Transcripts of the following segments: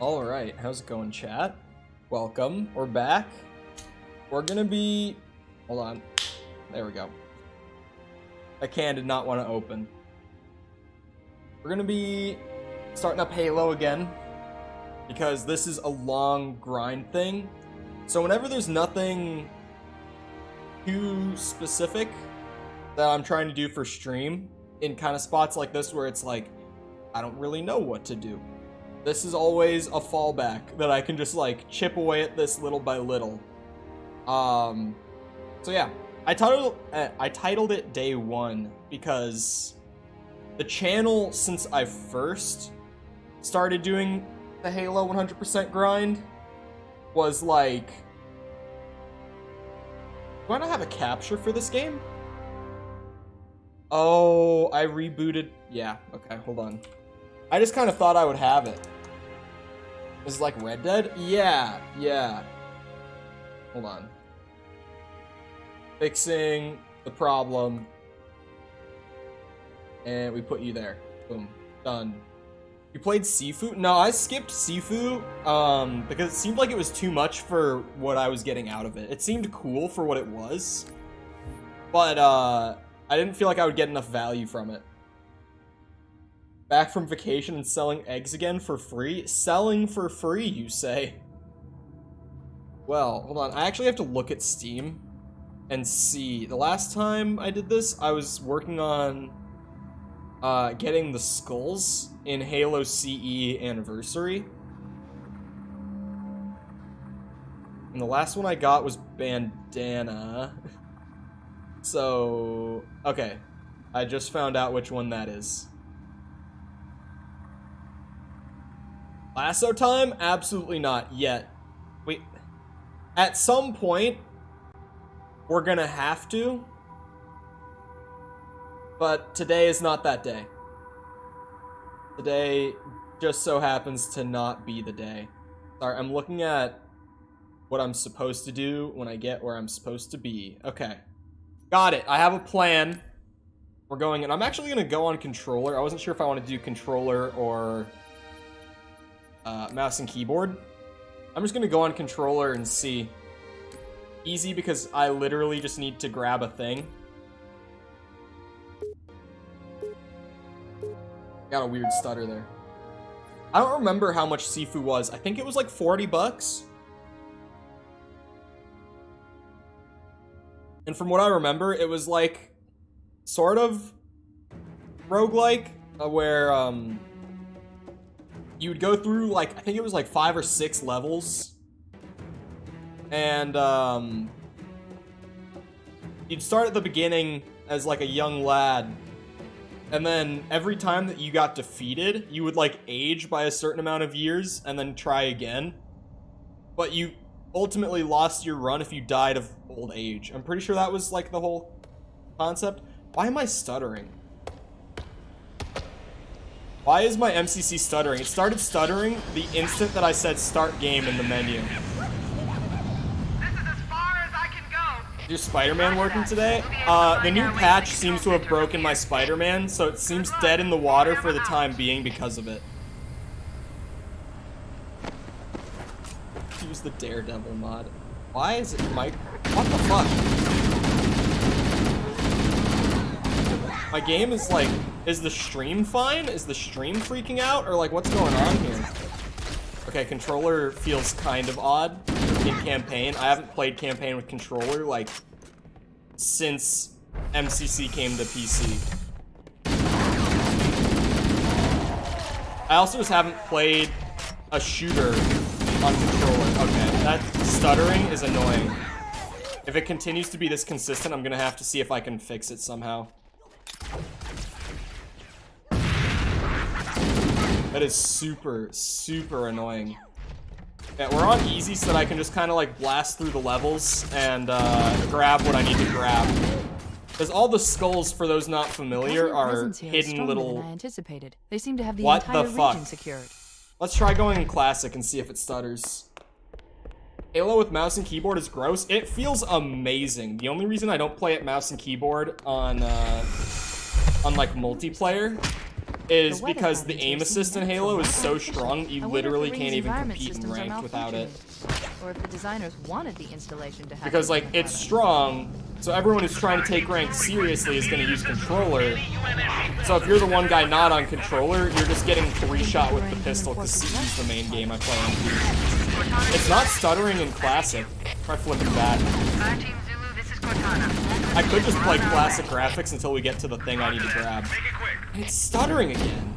All right, how's it going, chat? Welcome. We're back. We're gonna be... Hold on. There we go. That can did not want to open. We're gonna be starting up Halo again because this is a long grind thing. So whenever there's nothing too specific that I'm trying to do for stream, in kind of spots like this where it's like, I don't really know what to do, this is always a fallback that I can just like chip away at this little by little. So yeah, I titled it Day 1 because the channel, since I first started doing the Halo 100% grind, was like, do I not have a capture for this game? Oh, I rebooted. Yeah, okay, hold on. I just kind of thought I would have it. This is like Red Dead? Yeah. Hold on. Fixing the problem. And we put you there. Boom. Done. You played Sifu? No, I skipped Sifu because it seemed like it was too much for what I was getting out of it. It seemed cool for what it was, but I didn't feel like I would get enough value from it. Back from vacation and selling eggs again for free? Selling for free, you say? Well, hold on. I actually have to look at Steam and see. The last time I did this, I was working on getting the skulls in Halo CE Anniversary. And the last one I got was Bandana. So, okay. I just found out which one that is. LASO time? Absolutely not yet. Wait. At some point, we're gonna have to. But today is not that day. Today just so happens to not be the day. Sorry, I'm looking at what I'm supposed to do when I get where I'm supposed to be. Okay. Got it. I have a plan. We're going, and I'm actually going to go on controller. I wasn't sure if I wanted to do controller or mouse and keyboard. I'm just going to go on controller and see. Easy because I literally just need to grab a thing. Got a weird stutter there. I don't remember how much Sifu was. I think it was like 40 bucks. And from what I remember, it was like sort of roguelike, where you would go through like, I think it was like 5 or 6 levels. And you'd start at the beginning as like a young lad. And then every time that you got defeated, you would like age by a certain amount of years and then try again. But you ultimately lost your run if you died of old age. I'm pretty sure that was like the whole concept. Why am I stuttering? Why is my MCC stuttering? It started stuttering the instant that I said start game in the menu. Is Spider-Man working today? The new patch seems to have broken my Spider-Man, so it seems dead in the water for the time being because of it. Use the Daredevil mod. Why is it Mike? What the fuck? My game is like, is the stream fine? Is the stream freaking out? Or like, what's going on here? Okay, controller feels kind of odd in campaign. I haven't played campaign with controller like since MCC came to PC. I also just haven't played a shooter on controller. Okay, that stuttering is annoying. If it continues to be this consistent, I'm gonna have to see if I can fix it somehow. That is super, super annoying. Yeah, we're on easy so that I can just kind of like blast through the levels and grab what I need to grab. Because all the skulls, for those not familiar, are hidden little... I anticipated. They seem to have the what entire the fuck? region secured. Let's try going in classic and see if it stutters. Halo with mouse and keyboard is gross. It feels amazing. The only reason I don't play it mouse and keyboard on like multiplayer is because the aim assist in Halo is so strong, you literally can't even compete in ranked without it. Or if the designers wanted the installation to have Because, like, it's strong, so everyone who's trying to take rank seriously is going to use controller. So if you're the one guy not on controller, you're just getting 3-shot with the pistol, because CE's the main game I play on PC. It's not stuttering in Classic. Try flipping back. I could just play Classic graphics until we get to the thing I need to grab. It's stuttering again.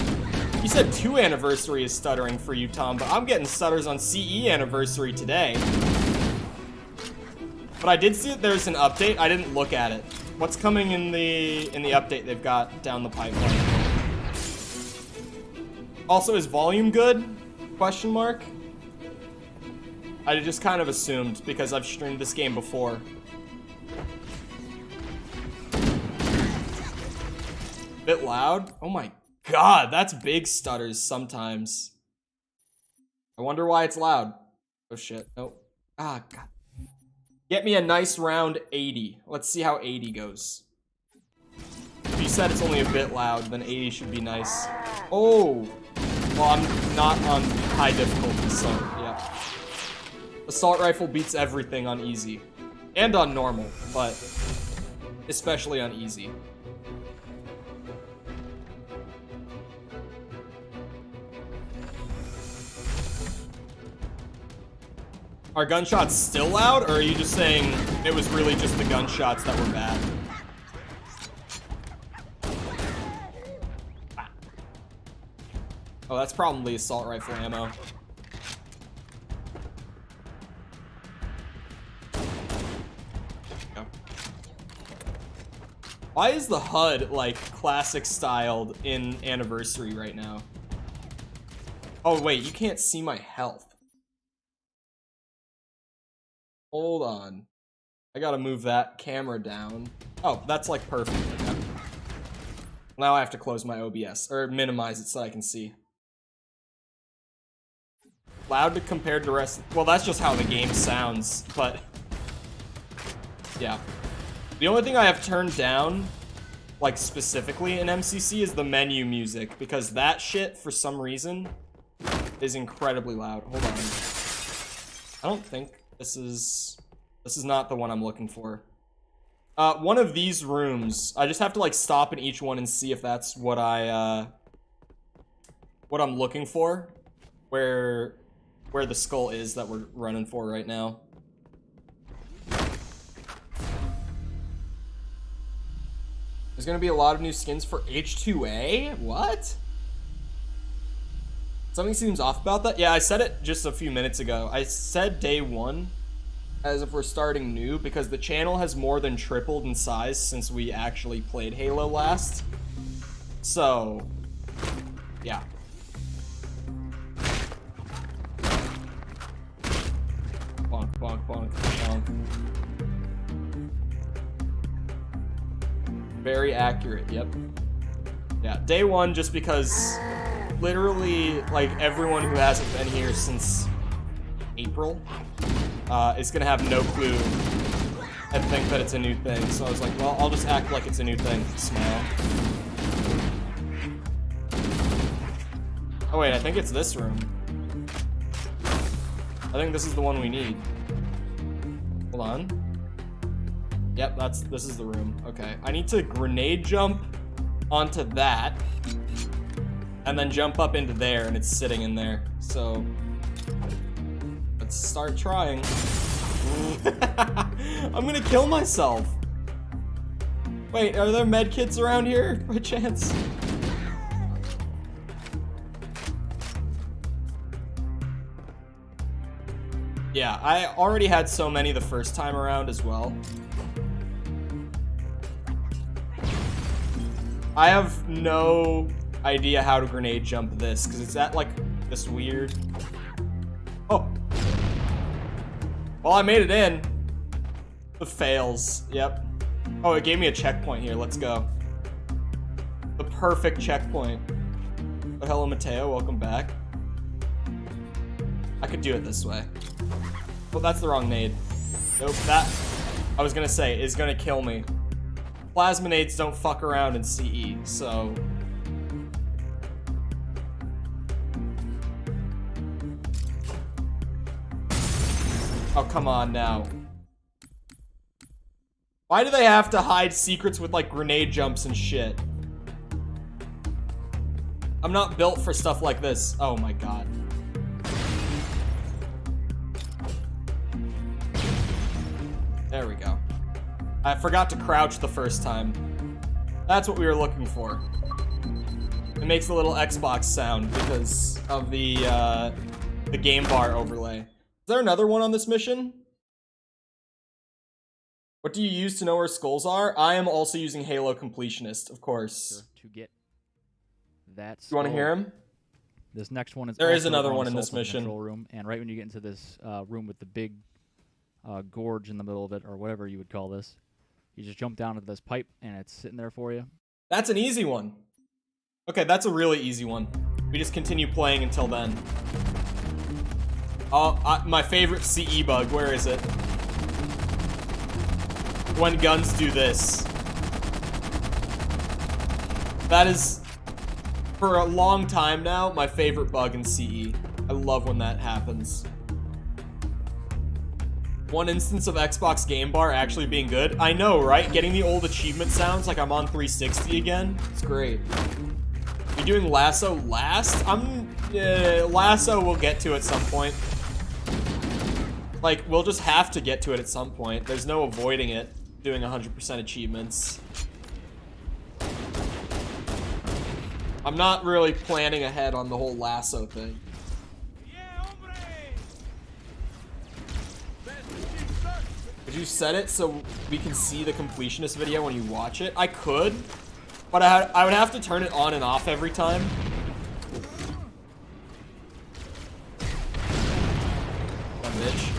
You said 2 anniversary is stuttering for you, Tom, but I'm getting stutters on CE anniversary today. But I did see that there's an update. I didn't look at it. What's coming in the update they've got down the pipeline? Also, is volume good? Question mark. I just kind of assumed because I've streamed this game before. Bit loud? Oh my god, that's big stutters sometimes. I wonder why it's loud. Oh shit, nope. Ah, god. Get me a nice round 80. Let's see how 80 goes. If you said it's only a bit loud, then 80 should be nice. Oh! Well, I'm not on high difficulty, so yeah. Assault rifle beats everything on easy. And on normal, but especially on easy. Are gunshots still loud, or are you just saying it was really just the gunshots that were bad? Oh, that's probably assault rifle ammo. Go. Why is the HUD, like, classic styled in Anniversary right now? Oh, wait, you can't see my health. Hold on. I gotta move that camera down. Oh, that's like perfect. Okay. Now I have to close my OBS, or minimize it so I can see. Loud to compared to rest. Well, that's just how the game sounds, but yeah. The only thing I have turned down, like specifically in MCC, is the menu music, because that shit, for some reason, is incredibly loud. Hold on. I don't think this is not the one I'm looking for. One of these rooms, I just have to like stop in each one and see if that's what I'm looking for, where the skull is that we're running for right now. There's gonna be a lot of new skins for H2A? What? Something seems off about that? Yeah, I said it just a few minutes ago. I said day 1 as if we're starting new because the channel has more than tripled in size since we actually played Halo last. So, yeah. Bonk, bonk, bonk, bonk. Very accurate, yep. Yeah, day 1 just because literally, like, everyone who hasn't been here since April is gonna have no clue and think that it's a new thing. So I was like, well, I'll just act like it's a new thing. Smile. Oh wait, I think it's this room. I think this is the one we need. Hold on. Yep, this is the room. Okay, I need to grenade jump onto that. And then jump up into there, and it's sitting in there. So, let's start trying. I'm gonna kill myself. Wait, are there med kits around here, by chance? Yeah, I already had so many the first time around as well. I have no idea how to grenade jump this, because it's at like this weird... Oh! Well, I made it in. The fails, yep. Oh, it gave me a checkpoint here, let's go. The perfect checkpoint. Oh, hello Mateo, welcome back. I could do it this way. Well, that's the wrong nade. Nope, that, I was gonna say, is gonna kill me. Plasma nades don't fuck around in CE, so... Oh, come on now. Why do they have to hide secrets with, like, grenade jumps and shit? I'm not built for stuff like this. Oh my god. There we go. I forgot to crouch the first time. That's what we were looking for. It makes a little Xbox sound because of the game bar overlay. Is there another one on this mission? What do you use to know where skulls are? I am also using Halo Completionist, of course. To get that. You want to hear him? This next one is. There is also another on one the in this Sultan mission. Control room, and right when you get into this room with the big gorge in the middle of it, or whatever you would call this, you just jump down into this pipe, and it's sitting there for you. That's an easy one. Okay, that's a really easy one. We just continue playing until then. Oh, my favorite CE bug. Where is it? When guns do this. That is, for a long time now, my favorite bug in CE. I love when that happens. One instance of Xbox Game Bar actually being good. I know, right? Getting the old achievement sounds like I'm on 360 again. It's great. You doing LASO last? LASO we'll get to at some point. Like, we'll just have to get to it at some point. There's no avoiding it, doing 100% achievements. I'm not really planning ahead on the whole LASO thing. Would you set it so we can see the completionist video when you watch it? I could, but I would have to turn it on and off every time. Dumb bitch.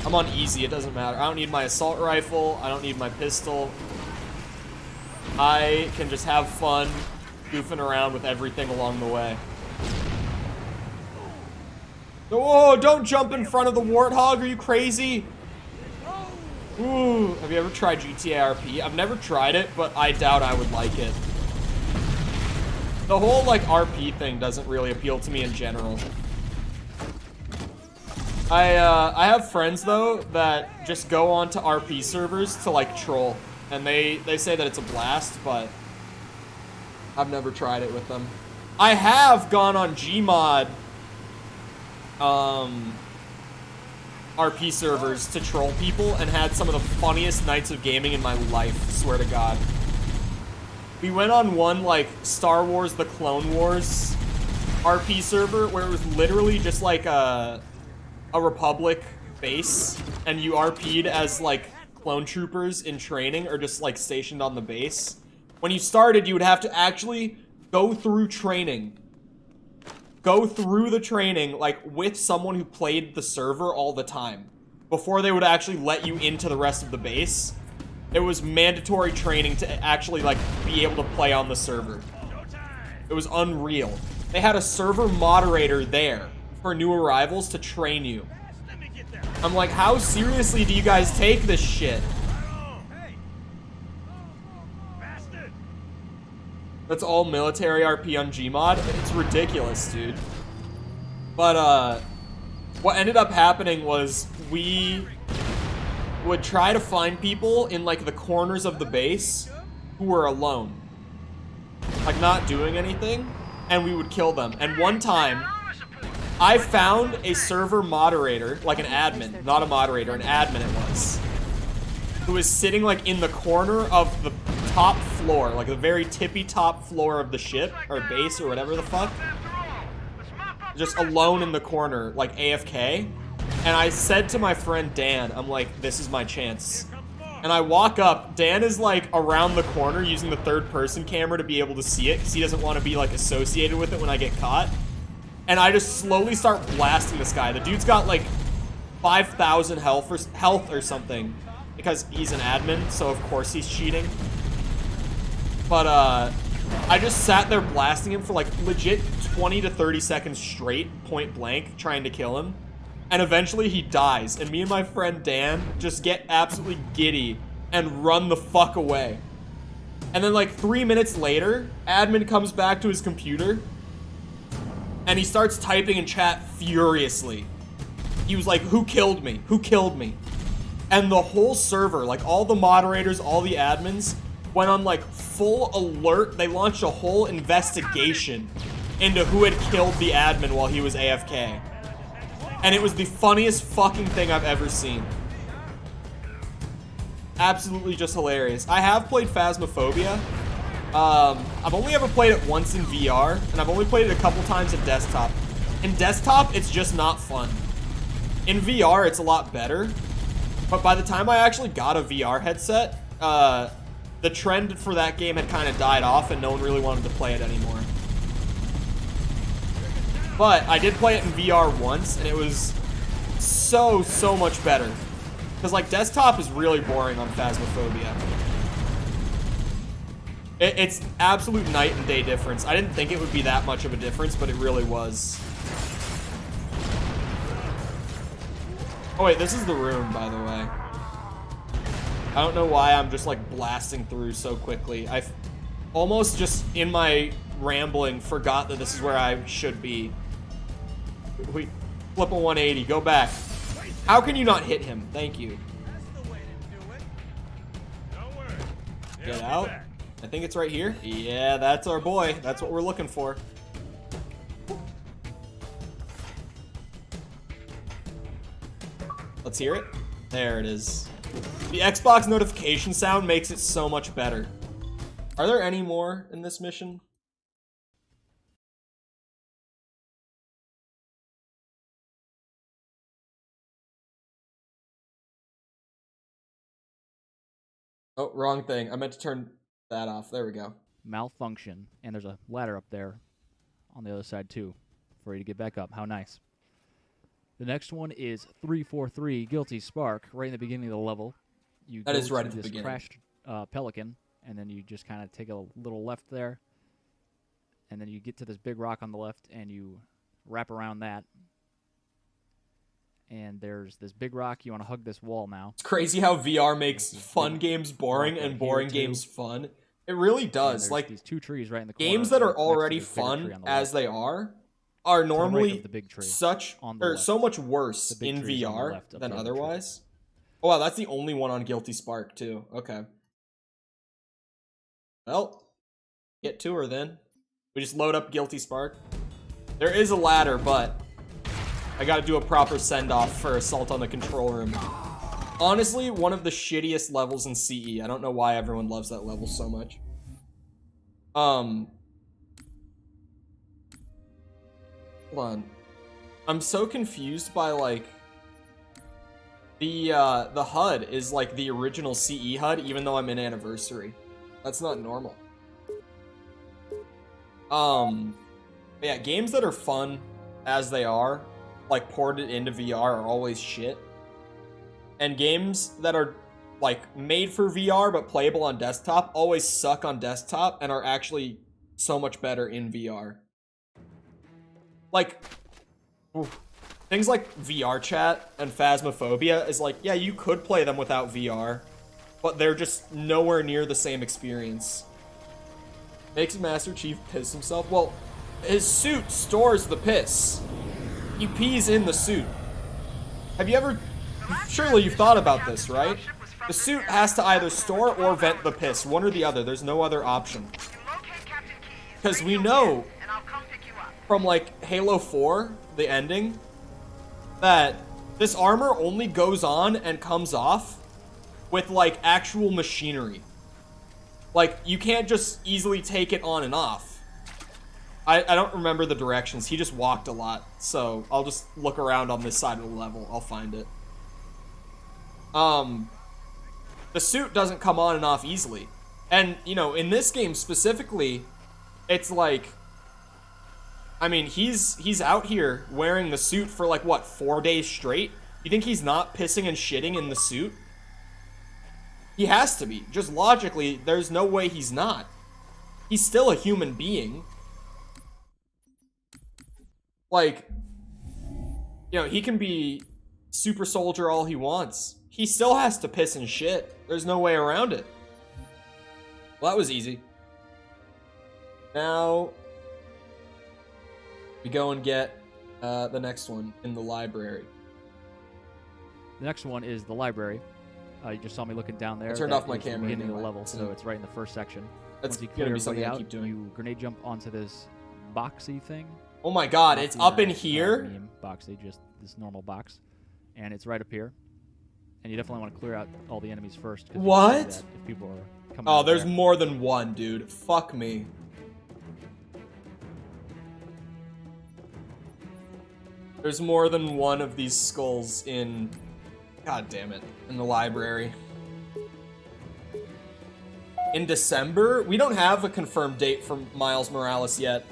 I'm on easy, it doesn't matter. I don't need my assault rifle, I don't need my pistol. I can just have fun goofing around with everything along the way. Oh, don't jump in front of the warthog, are you crazy? Ooh, have you ever tried GTA RP? I've never tried it, but I doubt I would like it. The whole, like, RP thing doesn't really appeal to me in general. I have friends, though, that just go on to RP servers to, like, troll. And they say that it's a blast, but I've never tried it with them. I have gone on Gmod RP servers to troll people and had some of the funniest nights of gaming in my life, swear to God. We went on one, like, Star Wars The Clone Wars RP server where it was literally just like a Republic base, and you RP'd as, like, clone troopers in training or just, like, stationed on the base. When you started, you would have to actually go through training. Go through the training, like, with someone who played the server all the time before they would actually let you into the rest of the base. It was mandatory training to actually, like, be able to play on the server. It was unreal. They had a server moderator there for new arrivals to train you. I'm like, how seriously do you guys take this shit? That's all military RP on Gmod. It's ridiculous, dude. But, what ended up happening was we would try to find people in, like, the corners of the base who were alone. Like, not doing anything, and we would kill them. And one time, I found a server moderator, like an admin, not a moderator, an admin it was, who was sitting, like, in the corner of the top floor, like the very tippy top floor of the ship, or base, or whatever the fuck. Just alone in the corner, like AFK. And I said to my friend Dan, I'm like, this is my chance. And I walk up, Dan is, like, around the corner using the third-person camera to be able to see it, because he doesn't want to be, like, associated with it when I get caught. And I just slowly start blasting this guy. The dude's got, like, 5,000 health or something, because he's an admin, so of course he's cheating. But, I just sat there blasting him for, like, legit 20 to 30 seconds straight, point blank, trying to kill him. And eventually he dies, and me and my friend Dan just get absolutely giddy and run the fuck away. And then, like, 3 minutes later, admin comes back to his computer, And he starts typing in chat furiously. He was like, who killed me? Who killed me? And the whole server, like all the moderators, all the admins, went on like full alert. They launched a whole investigation into who had killed the admin while he was AFK. And it was the funniest fucking thing I've ever seen. Absolutely just hilarious. I have played Phasmophobia. I've only ever played it once in VR, and I've only played it a couple times in desktop. In desktop, it's just not fun. In VR, it's a lot better. But by the time I actually got a VR headset, the trend for that game had kind of died off, and no one really wanted to play it anymore. But I did play it in VR once, and it was so much better. Because, like, desktop is really boring on Phasmophobia. It's absolute night and day difference. I didn't think it would be that much of a difference, but it really was. Oh, wait, this is the room, by the way. I don't know why I'm just, like, blasting through so quickly. I've almost just, in my rambling, forgot that this is where I should be. We flip a 180. Go back. How can you not hit him? Thank you. Get out. I think it's right here. Yeah, that's our boy. That's what we're looking for. Let's hear it. There it is. The Xbox notification sound makes it so much better. Are there any more in this mission? Oh, wrong thing. I meant to turn that off. There we go. Malfunction. And there's a ladder up there on the other side, too, for you to get back up. How nice. The next one is 343 Guilty Spark, right in the beginning of the level. You that go is right to at the this beginning. Crashed pelican, and then you just kind of take a little left there. And then you get to this big rock on the left, and you wrap around that. And there's this big rock. You want to hug this wall now. It's crazy how VR makes fun games boring and boring games fun. It really does. Like these two trees right in the corner. Games that are already fun as they are normally so much worse in VR than otherwise. Oh wow, that's the only one on Guilty Spark too. Okay. Well, get to her then. We just load up Guilty Spark. There is a ladder, but I gotta do a proper send-off for Assault on the Control Room. Honestly, one of the shittiest levels in CE. I don't know why everyone loves that level so much. Hold on. I'm so confused by, like, the HUD is, like, the original CE HUD, even though I'm in Anniversary. That's not normal. Yeah, games that are fun as they are, like, ported into VR are always shit. And games that are, like, made for VR but playable on desktop always suck on desktop and are actually so much better in VR. Like, things like VR chat and Phasmophobia is like, yeah, you could play them without VR, but they're just nowhere near the same experience. Makes Master Chief piss himself? Well, his suit stores the piss. He pees in the suit. Have you ever... Surely you've thought about this, right? The suit has to either store or vent the piss, one or the other. There's no other option. Because we know from, like, Halo 4, the ending, that this armor only goes on and comes off with, like, actual machinery. Like, you can't just easily take it on and off. I don't remember the directions. He just walked a lot, so I'll just look around on this side of the level. I'll find it. The suit doesn't come on and off easily. And, you know, in this game specifically, it's like, I mean, he's out here wearing the suit for, like, what, 4 days straight? You think he's not pissing and shitting in the suit? He has to be. Just logically, there's no way he's not. He's still a human being. Like, you know, he can be super soldier all he wants. He still has to piss and shit. There's no way around it. Well, that was easy. Now... We go and get the next one in the library. The next one is the library. You just saw me looking down there. I turned That off my is the camera beginning of the anyway. level, so it's right in the first section. That's Once you gonna clear be something I everybody keep doing. you grenade jump onto this boxy thing. Oh my god, it's Boxy, up in not here? meme boxy, just this normal box. And it's right up here. And you definitely want to clear out all the enemies first. 'Cause you can see What? that if people are coming Oh, out there's there. more than one, dude. Fuck me. There's more than one of these skulls in... God damn it. In the library. In December? We don't have a confirmed date for Miles Morales yet.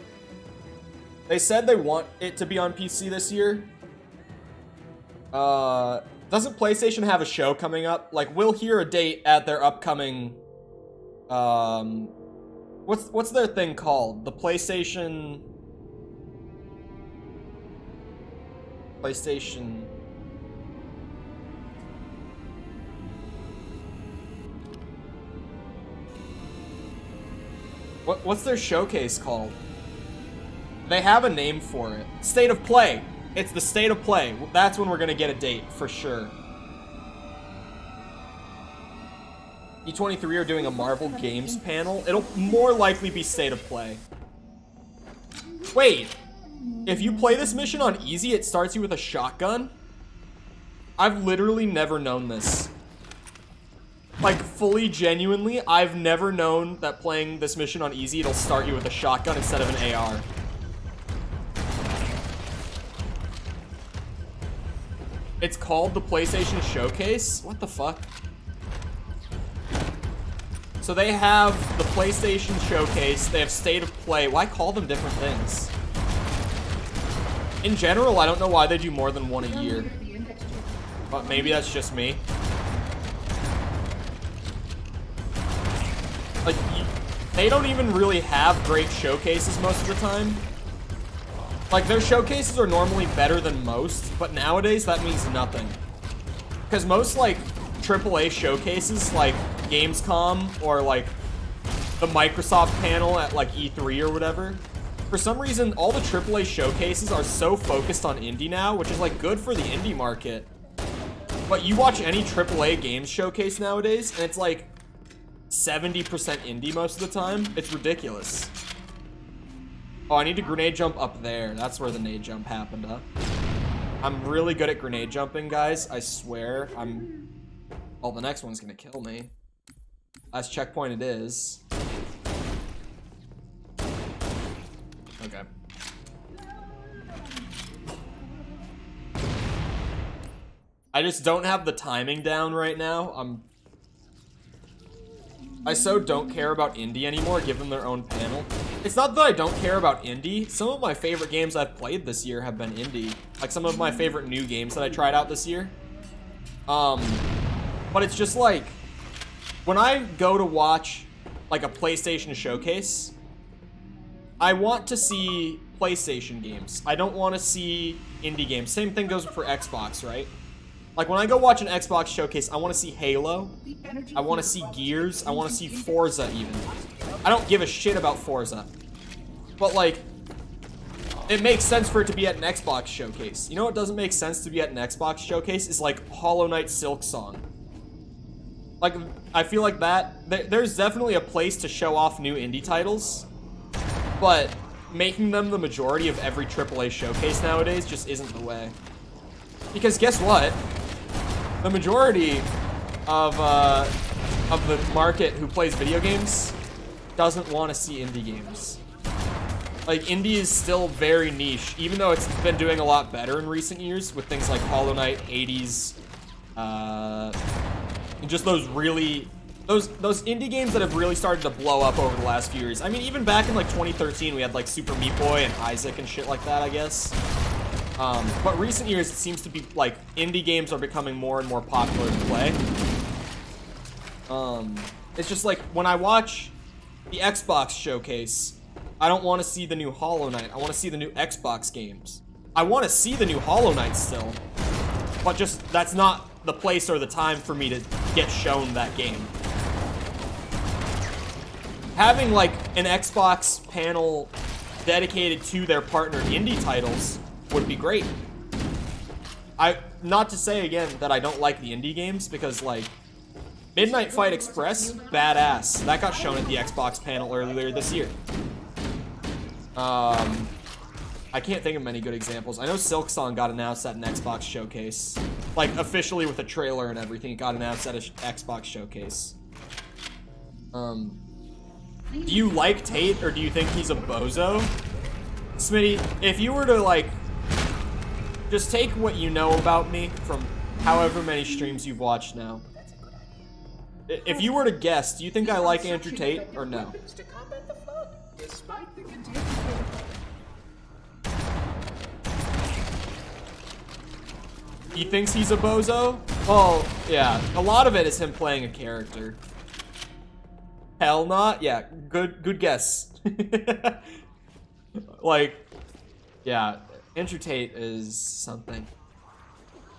They said they want it to be on PC this year. Doesn't PlayStation have a show coming up? Like, we'll hear a date at their upcoming... What's their thing called? The PlayStation... What's their showcase called? They have a name for it. State of Play. It's the State of Play. That's when we're gonna get a date, for sure. E23 are doing a Marvel Games panel. It'll more likely be State of Play. Wait. If you play this mission on easy, it starts you with a shotgun? I've literally never known this. Like, fully, genuinely, I've never known that playing this mission on easy, it'll start you with a shotgun instead of an AR. It's called the PlayStation Showcase? What the fuck? So they have the PlayStation Showcase, they have State of Play. Why call them different things? In general, I don't know why they do more than one a year. But maybe that's just me. Like, they don't even really have great showcases most of the time. Like, their showcases are normally better than most, but nowadays that means nothing. Because most, like, AAA showcases, like Gamescom or, like, the Microsoft panel at, like, E3 or whatever, for some reason, all the AAA showcases are so focused on indie now, which is, like, good for the indie market. But you watch any AAA games showcase nowadays, and it's, like, 70% indie most of the time. It's ridiculous. Oh, I need to grenade jump up there. That's where the nade jump happened, huh? I'm really good at grenade jumping, guys. I swear. Oh, the next one's gonna kill me. Last checkpoint it is. Okay. I just don't have the timing down right now. I so don't care about indie anymore, give them their own panel. It's not that I don't care about indie. Some of my favorite games I've played this year have been indie. Like some of my favorite new games that I tried out this year. But it's just like, when I go to watch like a PlayStation showcase, I want to see PlayStation games. I don't want to see indie games. Same thing goes for Xbox, right? Like, when I go watch an Xbox showcase, I want to see Halo. I want to see Gears. I want to see Forza, even. I don't give a shit about Forza. But, like, it makes sense for it to be at an Xbox showcase. You know what doesn't make sense to be at an Xbox showcase? Is, like, Hollow Knight Silksong. Like, I feel like there's definitely a place to show off new indie titles. But making them the majority of every AAA showcase nowadays just isn't the way. Because guess what? The majority of the market who plays video games doesn't want to see indie games. Like, indie is still very niche, even though it's been doing a lot better in recent years with things like Hollow Knight, Hades, and just those really... Those indie games that have really started to blow up over the last few years. I mean, even back in, like, 2013, we had, like, Super Meat Boy and Isaac and shit like that, I guess. But recent years, it seems to be, like, indie games are becoming more and more popular to play. It's just, like, when I watch the Xbox showcase, I don't want to see the new Hollow Knight. I want to see the new Xbox games. I want to see the new Hollow Knight still. But just, that's not the place or the time for me to get shown that game. Having, like, an Xbox panel dedicated to their partnered indie titles would be great. Not to say again that I don't like the indie games, because like Midnight Fight Express, badass. That got shown at the Xbox panel earlier this year. I can't think of many good examples. I know Silk Song got announced at an Xbox showcase. Like, officially with a trailer and everything, it got announced at an Xbox showcase. Do you like Tate, or do you think he's a bozo? Smitty, if you were to, like, just take what you know about me from however many streams you've watched now. If you were to guess, do you think I like Andrew Tate, or no? He thinks he's a bozo? Well, yeah. A lot of it is him playing a character. Hell not? Yeah, good guess. Like, yeah, Andrew Tate is something.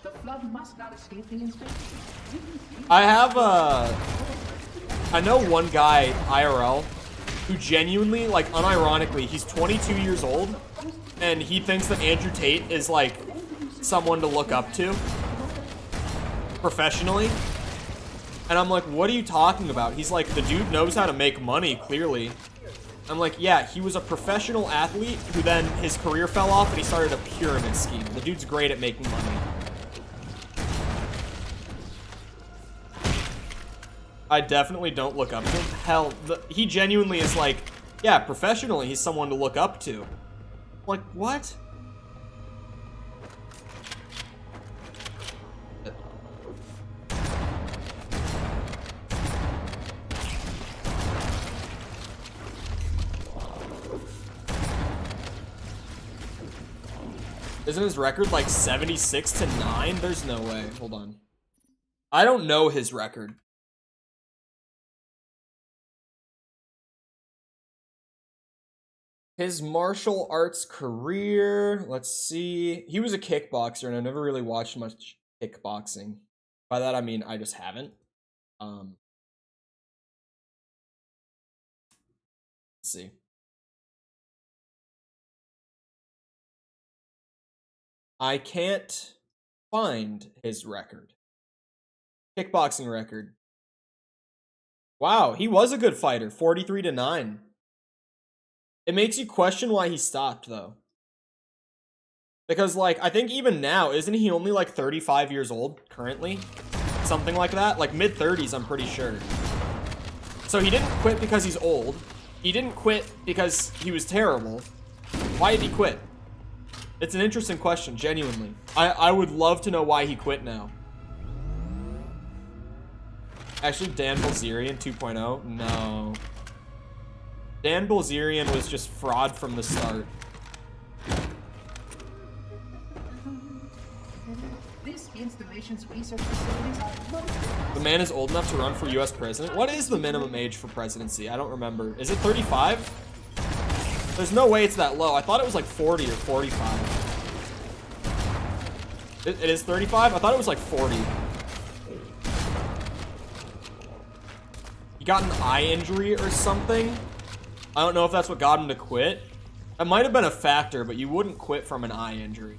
The flood must not escape the inspection. I know one guy, IRL, who genuinely, like, unironically, he's 22 years old, and he thinks that Andrew Tate is, like, someone to look up to professionally. And I'm like, what are you talking about? He's like, the dude knows how to make money, clearly. I'm like, yeah, he was a professional athlete who then his career fell off and he started a pyramid scheme. The dude's great at making money. I definitely don't look up to him. Hell, he genuinely is like, yeah, professionally, he's someone to look up to. Like, what? Isn't his record like 76-9? There's no way. Hold on. I don't know his record. His martial arts career, let's see. He was a kickboxer, and I never really watched much kickboxing. By that I mean I just haven't. Let's see. I can't find his record. Kickboxing record. Wow, he was a good fighter, 43-9. It makes you question why he stopped, though. Because, like, I think even now, isn't he only, like, 35 years old currently? Something like that? Like, mid-30s, I'm pretty sure. So he didn't quit because he's old. He didn't quit because he was terrible. Why did he quit? It's an interesting question, genuinely. I would love to know why he quit now. Actually, Dan Bilzerian 2.0? No. Dan Bilzerian was just fraud from the start. This installation's research facilities are loaded. The man is old enough to run for US president? What is the minimum age for presidency? I don't remember. Is it 35? There's no way it's that low. I thought it was like 40 or 45. It is 35? I thought it was like 40. He got an eye injury or something? I don't know if that's what got him to quit. That might have been a factor, but you wouldn't quit from an eye injury.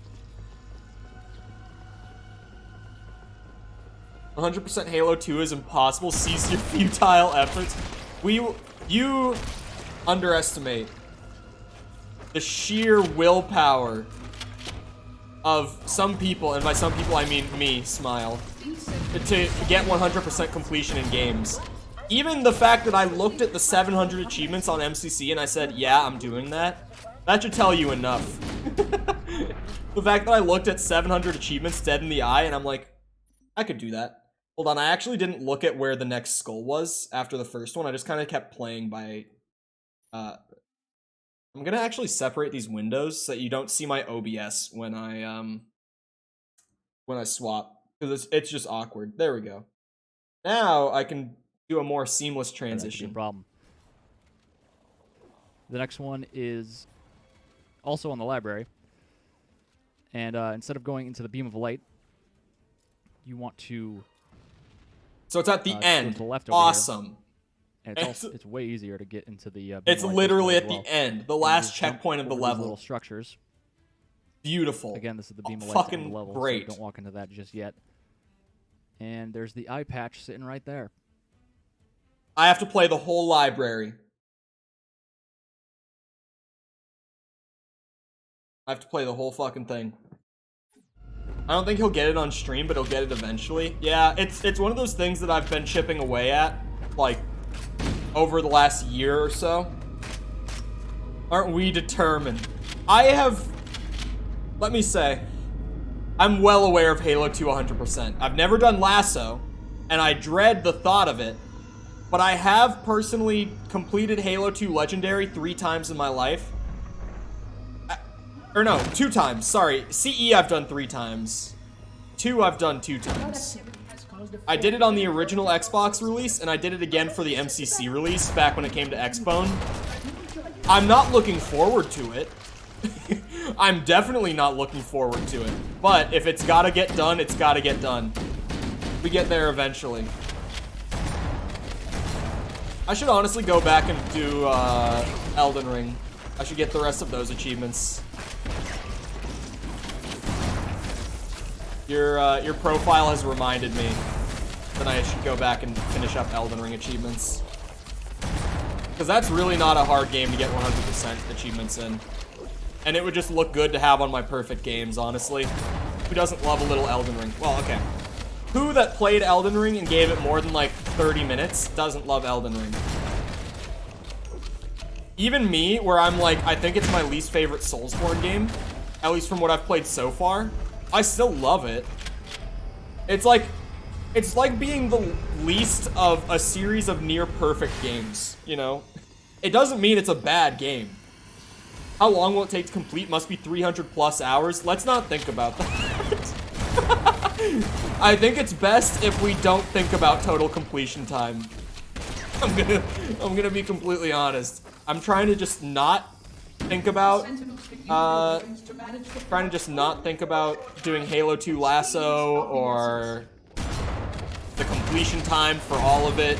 100% Halo 2 is impossible. Cease your futile efforts. You underestimate the sheer willpower of some people, and by some people I mean me, Smile, to get 100% completion in games. Even the fact that I looked at the 700 achievements on MCC and I said, yeah, I'm doing that, that should tell you enough. The fact that I looked at 700 achievements dead in the eye and I'm like, I could do that. Hold on, I actually didn't look at where the next skull was after the first one. I just kind of kept playing by... I'm gonna actually separate these windows so that you don't see my OBS when I swap, because it's just awkward. There we go. Now I can do a more seamless transition. No problem. The next one is also on the library, and instead of going into the beam of light, you want to. So it's at the end. To the left over awesome. And it's way easier to get into the. It's literally at the end, the last just jump checkpoint of the over these level. Little structures. Beautiful. Again, this is the beam of light fucking at the end of the level. great. So don't walk into that just yet. And there's the eye patch sitting right there. I have to play the whole library. I have to play the whole fucking thing. I don't think he'll get it on stream, but he'll get it eventually. Yeah, it's one of those things that I've been chipping away at, like, over the last year or so. Aren't we determined? Let me say, I'm well aware of Halo 2 100%. I've never done LASO, and I dread the thought of it, but I have personally completed Halo 2 Legendary 3 times in my life. Or no, 2 times, sorry. CE I've done 3 times. 2 I've done 2 times. I did it on the original Xbox release, and I did it again for the MCC release back when it came to Xbone. I'm not looking forward to it. I'm definitely not looking forward to it. But if it's gotta get done, it's gotta get done. We get there eventually. I should honestly go back and do Elden Ring. I should get the rest of those achievements. Your profile has reminded me that I should go back and finish up Elden Ring achievements. Because that's really not a hard game to get 100% achievements in. And it would just look good to have on my perfect games, honestly. Who doesn't love a little Elden Ring? Well, okay. Who that played Elden Ring and gave it more than like 30 minutes doesn't love Elden Ring? Even me, where I'm like, I think it's my least favorite Soulsborne game, at least from what I've played so far, I still love it. It's like being the least of a series of near perfect games, you know? It doesn't mean it's a bad game. How long will it take to complete? Must be 300 plus hours. Let's not think about that. I think it's best if we don't think about total completion time. I'm gonna be completely honest. I'm trying to just not think about doing Halo 2 LASO or the completion time for all of it.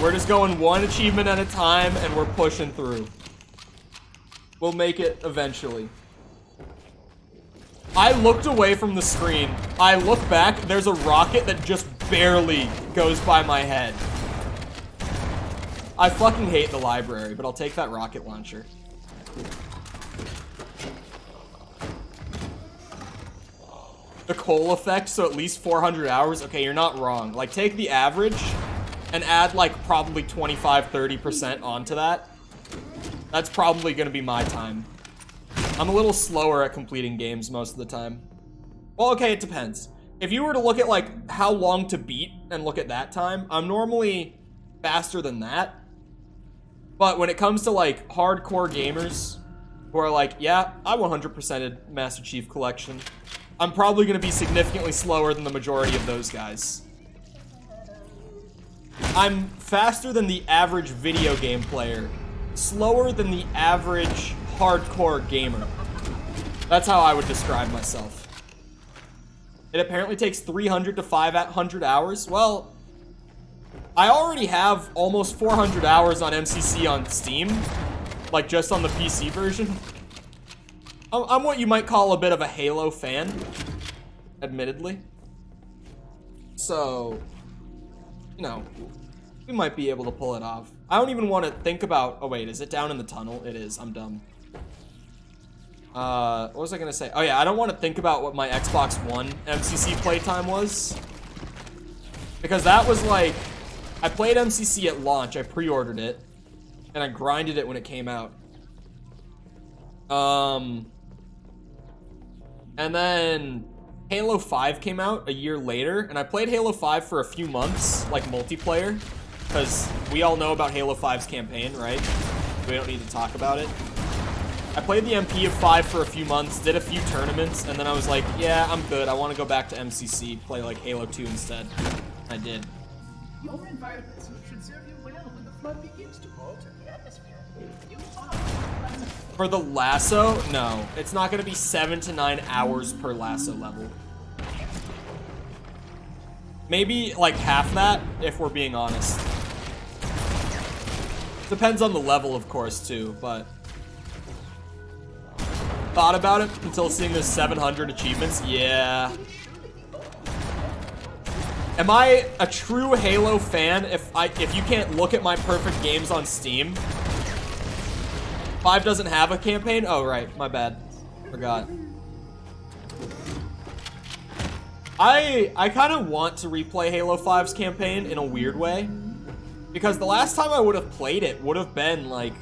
We're just going one achievement at a time and we're pushing through. We'll make it eventually. I looked away from the screen. I look back, there's a rocket that just barely goes by my head. I fucking hate the library, but I'll take that rocket launcher. The Cole effect, so at least 400 hours? Okay, you're not wrong. Like, take the average and add, like, probably 25-30% onto that. That's probably gonna be my time. I'm a little slower at completing games most of the time. Well, okay, it depends. If you were to look at, like, how long to beat and look at that time, I'm normally faster than that. But when it comes to, like, hardcore gamers who are like, yeah, I 100%ed Master Chief Collection, I'm probably gonna be significantly slower than the majority of those guys. I'm faster than the average video game player. Slower than the average hardcore gamer. That's how I would describe myself. It apparently takes 300 to 500 hours. Well, I already have almost 400 hours on MCC on Steam. Like, just on the PC version. I'm what you might call a bit of a Halo fan. Admittedly. So, you know, we might be able to pull it off. I don't even want to think about... Oh, wait, is it down in the tunnel? It is. I'm dumb. What was I going to say? Oh, yeah, I don't want to think about what my Xbox One MCC playtime was. Because that was like... I played MCC at launch. I pre-ordered it. And I grinded it when it came out. And then Halo 5 came out a year later. And I played Halo 5 for a few months, like multiplayer. Because we all know about Halo 5's campaign, right? We don't need to talk about it. I played the MP of 5 for a few months, did a few tournaments, and then I was like, yeah, I'm good. I want to go back to MCC, play like Halo 2 instead. I did. Your environment should serve you well when the flood begins to alter the atmosphere. You are... For the LASO, no. It's not going to be 7 to 9 hours per LASO level. Maybe like half that, if we're being honest. Depends on the level, of course, too, but... Thought about it until seeing the 700 achievements. Yeah. Am I a true Halo fan if you can't look at my perfect games on Steam? 5 doesn't have a campaign? Oh, right. My bad. Forgot. I kind of want to replay Halo 5's campaign in a weird way. Because the last time I would have played it would have been, like,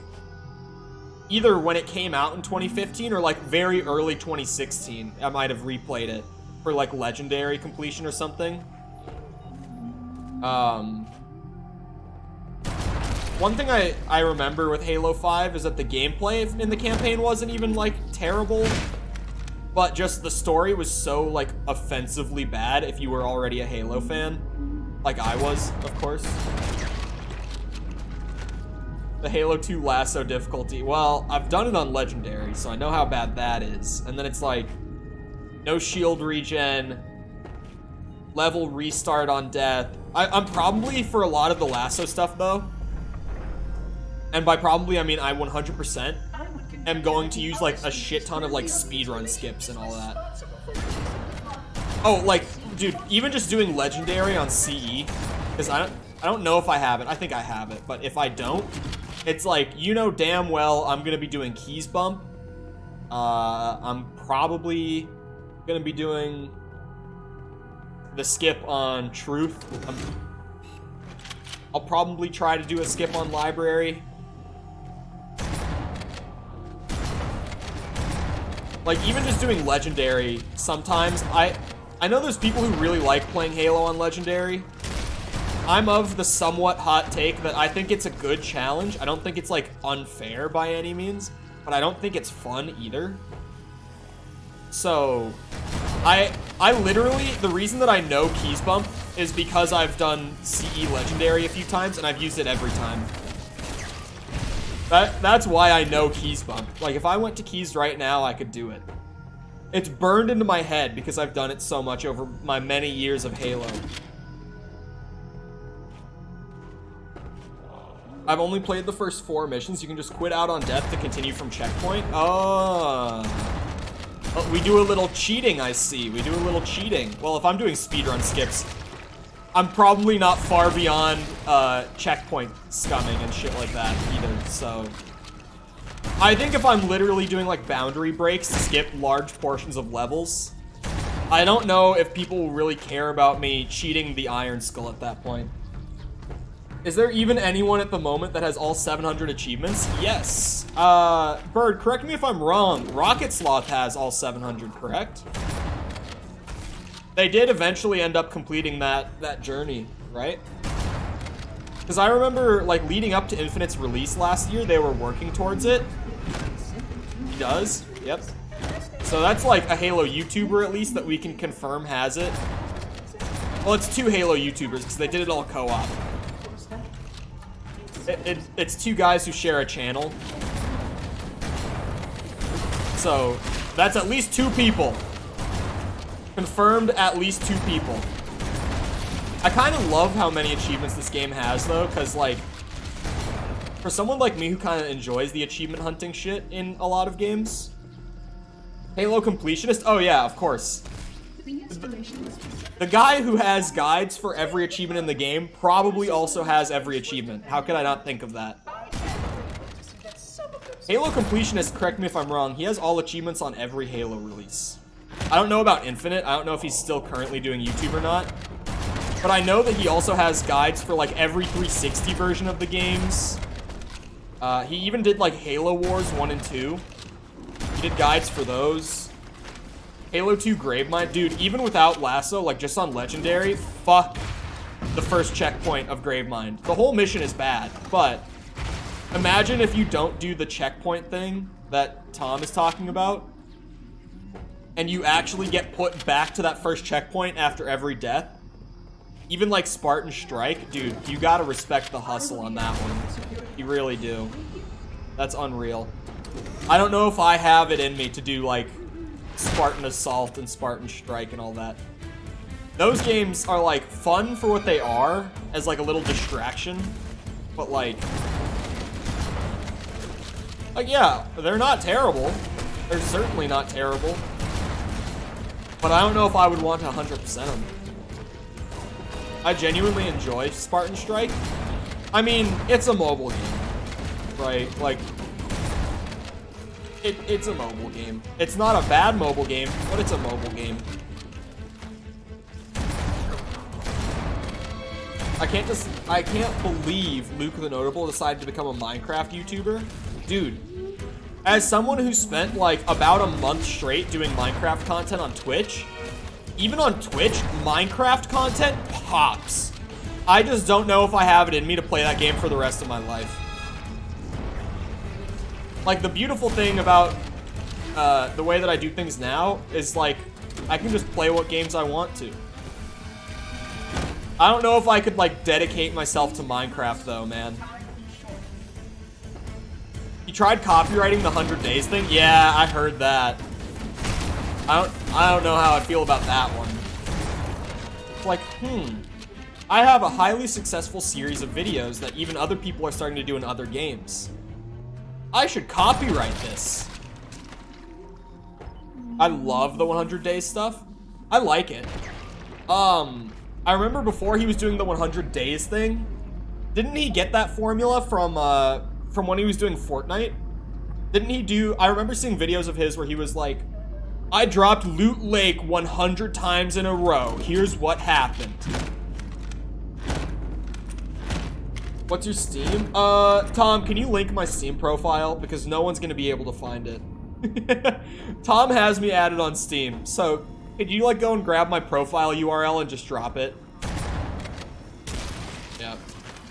either when it came out in 2015 or, like, very early 2016. I might have replayed it for, like, Legendary completion or something. One thing I remember with Halo 5 is that the gameplay in the campaign wasn't even, like, terrible. But just the story was so, like, offensively bad if you were already a Halo fan. Like I was, of course. The Halo 2 LASO difficulty. Well, I've done it on Legendary, so I know how bad that is. And then it's like, no shield regen, level restart on death. I'm probably, for a lot of the LASO stuff, though, and by probably, I mean I 100% am going to use, like, a shit ton of, like, speedrun skips and all that. Oh, like, dude, even just doing Legendary on CE, because I don't know if I have it. I think I have it, but if I don't, it's like, you know damn well I'm gonna be doing keys bump. I'm probably gonna be doing the skip on truth. I'll probably try to do a skip on library. Like, even just doing Legendary, sometimes, I know there's people who really like playing Halo on Legendary. I'm of the somewhat hot take that I think it's a good challenge. I don't think it's, like, unfair by any means, but I don't think it's fun either. So, I literally, the reason that I know keys bump is because I've done CE Legendary a few times and I've used it every time. That's why I know keys bump. Like, if I went to keys right now, I could do it. It's burned into my head because I've done it so much over my many years of Halo. I've only played the first 4 missions. You can just quit out on death to continue from checkpoint. Oh, we do a little cheating, I see. We do a little cheating. Well, if I'm doing speedrun skips, I'm probably not far beyond checkpoint scumming and shit like that either, so... I think if I'm literally doing, like, boundary breaks to skip large portions of levels, I don't know if people will really care about me cheating the Iron Skull at that point. Is there even anyone at the moment that has all 700 achievements? Yes. Bird, correct me if I'm wrong. Rocket Sloth has all 700, correct? They did eventually end up completing that journey, right? Because I remember, like, leading up to Infinite's release last year, they were working towards it. He does, yep. So that's, like, a Halo YouTuber, at least, that we can confirm has it. Well, it's 2 Halo YouTubers, because they did it all co-op. It's 2 guys who share a channel. So, that's at least 2 people. Confirmed at least 2 people. I kind of love how many achievements this game has, though, because, like, for someone like me who kind of enjoys the achievement hunting shit in a lot of games. Halo Completionist? Oh, yeah, of course. The guy who has guides for every achievement in the game probably also has every achievement. How could I not think of that? Halo Completionist, correct me if I'm wrong, he has all achievements on every Halo release. I don't know about Infinite. I don't know if he's still currently doing YouTube or not. But I know that he also has guides for, like, every 360 version of the games. He even did, like, Halo Wars 1 and 2. He did guides for those. Halo 2 Gravemind. Dude, even without LASO, like, just on Legendary, fuck the first checkpoint of Gravemind. The whole mission is bad, but imagine if you don't do the checkpoint thing that Tom is talking about, and you actually get put back to that first checkpoint after every death. Even like Spartan Strike, dude, you gotta respect the hustle on that one. You really do. That's unreal. I don't know if I have it in me to do like Spartan Assault and Spartan Strike and all that. Those games are like fun for what they are, as like a little distraction, but like Like, yeah, they're not terrible. They're certainly not terrible. But I don't know if I would want to 100% them. I genuinely enjoy Spartan Strike. I mean, it's a mobile game, right? Like, it's a mobile game. It's not a bad mobile game, but it's a mobile game. I can't believe Luke the Notable decided to become a Minecraft YouTuber. Dude, as someone who spent like about a month straight doing Minecraft content on Twitch, even on Twitch, Minecraft content pops. I just don't know if I have it in me to play that game for the rest of my life. Like, the beautiful thing about the way that I do things now is, like, I can just play what games I want to. I don't know if I could, like, dedicate myself to Minecraft, though, man. You tried copywriting the 100 Days thing? Yeah, I heard that. I don't know how I feel about that one. It's like, I have a highly successful series of videos that even other people are starting to do in other games. I should copyright this. I love the 100 Days stuff. I like it. I remember before he was doing the 100 Days thing, didn't he get that formula from when he was doing Fortnite? Didn't he do, I remember seeing videos of his where he was like, I dropped Loot Lake 100 times in a row. Here's what happened. What's your Steam? Tom, can you link my Steam profile? Because no one's gonna be able to find it. Tom has me added on Steam, so could you like go and grab my profile URL and just drop it? Yeah.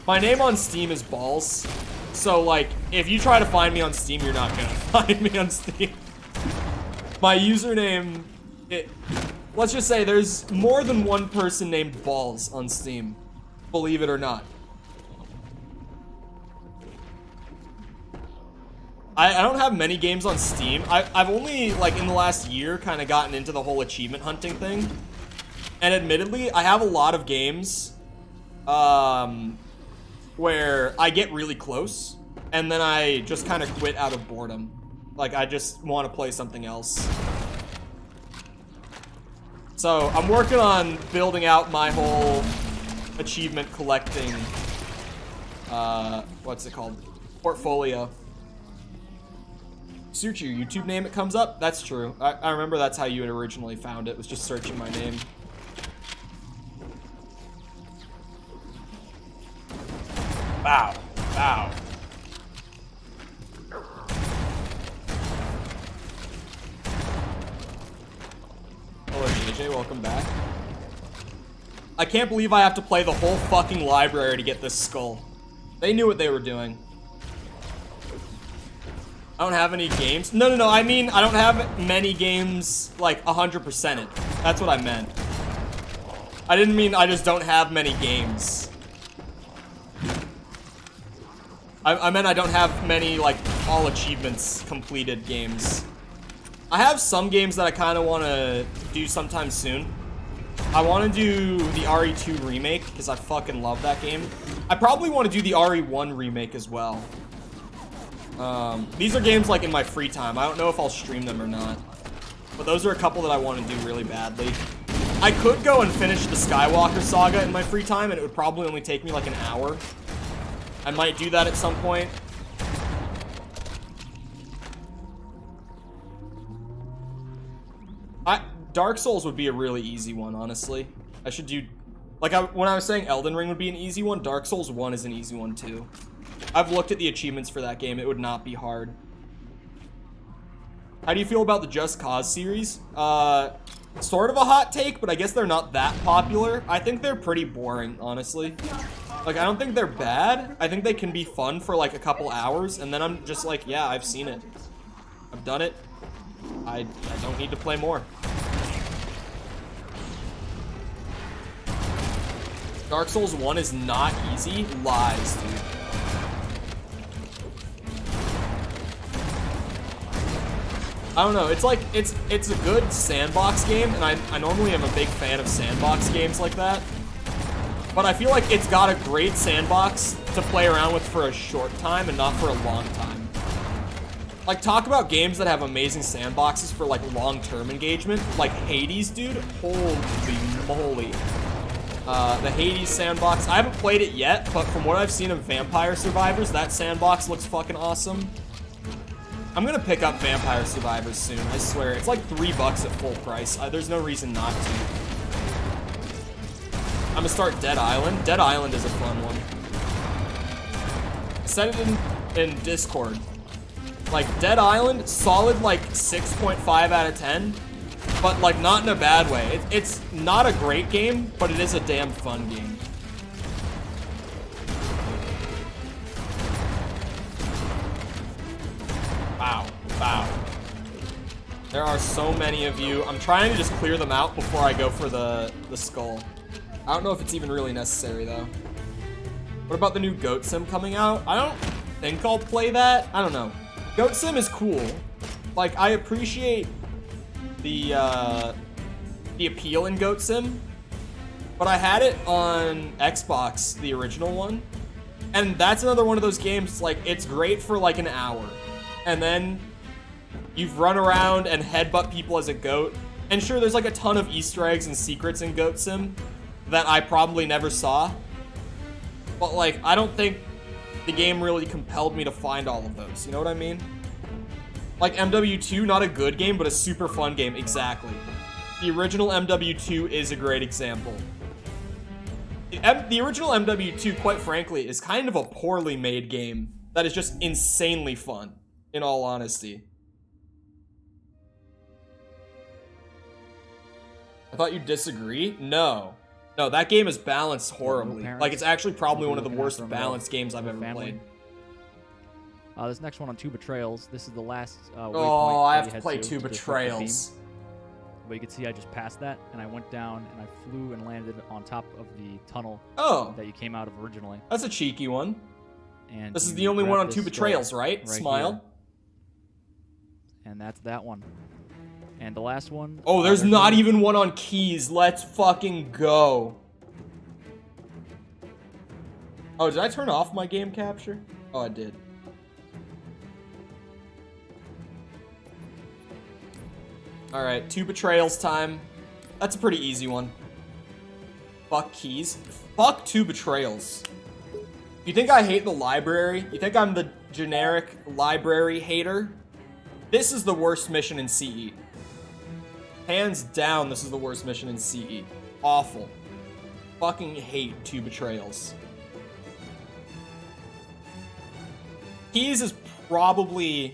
My name on Steam is Balls, so like if you try to find me on Steam, you're not gonna find me on Steam. My username, let's just say there's more than one person named Balls on Steam, believe it or not. I don't have many games on Steam. I've only, like, in the last year, kind of gotten into the whole achievement hunting thing. And admittedly, I have a lot of games where I get really close, and then I just kind of quit out of boredom. Like, I just want to play something else. So, I'm working on building out my whole achievement collecting, what's it called? Portfolio. Search your YouTube name, it comes up? That's true. I remember that's how you had originally found it, was just searching my name. Wow. Wow. Hello, JJ, welcome back. I can't believe I have to play the whole fucking library to get this skull. They knew what they were doing. I don't have any games. No, I mean, I don't have many games, like, 100% it. That's what I meant. I didn't mean I just don't have many games. I meant I don't have many, like, all achievements completed games. I have some games that I kind of want to do sometime soon. I want to do the RE2 remake, because I fucking love that game. I probably want to do the RE1 remake as well. These are games like in my free time. I don't know if I'll stream them or not. But those are a couple that I want to do really badly. I could go and finish the Skywalker Saga in my free time, and it would probably only take me like an hour. I might do that at some point. Dark Souls would be a really easy one, honestly. I should do... Like, when I was saying Elden Ring would be an easy one, Dark Souls 1 is an easy one, too. I've looked at the achievements for that game. It would not be hard. How do you feel about the Just Cause series? Sort of a hot take, but I guess they're not that popular. I think they're pretty boring, honestly. Like, I don't think they're bad. I think they can be fun for, like, a couple hours, and then I'm just like, yeah, I've seen it. I've done it. I don't need to play more. Dark Souls 1 is not easy? Lies, dude. I don't know, it's like, it's a good sandbox game, and I normally am a big fan of sandbox games like that. But I feel like it's got a great sandbox to play around with for a short time and not for a long time. Like, talk about games that have amazing sandboxes for, like, long-term engagement. Like, Hades, dude. Holy moly. The Hades sandbox. I haven't played it yet, but from what I've seen of Vampire Survivors, that sandbox looks fucking awesome. I'm gonna pick up Vampire Survivors soon, I swear. It's like $3 at full price. There's no reason not to. I'm gonna start Dead Island. Dead Island is a fun one. Send it in Discord. Like, Dead Island, solid like 6.5 out of 10, but like not in a bad way. It's not a great game, but it is a damn fun game. Wow, wow. There are so many of you. I'm trying to just clear them out before I go for the skull. I don't know if it's even really necessary though. What about the new Goat Sim coming out? I don't think I'll play that. I don't know. Goat Sim is cool. Like, I appreciate the appeal in Goat Sim, but I had it on Xbox, the original one, and that's another one of those games, like, it's great for like an hour, and then you've run around and headbutt people as a goat, and sure, there's like a ton of Easter eggs and secrets in Goat Sim that I probably never saw, but like, I don't think the game really compelled me to find all of those, you know what I mean? Like MW2, not a good game, but a super fun game, exactly. The original MW2 is a great example. The original MW2, quite frankly, is kind of a poorly made game that is just insanely fun, in all honesty. I thought you'd disagree? No. No, that game is balanced horribly. Like, it's actually probably one of the worst balanced games I've ever played. This next one on Two Betrayals. This is the last oh, I have to play Two Betrayals. But you can see I just passed that, and I went down, and I flew and landed on top of the tunnel that you came out of originally. That's a cheeky one. And this is the only one on Two Betrayals, right? Smile. Here. And that's that one. And the last one... Oh, there's not even one on Keys. Let's fucking go. Oh, did I turn off my game capture? Oh, I did. Alright, Two Betrayals time. That's a pretty easy one. Fuck Keys. Fuck Two Betrayals. You think I hate the library? You think I'm the generic library hater? This is the worst mission in CE. Hands down, this is the worst mission in CE. Awful. Fucking hate Two Betrayals. Keys is probably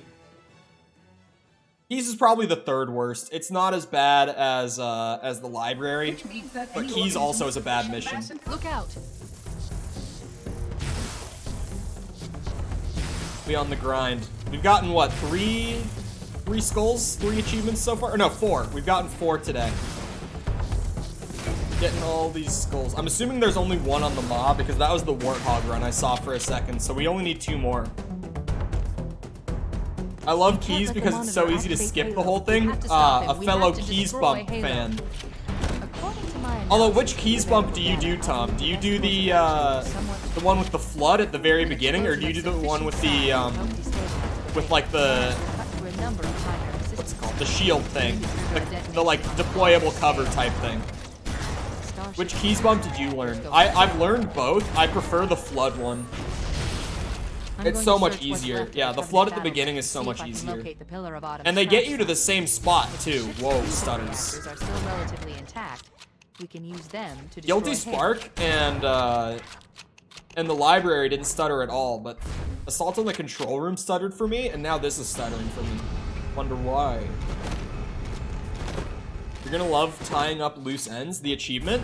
the third worst. It's not as bad as the library, but Keys also is a bad mission. Look out! We on the grind. We've gotten what, three skulls, 3 achievements so far? Or no, 4. We've gotten 4 today. Getting all these skulls. I'm assuming there's only 1 on the mob because that was the Warthog run I saw for a second. So we only need 2 more. I love Keys because it's so easy to skip the whole thing. A fellow Keys Bump fan. Although, which Keys Bump do you do, Tom? Do you do the one with the flood at the very beginning, or do you do the one with the with like the what's it called? The shield thing, the like deployable cover type thing. Which Keys Bump did you learn? I've learned both. I prefer the flood one. It's so much easier. Yeah, the flood at the beginning is so much easier. And they get you to the same spot, too. Whoa, stutters. Guilty Spark and the library didn't stutter at all, but Assault on the Control Room stuttered for me, and now this is stuttering for me. Wonder why. You're gonna love tying up loose ends, the achievement.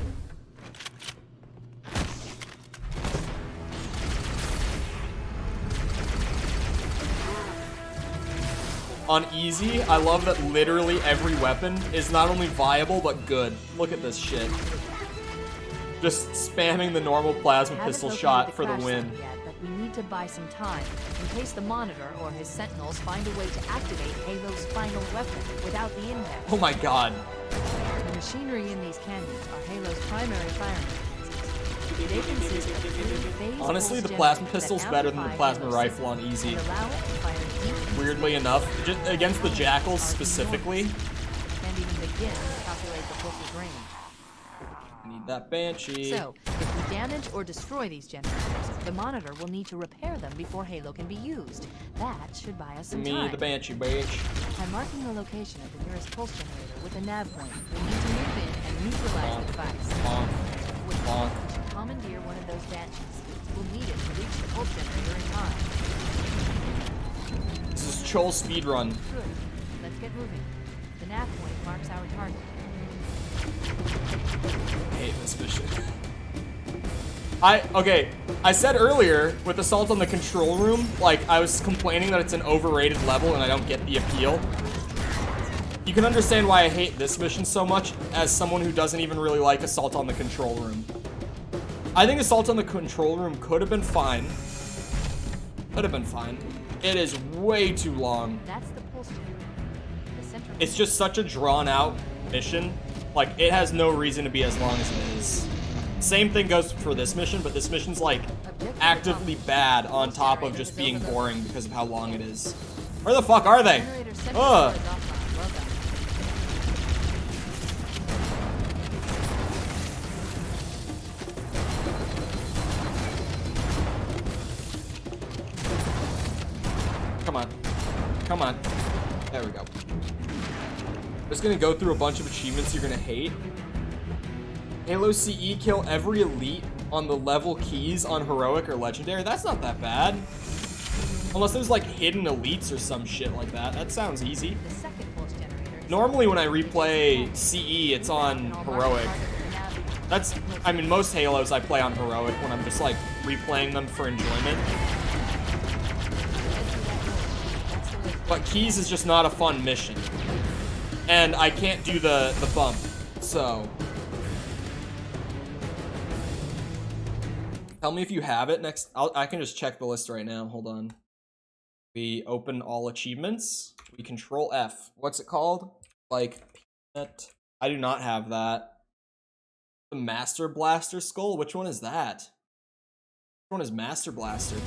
On easy, I love that literally every weapon is not only viable, but good. Look at this shit. Just spamming the normal plasma pistol shot for the win. But we need to buy some time, in case the Monitor or his Sentinels find a way to activate Halo's final weapon without the index. Oh my god. The machinery in these canyons are Halo's primary firing mechanisms. They consist of 3 honestly, the plasma pistol's better than the plasma rifle on easy. Weird weirdly enough, just against the jackals specifically. Can't even begin to calculate the pulse's range. I need that banshee. So, if we damage or destroy these generators, the monitor will need to repair them before Halo can be used. That should buy us some Give me time. the banshee, bitch. By marking the location of the nearest pulse generator with a nav point, we need to move in and neutralize the device. Bonk. Wait, Bonk. we should commandeer one of those banshees. We'll need it to reach the pulse generator in time. This is Chol speedrun. Good. Let's get moving. The nav point marks our target. I hate this mission. Okay, I said earlier with Assault on the Control Room, like, I was complaining that it's an overrated level and I don't get the appeal. You can understand why I hate this mission so much as someone who doesn't even really like Assault on the Control Room. I think Assault on the Control Room could have been fine. Could have been fine. It is way too long. That's the pulse generator. The center. It's just such a drawn out mission. Like, it has no reason to be as long as it is. Same thing goes for this mission, but this mission's like actively bad on top of just being boring because of how long it is. Where the fuck are they? Generator center Ugh. is offline. Well done. Come on. Come on. There we go. I'm just gonna go through a bunch of achievements you're gonna hate. Halo CE, kill every elite on the level keys on heroic or legendary. That's not that bad. Unless there's like hidden elites or some shit like that. That sounds easy. The second pulse generator is Normally when I replay CE, it's on heroic. That's, I mean, most Halos I play on heroic when I'm just like replaying them for enjoyment. But keys is just not a fun mission. And I can't do the bump, so. Tell me if you have it next. I can just check the list right now. Hold on. We open all achievements. We control F. What's it called? Like, peanut. I do not have that. The Master Blaster skull? Which one is that? Which one is Master Blaster?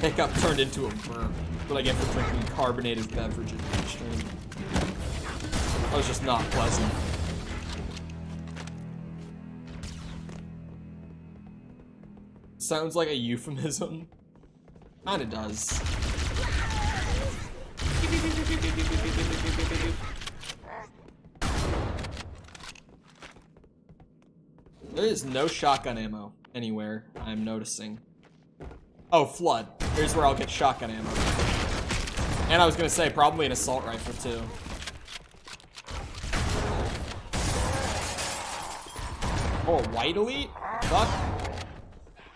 Hiccup turned into a burp. That's what I get for drinking carbonated beverages on stream. That was just not pleasant. Sounds like a euphemism. Kinda does. There is no shotgun ammo anywhere, I'm noticing. Oh, Flood. Here's where I'll get shotgun ammo. And I was gonna say, probably an assault rifle, too. Oh, White Elite? Fuck.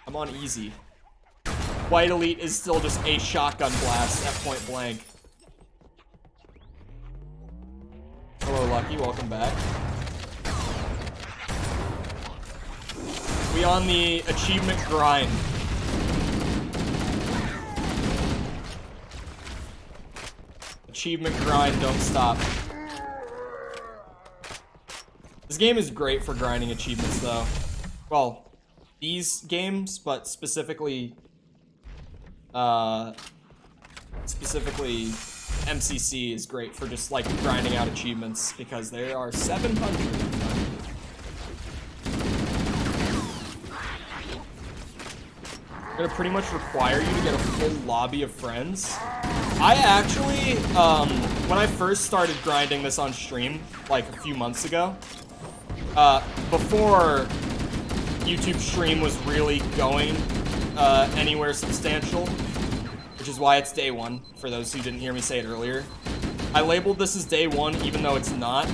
I'm on easy. White Elite is still just a shotgun blast at point blank. Hello, Lucky. Welcome back. We on the achievement grind. Achievement grind, don't stop. This game is great for grinding achievements, though. Well, these games, but specifically MCC is great for just, like, grinding out achievements, because there are 700. Gonna pretty much require you to get a full lobby of friends. I actually, when I first started grinding this on stream, like a few months ago, before YouTube stream was really going anywhere substantial, which is why it's day one, for those who didn't hear me say it earlier. I labeled this as day one, even though it's not,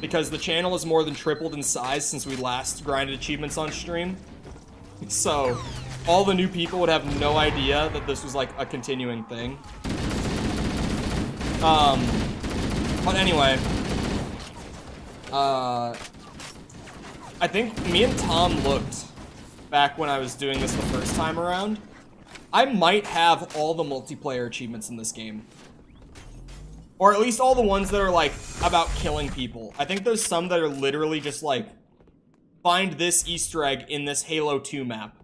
because the channel has more than tripled in size since we last grinded achievements on stream. So, all the new people would have no idea that this was like a continuing thing. But anyway, I think me and Tom looked back when I was doing this the first time around, I might have all the multiplayer achievements in this game. Or at least all the ones that are, like, about killing people. I think there's some that are literally just, like, find this Easter egg in this Halo 2 map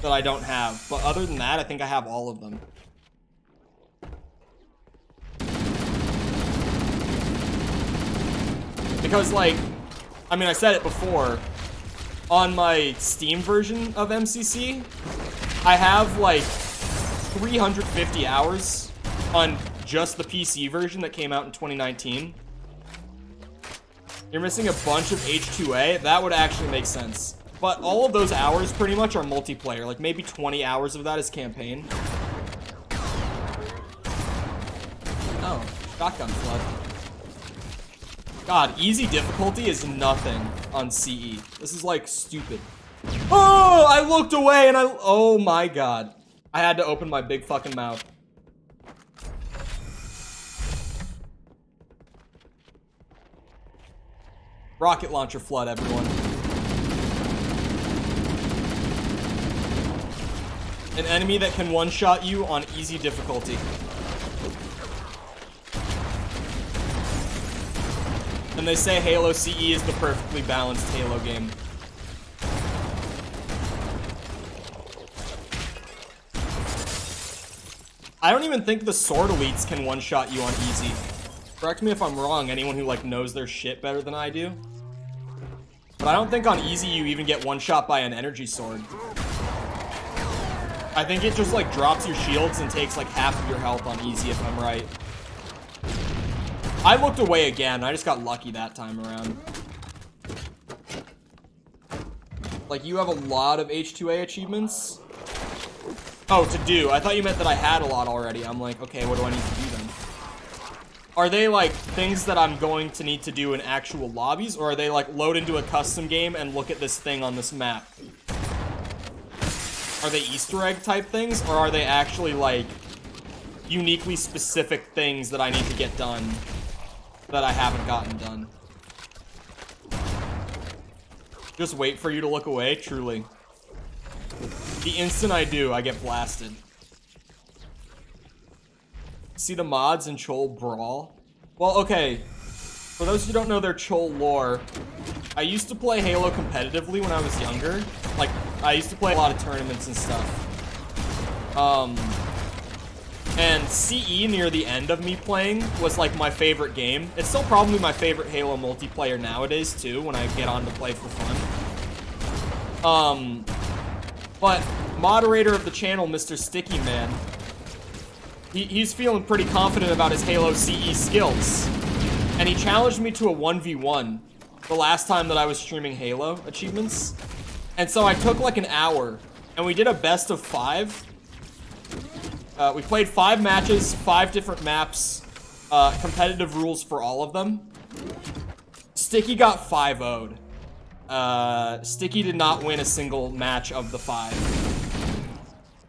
that I don't have. But other than that, I think I have all of them. Because, like, I mean, I said it before, on my Steam version of MCC, I have, like, 350 hours on just the PC version that came out in 2019. You're missing a bunch of H2A. That would actually make sense. But all of those hours pretty much are multiplayer. Like, maybe 20 hours of that is campaign. Oh, shotgun flood. God, easy difficulty is nothing on CE. This is, like, stupid. Oh, I looked away and oh my God. I had to open my big fucking mouth. Rocket launcher flood, everyone. An enemy that can one-shot you on easy difficulty. And they say Halo CE is the perfectly balanced Halo game. I don't even think the sword elites can one-shot you on easy. Correct me if I'm wrong, anyone who, like, knows their shit better than I do. But I don't think on easy you even get one-shot by an energy sword. I think it just, like, drops your shields and takes, like, half of your health on easy, if I'm right. I looked away again. I just got lucky that time around. Like, you have a lot of H2A achievements. Oh, to do. I thought you meant that I had a lot already. I'm like, okay, what do I need to do then? Are they, like, things that I'm going to need to do in actual lobbies? Or are they, like, load into a custom game and look at this thing on this map? Are they Easter egg type things? Or are they actually, like, uniquely specific things that I need to get done that I haven't gotten done? Just wait for you to look away? Truly. The instant I do, I get blasted. See the mods in Chol Brawl? Well, okay. For those who don't know their Chol lore, I used to play Halo competitively when I was younger. Like, I used to play a lot of tournaments and stuff. And CE near the end of me playing was, like, my favorite game. It's still probably my favorite Halo multiplayer nowadays, too, when I get on to play for fun. But moderator of the channel, Mr. Sticky Man, he's feeling pretty confident about his Halo CE skills. And he challenged me to a 1v1 the last time that I was streaming Halo achievements. And so I took like an hour, and we did a best of 5. We played 5 matches, 5 different maps, competitive rules for all of them. Sticky got 5-0'd. Sticky did not win a single match of the 5.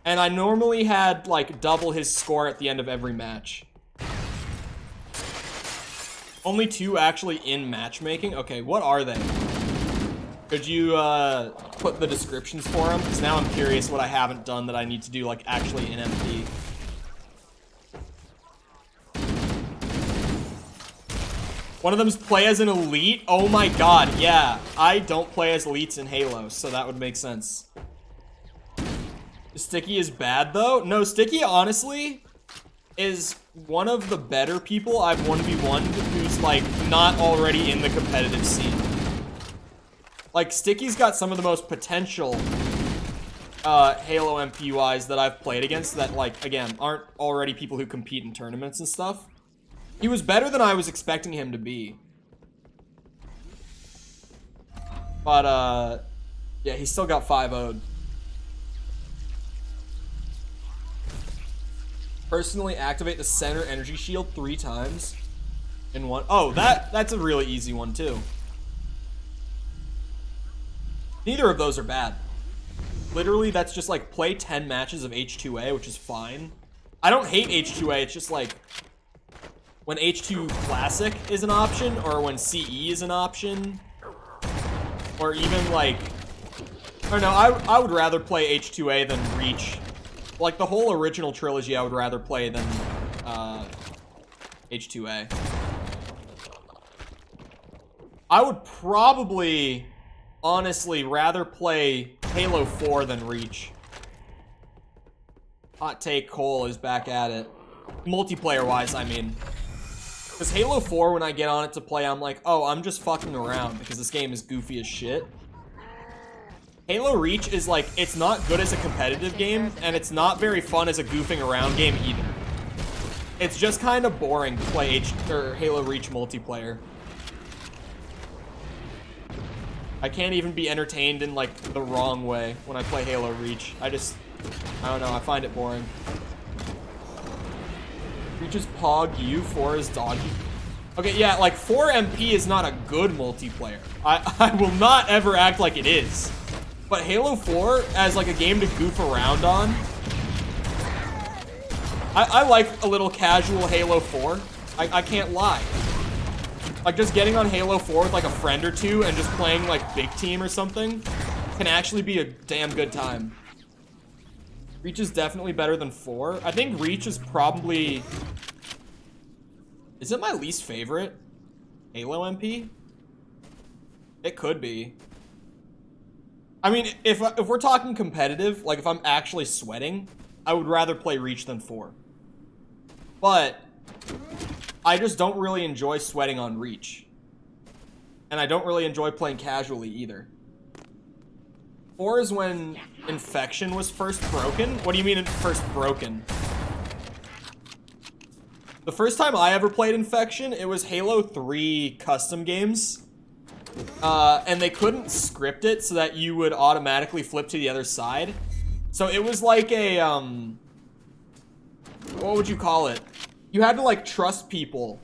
And I normally had, like, double his score at the end of every match. Only 2 actually in matchmaking? Okay, what are they? Could you, put the descriptions for them? Because now I'm curious what I haven't done that I need to do, like, actually in MP. One of them's play as an elite? Oh my god, yeah. I don't play as elites in Halo, so that would make sense. Sticky is bad, though? No, Sticky, honestly, is one of the better people I've 1v1'd who's, like, not already in the competitive scene. Like, Sticky's got some of the most potential Halo MPUIs that I've played against that, like, again, aren't already people who compete in tournaments and stuff. He was better than I was expecting him to be. But, yeah, he still got 5-0'd. Personally activate the center energy shield 3 times in one. Oh, that's a really easy one, too. Neither of those are bad. Literally, that's just, like, play 10 matches of H2A, which is fine. I don't hate H2A, it's just, like, when H2 Classic is an option, or when CE is an option, or even, like, I don't know, I would rather play H2A than Reach Like, the whole original trilogy I would rather play than, H2A. I would probably, honestly, rather play Halo 4 than Reach. Hot take, Cole is back at it. Multiplayer-wise, I mean. Because Halo 4, when I get on it to play, I'm like, oh, I'm just fucking around because this game is goofy as shit. Halo Reach is like, it's not good as a competitive game, and it's not very fun as a goofing around game either. It's just kind of boring to play Halo Reach multiplayer. I can't even be entertained in like the wrong way when I play Halo Reach. I don't know, I find it boring. Reach is Pog U, 4 is Doggy. Okay, yeah, like 4 MP is not a good multiplayer. I will not ever act like it is. But Halo 4 as like a game to goof around on, I like a little casual Halo 4. I can't lie. Like just getting on Halo 4 with like a friend or two and just playing like big team or something can actually be a damn good time. Reach is definitely better than 4. I think Reach is probably... Is it my least favorite Halo MP? It could be. I mean, if we're talking competitive, like if I'm actually sweating, I would rather play Reach than 4. But I just don't really enjoy sweating on Reach. And I don't really enjoy playing casually either. 4 is when Infection was first broken. What do you mean first broken? The first time I ever played Infection, it was Halo 3 custom games. And they couldn't script it so that you would automatically flip to the other side. So it was like a, what would you call it? You had to like trust people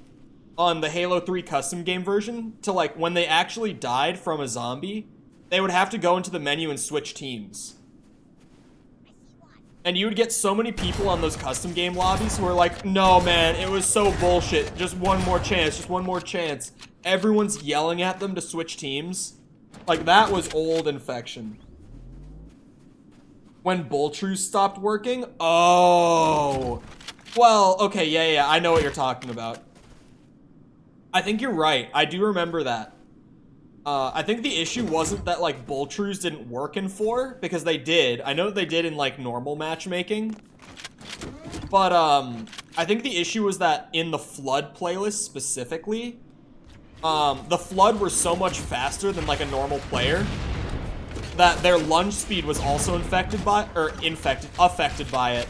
on the Halo 3 custom game version to like, when they actually died from a zombie, they would have to go into the menu and switch teams. And you would get so many people on those custom game lobbies who were like, no man, it was so bullshit. Just one more chance, just one more chance. Everyone's yelling at them to switch teams. Like, that was old Infection. When Bull Truce stopped working? Oh. Well, okay, yeah, I know what you're talking about. I think you're right. I do remember that. I think the issue wasn't that, like, Bull Truce didn't work in 4, because they did. I know that they did in, like, normal matchmaking. But, I think the issue was that in the Flood playlist specifically, the Flood were so much faster than, like, a normal player that their lunge speed was also affected by it.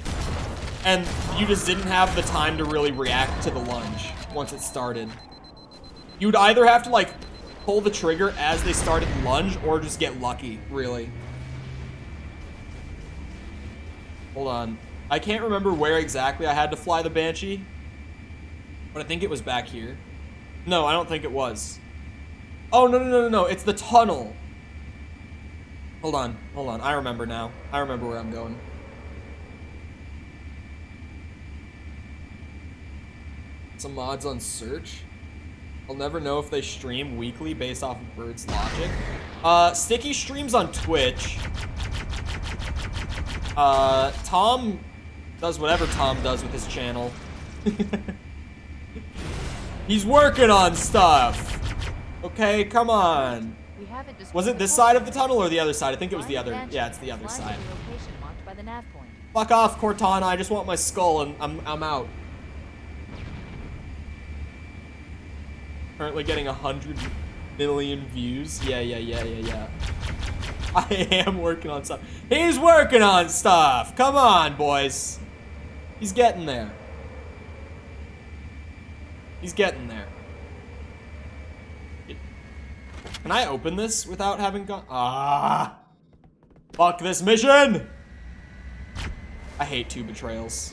And you just didn't have the time to really react to the lunge once it started. You'd either have to, like, pull the trigger as they started the lunge or just get lucky, really. Hold on. I can't remember where exactly I had to fly the Banshee, but I think it was back here. No, I don't think it was. Oh, no. It's the tunnel. Hold on. I remember now. I remember where I'm going. Some mods on search. I'll never know if they stream weekly based off of Bird's logic. Sticky streams on Twitch. Tom does whatever Tom does with his channel. He's working on stuff. Okay, come on. Was it this side of the tunnel or the other side? I think it was the other. Yeah, it's the other side. Fuck off, Cortana. I just want my skull and I'm out. Currently getting 100 million views. Yeah. I am working on stuff. He's working on stuff. Come on, boys. He's getting there. He's getting there. Can I open this without having gone? Ah! Fuck this mission! I hate 2 betrayals.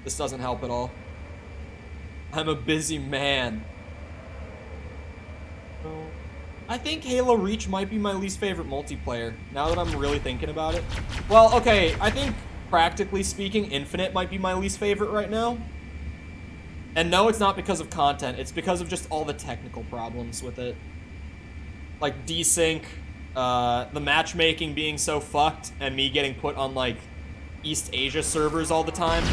This doesn't help at all. I'm a busy man. I think Halo Reach might be my least favorite multiplayer, now that I'm really thinking about it. Well, okay, I think, practically speaking, Infinite might be my least favorite right now. And no, it's not because of content, it's because of just all the technical problems with it. Like, desync, the matchmaking being so fucked, and me getting put on, like, East Asia servers all the time.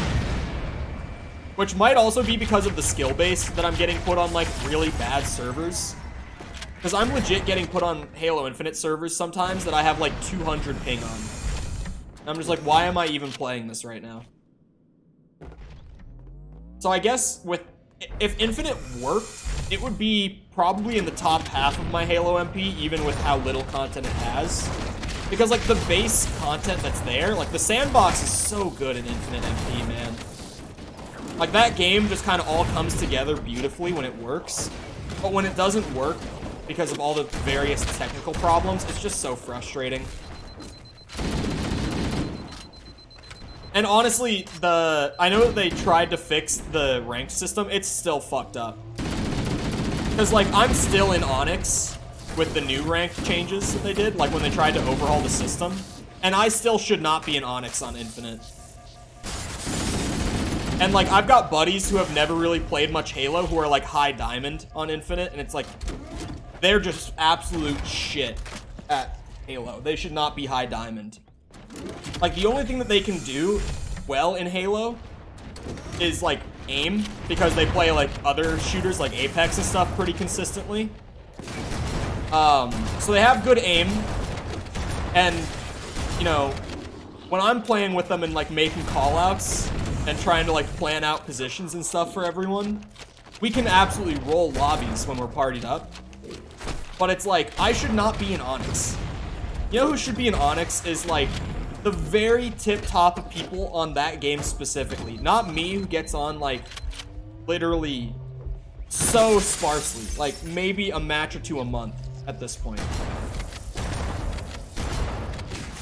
Which might also be because of the skill base that I'm getting put on, like, really bad servers. Because I'm legit getting put on Halo Infinite servers sometimes that I have, like, 200 ping on. And I'm just like, why am I even playing this right now? So I guess if Infinite worked, it would be probably in the top half of my Halo MP, even with how little content it has. Because, like, the base content that's there, like, the sandbox is so good in Infinite MP, man. Like, that game just kind of all comes together beautifully when it works. But when it doesn't work, because of all the various technical problems, it's just so frustrating. And honestly, I know that they tried to fix the ranked system, it's still fucked up. Because, like, I'm still in Onyx with the new ranked changes that they did, like when they tried to overhaul the system. And I still should not be in Onyx on Infinite. And, like, I've got buddies who have never really played much Halo who are, like, high diamond on Infinite, and it's like, they're just absolute shit at Halo. They should not be high diamond. Like, the only thing that they can do well in Halo is, like, aim, because they play, like, other shooters like Apex and stuff pretty consistently. So they have good aim, and, you know, when I'm playing with them and, like, making callouts and trying to, like, plan out positions and stuff for everyone, we can absolutely roll lobbies when we're partied up. But it's like, I should not be in Onyx. You know who should be in Onyx is, like, the very tip top of people on that game specifically. Not me, who gets on, like, literally so sparsely. Like, maybe a match or two a month at this point.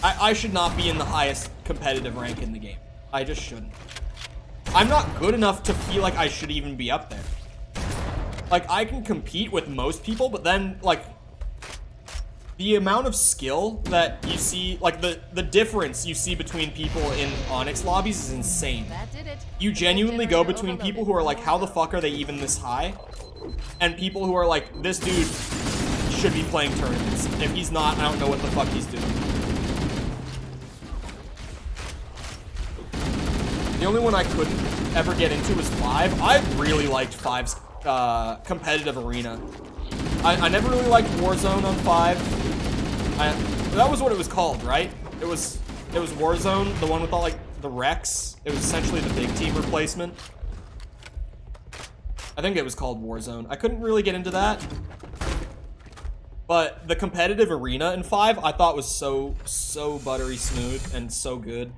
I should not be in the highest competitive rank in the game. I just shouldn't. I'm not good enough to feel like I should even be up there. Like, I can compete with most people, but then, like, the amount of skill that you see, like, the difference you see between people in Onyx lobbies is insane. You genuinely go between people who are like, how the fuck are they even this high? And people who are like, this dude should be playing tournaments. If he's not, I don't know what the fuck he's doing. The only one I couldn't ever get into was 5. I really liked 5's competitive arena. I never really liked Warzone on 5. That was what it was called, right? It was Warzone, the one with all, like, the Rex. It was essentially the big team replacement. I think it was called Warzone. I couldn't really get into that. But the competitive arena in 5, I thought was so buttery smooth and so good.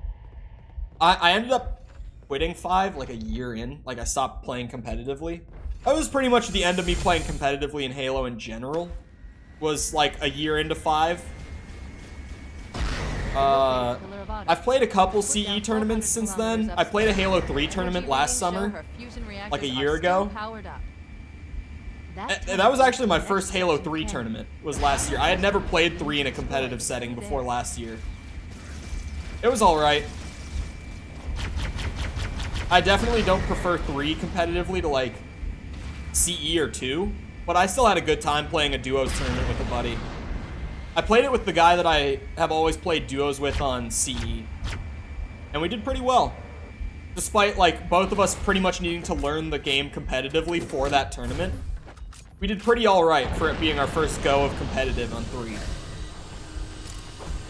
I ended up quitting 5 like a year in. Like, I stopped playing competitively. That was pretty much the end of me playing competitively in Halo in general. Was like a year into 5. I've played a couple CE tournaments since then. I played a Halo 3 tournament last summer, like a year ago. And that was actually my first Halo 3 tournament, was last year. I had never played 3 in a competitive setting before last year. It was alright. I definitely don't prefer 3 competitively to, like, CE or 2, but I still had a good time playing a duos tournament with a buddy. I played it with the guy that I have always played duos with on CE, and we did pretty well. Despite, like, both of us pretty much needing to learn the game competitively for that tournament, we did pretty alright for it being our first go of competitive on 3.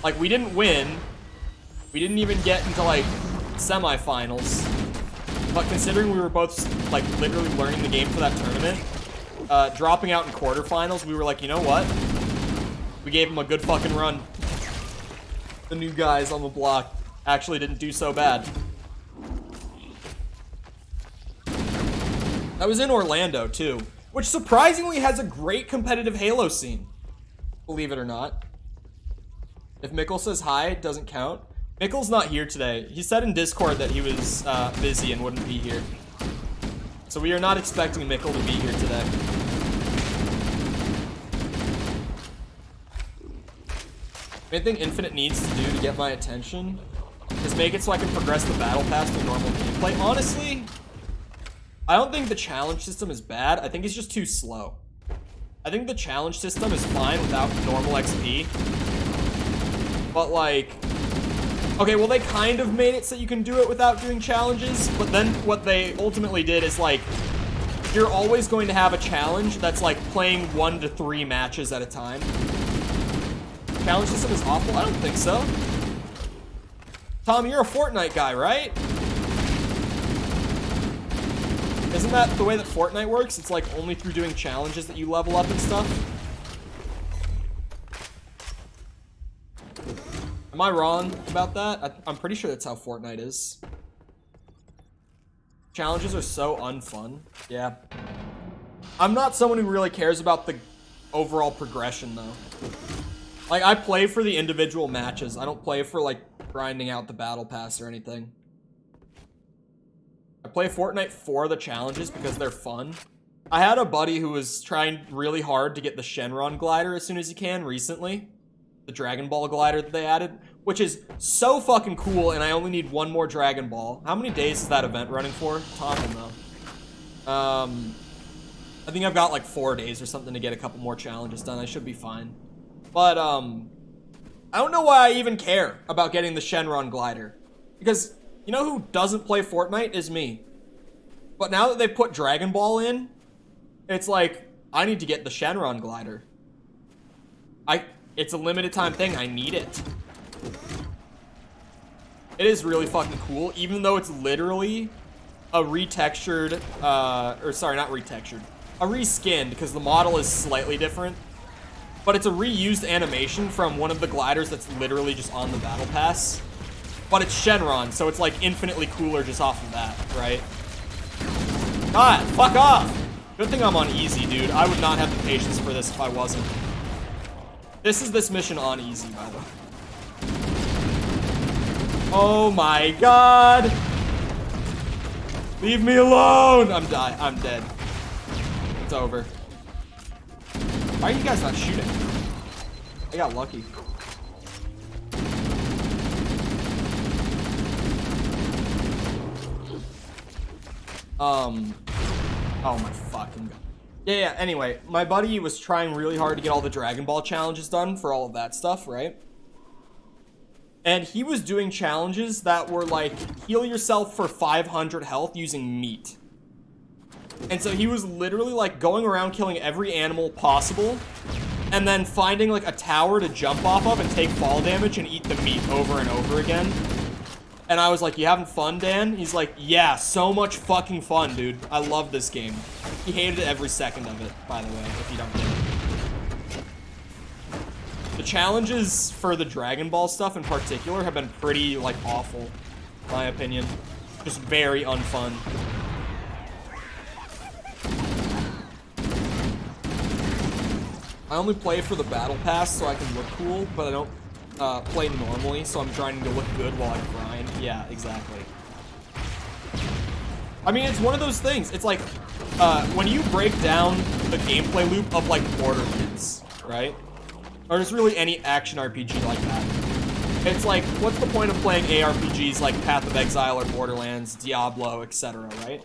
Like, we didn't win. We didn't even get into, like, semifinals. But considering we were both, like, literally learning the game for that tournament, dropping out in quarterfinals, we were like, you know what? We gave him a good fucking run. The new guys on the block actually didn't do so bad. That was in Orlando, too, which surprisingly has a great competitive Halo scene. Believe it or not. If Mickle says hi, it doesn't count. Mickle's not here today. He said in Discord that he was busy and wouldn't be here. So we are not expecting Mickle to be here today. Main thing Infinite needs to do to get my attention is make it so I can progress the battle pass to normal gameplay. Honestly, I don't think the challenge system is bad. I think it's just too slow. I think the challenge system is fine without normal XP. But, like, Okay, well, they kind of made it so you can do it without doing challenges, but then what they ultimately did is, like, you're always going to have a challenge that's, like, playing 1 to 3 matches at a time. Challenge system is awful? I don't think so. Tom, you're a Fortnite guy, right? Isn't that the way that Fortnite works? It's, like, only through doing challenges that you level up and stuff? Am I wrong about that? I'm pretty sure that's how Fortnite is. Challenges are so unfun. Yeah. I'm not someone who really cares about the overall progression, though. Like, I play for the individual matches. I don't play for, like, grinding out the battle pass or anything. I play Fortnite for the challenges because they're fun. I had a buddy who was trying really hard to get the Shenron glider as soon as he can recently. The Dragon Ball glider that they added, which is so fucking cool, and I only need 1 more Dragon Ball. How many days is that event running for? Tom will know. I think I've got like 4 days or something to get a couple more challenges done. I should be fine. But, I don't know why I even care about getting the Shenron glider. Because, you know who doesn't play Fortnite is me. But now that they've put Dragon Ball in, it's like, I need to get the Shenron glider. It's a limited time thing. I need it. It is really fucking cool, even though it's literally a retextured, or sorry, not retextured, a reskinned, because the model is slightly different. But it's a reused animation from one of the gliders that's literally just on the battle pass. But it's Shenron, so it's like infinitely cooler just off of that, right? God, fuck off! Good thing I'm on easy, dude. I would not have the patience for this if I wasn't. This is this mission on easy, by the way. Oh my god! Leave me alone! I'm dead. It's over. Why are you guys not shooting? I got lucky. Oh my fucking god. Yeah, anyway, my buddy was trying really hard to get all the Dragon Ball challenges done for all of that stuff, right? And he was doing challenges that were like, heal yourself for 500 health using meat. And so he was literally like going around killing every animal possible, and then finding like a tower to jump off of and take fall damage and eat the meat over and over again. And I was like, you having fun, Dan? He's like, yeah, so much fucking fun, dude. I love this game. He hated every second of it, by the way, if you don't get it. The challenges for the Dragon Ball stuff in particular have been pretty, like, awful, in my opinion. Just very unfun. I only play for the battle pass so I can look cool, but I don't play normally, so I'm trying to look good while I grind. Yeah, exactly. I mean, it's one of those things. It's like, when you break down the gameplay loop of, like, Borderlands, right? Or just really any action RPG like that. It's like, what's the point of playing ARPGs like Path of Exile or Borderlands, Diablo, etc., right?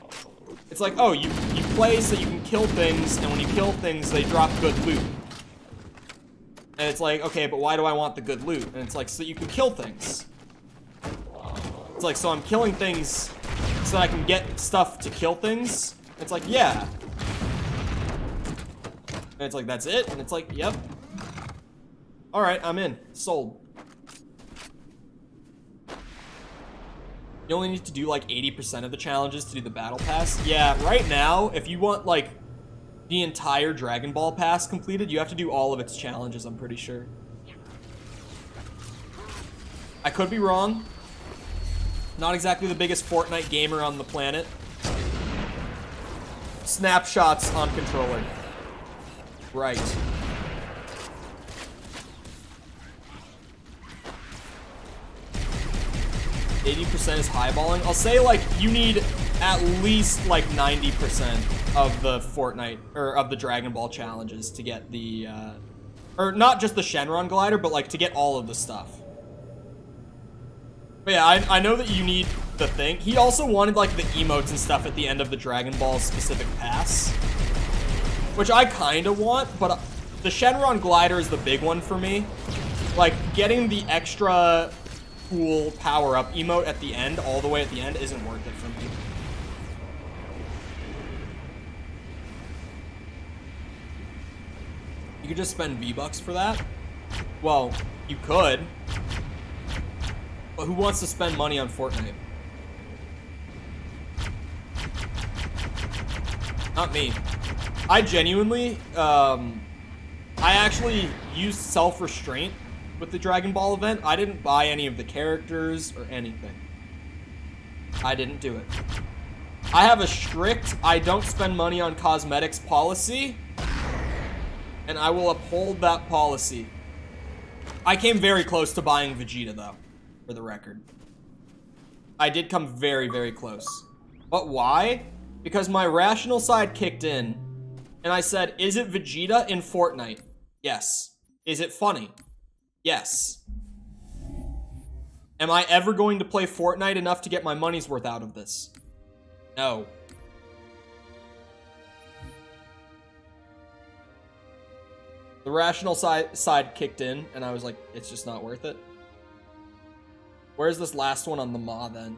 It's like, oh, you play so you can kill things, and when you kill things, they drop good loot. And it's like, okay, but why do I want the good loot? And it's like, so you can kill things. It's like, so I'm killing things so that I can get stuff to kill things? It's like, yeah. And it's like, that's it? And it's like, yep. Alright, I'm in. Sold. You only need to do like 80% of the challenges to do the battle pass. Yeah, right now, if you want like the entire Dragon Ball pass completed, you have to do all of its challenges, I'm pretty sure. I could be wrong. Not exactly the biggest Fortnite gamer on the planet. Snapshots on controller. Right. %80 is highballing. I'll say, like, you need at least, like, 90% of the Fortnite, or of the Dragon Ball challenges to get the, or not just the Shenron glider, but, like, to get all of the stuff. But yeah, I know that you need the thing. He also wanted, like, the emotes and stuff at the end of the Dragon Ball specific pass, which I kind of want, but the Shenron glider is the big one for me. Like, getting the extra cool power-up emote at the end, all the way at the end, isn't worth it for me. You could just spend V-Bucks for that? Well, you could. But who wants to spend money on Fortnite? Not me. I genuinely, I actually used self-restraint with the Dragon Ball event. I didn't buy any of the characters or anything. I didn't do it. I have a strict, I don't spend money on cosmetics policy, and I will uphold that policy. I came very close to buying Vegeta, though, for the record. I did come very, very close. But why? Because my rational side kicked in, and I said, is it Vegeta in Fortnite? Yes. Is it funny? Yes. Am I ever going to play Fortnite enough to get my money's worth out of this? No. The rational side kicked in, and I was like, it's just not worth it. Where's this last one on the Maw, then?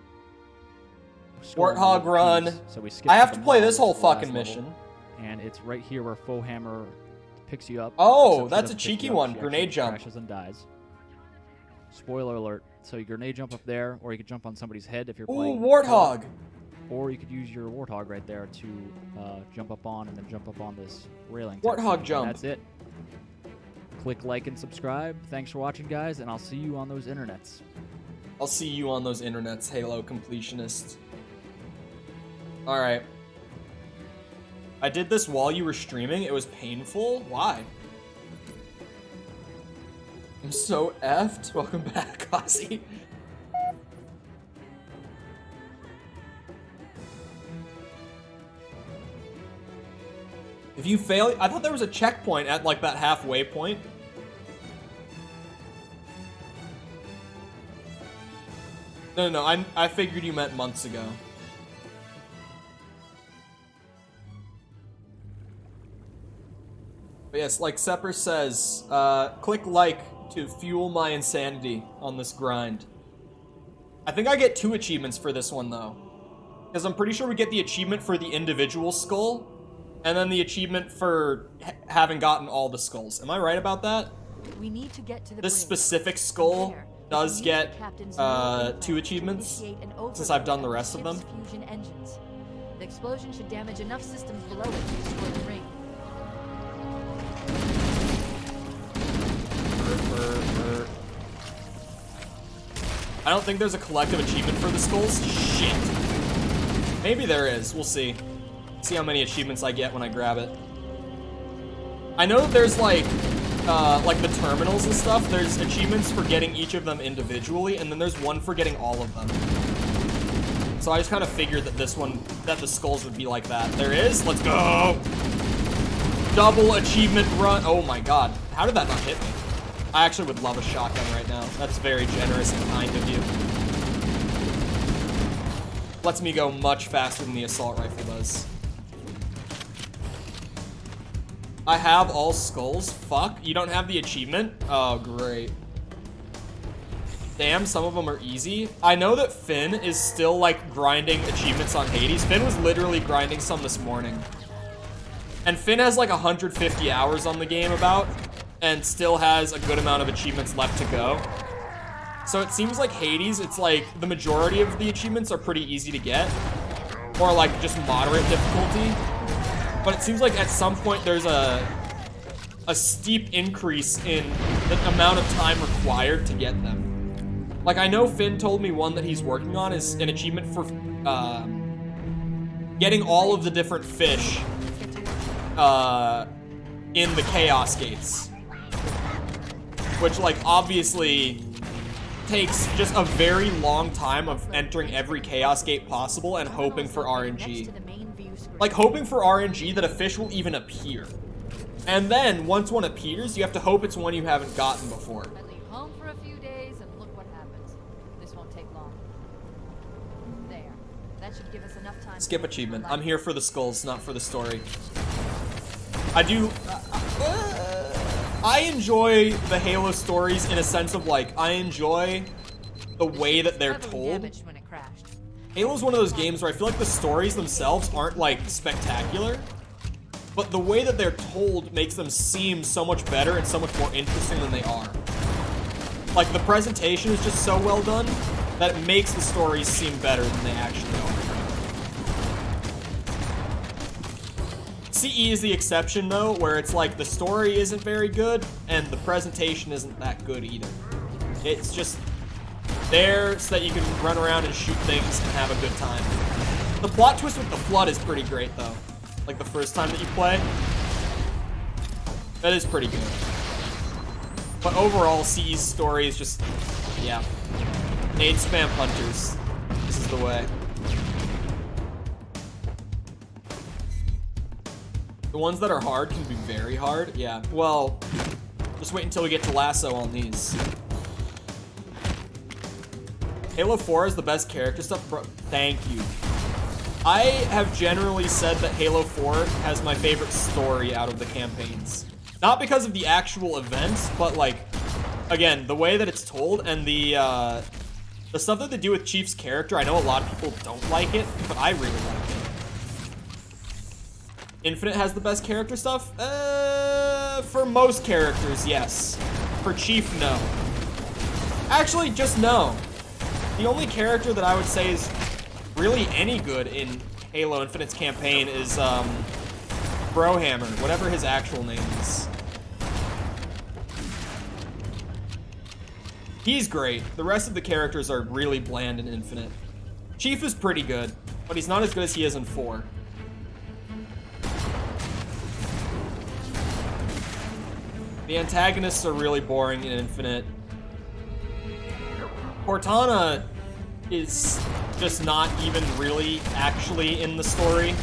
Warthog Run. So we skipped I have to the play Maw, this whole the last fucking level, mission. And it's right here where Foehammer picks you up. Oh, except she that's a doesn't pick cheeky you up, one. she Grenade actually jump. crashes and dies. Spoiler alert. So you grenade jump up there, or you could jump on somebody's head if you're Ooh, playing. Warthog. Or you could use your Warthog right there to jump up on and then jump up on this railing. Warthog jump. And that's it. Click like and subscribe. Thanks for watching, guys, and I'll see you on those internets. I'll see you on those internets, Halo Completionist. Alright. I did this while you were streaming. It was painful. Why? I'm so effed. Welcome back, Ozzy. If you fail, I thought there was a checkpoint at like that halfway point. No, I figured you meant months ago. But yes, like Sepper says, click like to fuel my insanity on this grind. I think I get 2 achievements for this one, though. Because I'm pretty sure we get the achievement for the individual skull, and then the achievement for having gotten all the skulls. Am I right about that? We need to get to the This bridge. specific skull There, does we need get the captain's 2 new achievements, to initiate an since I've done the overload rest of them. ship's fusion engines. The explosion should damage enough systems below it to destroy the ring. I don't think there's a collective achievement for the skulls. Shit. Maybe there is. We'll see. See how many achievements I get when I grab it. I know that there's like the terminals and stuff. There's achievements for getting each of them individually, and then there's one for getting all of them. So I just kind of figured that that the skulls would be like that. There is. Let's go. Double achievement run. Oh my god. How did that not hit me? I actually would love a shotgun right now. That's very generous and kind of you. Lets me go much faster than the assault rifle does. I have all skulls. Fuck, you don't have the achievement? Oh, great. Damn, some of them are easy. I know that Finn is still, like, grinding achievements on Hades. Finn was literally grinding some this morning. And Finn has, like, 150 hours on the game about, and still has a good amount of achievements left to go. So it seems like Hades, it's like the majority of the achievements are pretty easy to get, or like just moderate difficulty. But it seems like at some point there's a steep increase in the amount of time required to get them. Like I know Finn told me one that he's working on is an achievement for getting all of the different fish in the Chaos Gates. Which, like, obviously takes just a very long time of entering every Chaos Gate possible and hoping for RNG. Like, hoping for RNG that a fish will even appear. And then, once one appears, you have to hope it's one you haven't gotten before. I leave home for a few days and look what happens. This won't take long. There. That should give us enough time. Skip achievement. I'm here for the skulls, not for the story. I do... I enjoy the Halo stories in a sense of, like, I enjoy the the way that they're Heavily told. damaged when it crashed. Halo's one of those games where I feel like the stories themselves aren't like spectacular, but the way that they're told makes them seem so much better and so much more interesting than they are. Like, the presentation is just so well done that it makes the stories seem better than they actually are. CE is the exception though, where it's like the story isn't very good and the presentation isn't that good either. It's just there so that you can run around and shoot things and have a good time. The plot twist with the flood is pretty great though. Like the first time that you play. That is pretty good. But overall, CE's story is just, yeah. Nade spam hunters. This is the way. The ones that are hard can be very hard. Yeah, well, just wait until we get to LASO on these. Halo 4 is the best character stuff, bro. Thank you. I have generally said that Halo 4 has my favorite story out of the campaigns. Not because of the actual events, but like, again, the way that it's told and the stuff that they do with Chief's character. I know a lot of people don't like it, but I really like it. Infinite has the best character stuff? For most characters, yes. For Chief, no. Actually, just no. The only character that I would say is really any good in Halo Infinite's campaign is Brohammer, whatever his actual name is. He's great. The rest of the characters are really bland in Infinite. Chief is pretty good, but he's not as good as he is in 4. The antagonists are really boring in Infinite. Cortana is just not even really actually in the story.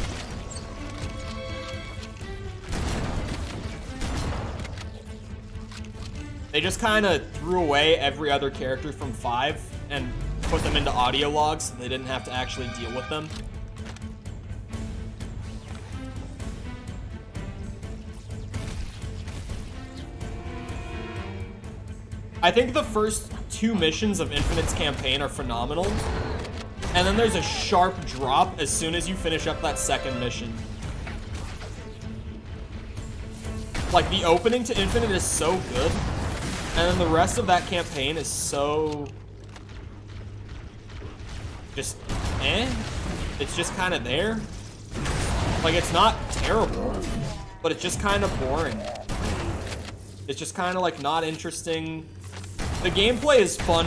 They just kind of threw away every other character from 5 and put them into audio logs so they didn't have to actually deal with them. I think the first 2 missions of Infinite's campaign are phenomenal, and then there's a sharp drop as soon as you finish up that second mission. Like, the opening to Infinite is so good, and then the rest of that campaign is so... just, It's just kind of there. Like, it's not terrible, but it's just kind of boring. It's just kind of, like, not interesting. The gameplay is fun.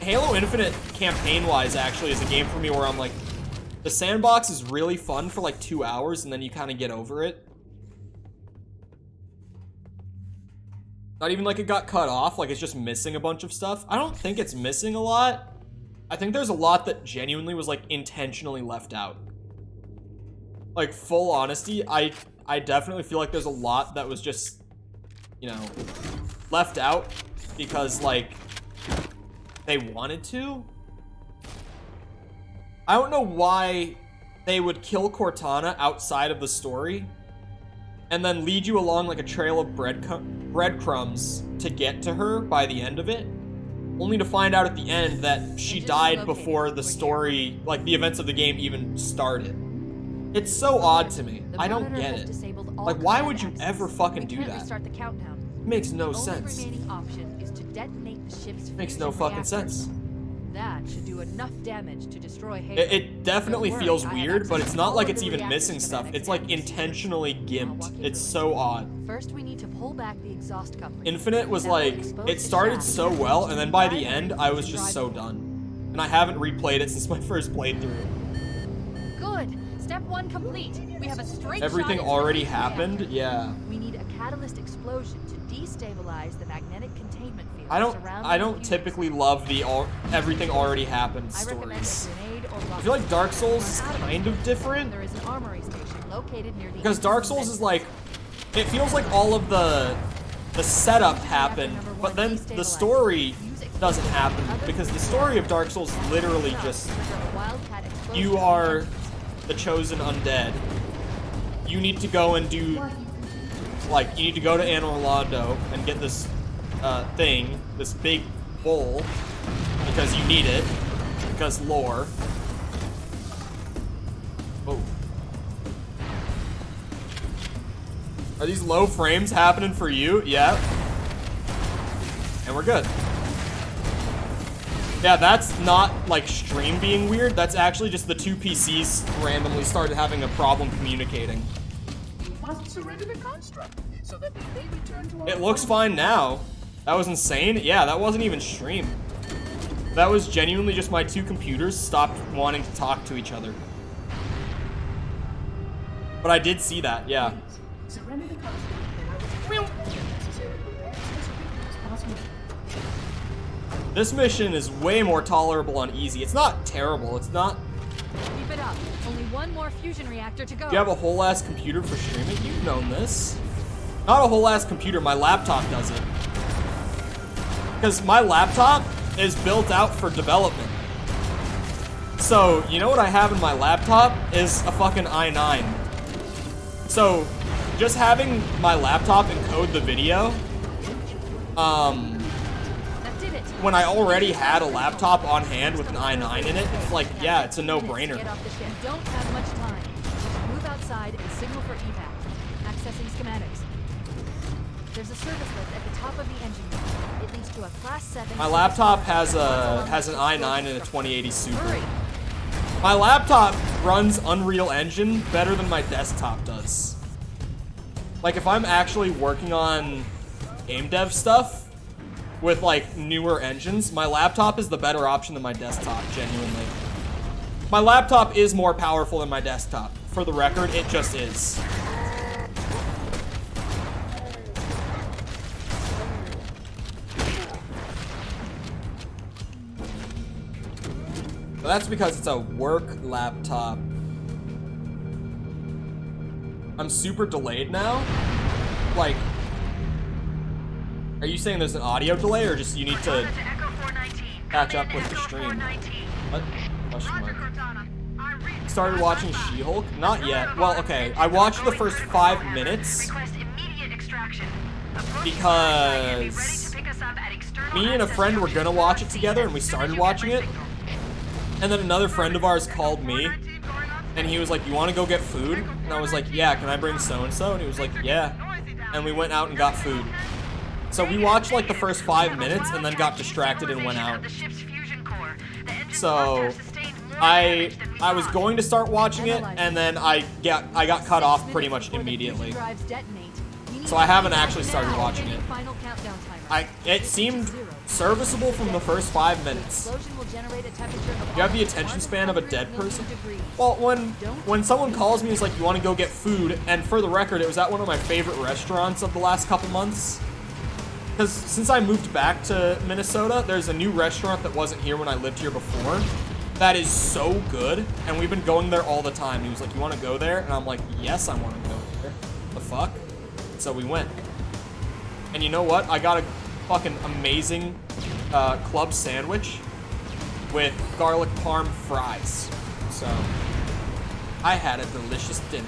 Halo Infinite, campaign-wise, actually, is a game for me where I'm like, the sandbox is really fun for like 2 hours, and then you kind of get over it. Not even like it got cut off, like it's just missing a bunch of stuff. I don't think it's missing a lot. I think there's a lot that genuinely was like intentionally left out. Like, full honesty, I definitely feel like there's a lot that was just, you know, left out because, like, they wanted to. I don't know why they would kill Cortana outside of the story and then lead you along like a trail of breadcrumbs to get to her by the end of it, only to find out at the end that she died before the story, like the events of the game, even started. It's so odd to me. I don't get it. Like, why would you ever fucking do that? It makes no sense. Makes no fucking sense. That should do enough damage to destroy Halo. It definitely feels weird, but it's not like it's even missing stuff. It's like intentionally gimped. It's so odd. First, we need to pull back the exhaust coupling. Infinite was like, it started so well, and then by the end, I was just so done. And I haven't replayed it since my first playthrough. Good. Step 1 complete. We have a straight Everything shot already happened? Yeah. We need a catalyst explosion to destabilize the magnetic containment field. I don't typically love the everything already happened stories. I feel like Dark Souls is kind of different. There is an armory station located near the because Dark Souls is like, it feels like all of the setup happened, but then the story doesn't happen, because the story of Dark Souls is literally just, you are the chosen undead. You need to go and do, like, you need to go to Anor Londo and get this thing, this big bowl, and because you need it, because lore. Oh. Are these low frames happening for you? Yeah. And we're good. Yeah, that's not like stream being weird. That's actually just the two PCs randomly started having a problem communicating. You must surrender the construct so that we may return to our It looks fine now. That was insane. Yeah, that wasn't even stream. That was genuinely just my two computers stopped wanting to talk to each other. But I did see that, yeah. surrender the construct and I will necessary repairs as quickly as possible. This mission is way more tolerable on easy. It's not terrible. It's not... Keep it up. Only one more fusion reactor to go. Do you have a whole ass computer for streaming? You've known this. Not a whole ass computer. My laptop does it. Because my laptop is built out for development. So, you know what I have in my laptop is a fucking i9. So, just having my laptop encode the video, That did it. when I already had a laptop on hand with an i9 in it, it's like, yeah, it's a no-brainer. Get off the ship. Don't have much time. Just move outside and signal for evac. Accessing schematics. There's a service lift at the top of the engine room. It leads to a class 7. My laptop has an i9 and a 2080 Super. Hurry. My laptop runs Unreal Engine better than my desktop does. Like, if I'm actually working on game dev stuff with, like, newer engines, my laptop is the better option than my desktop, genuinely. My laptop is more powerful than my desktop. For the record, it just is. But that's because it's a work laptop. I'm super delayed now. Like, are you saying there's an audio delay or just you need to catch up with the stream? What? Question mark. Started watching She-Hulk? Not yet. Well, okay. I watched the first 5 minutes because me and a friend were gonna watch it together and we started watching it. And then another friend of ours called me, and he was like, you want to go get food? And I was like, yeah, can I bring so-and-so? And he was like, yeah. And we went out and got food. So we watched like the first 5 minutes and then got distracted and went out. So I was going to start watching it, and then I got cut off pretty much immediately. So I haven't actually started watching it. It seemed serviceable from the first 5 minutes. You have the attention span of a dead person? Well, when someone calls me and is like, you want to go get food, and for the record, it was at one of my favorite restaurants of the last couple months. Because since I moved back to Minnesota, there's a new restaurant that wasn't here when I lived here before. That is so good, and we've been going there all the time. He was like, you want to go there? And I'm like, yes, I want to go there. The fuck? So we went. And you know what? I got a fucking amazing club sandwich with garlic parm fries. So I had a delicious dinner.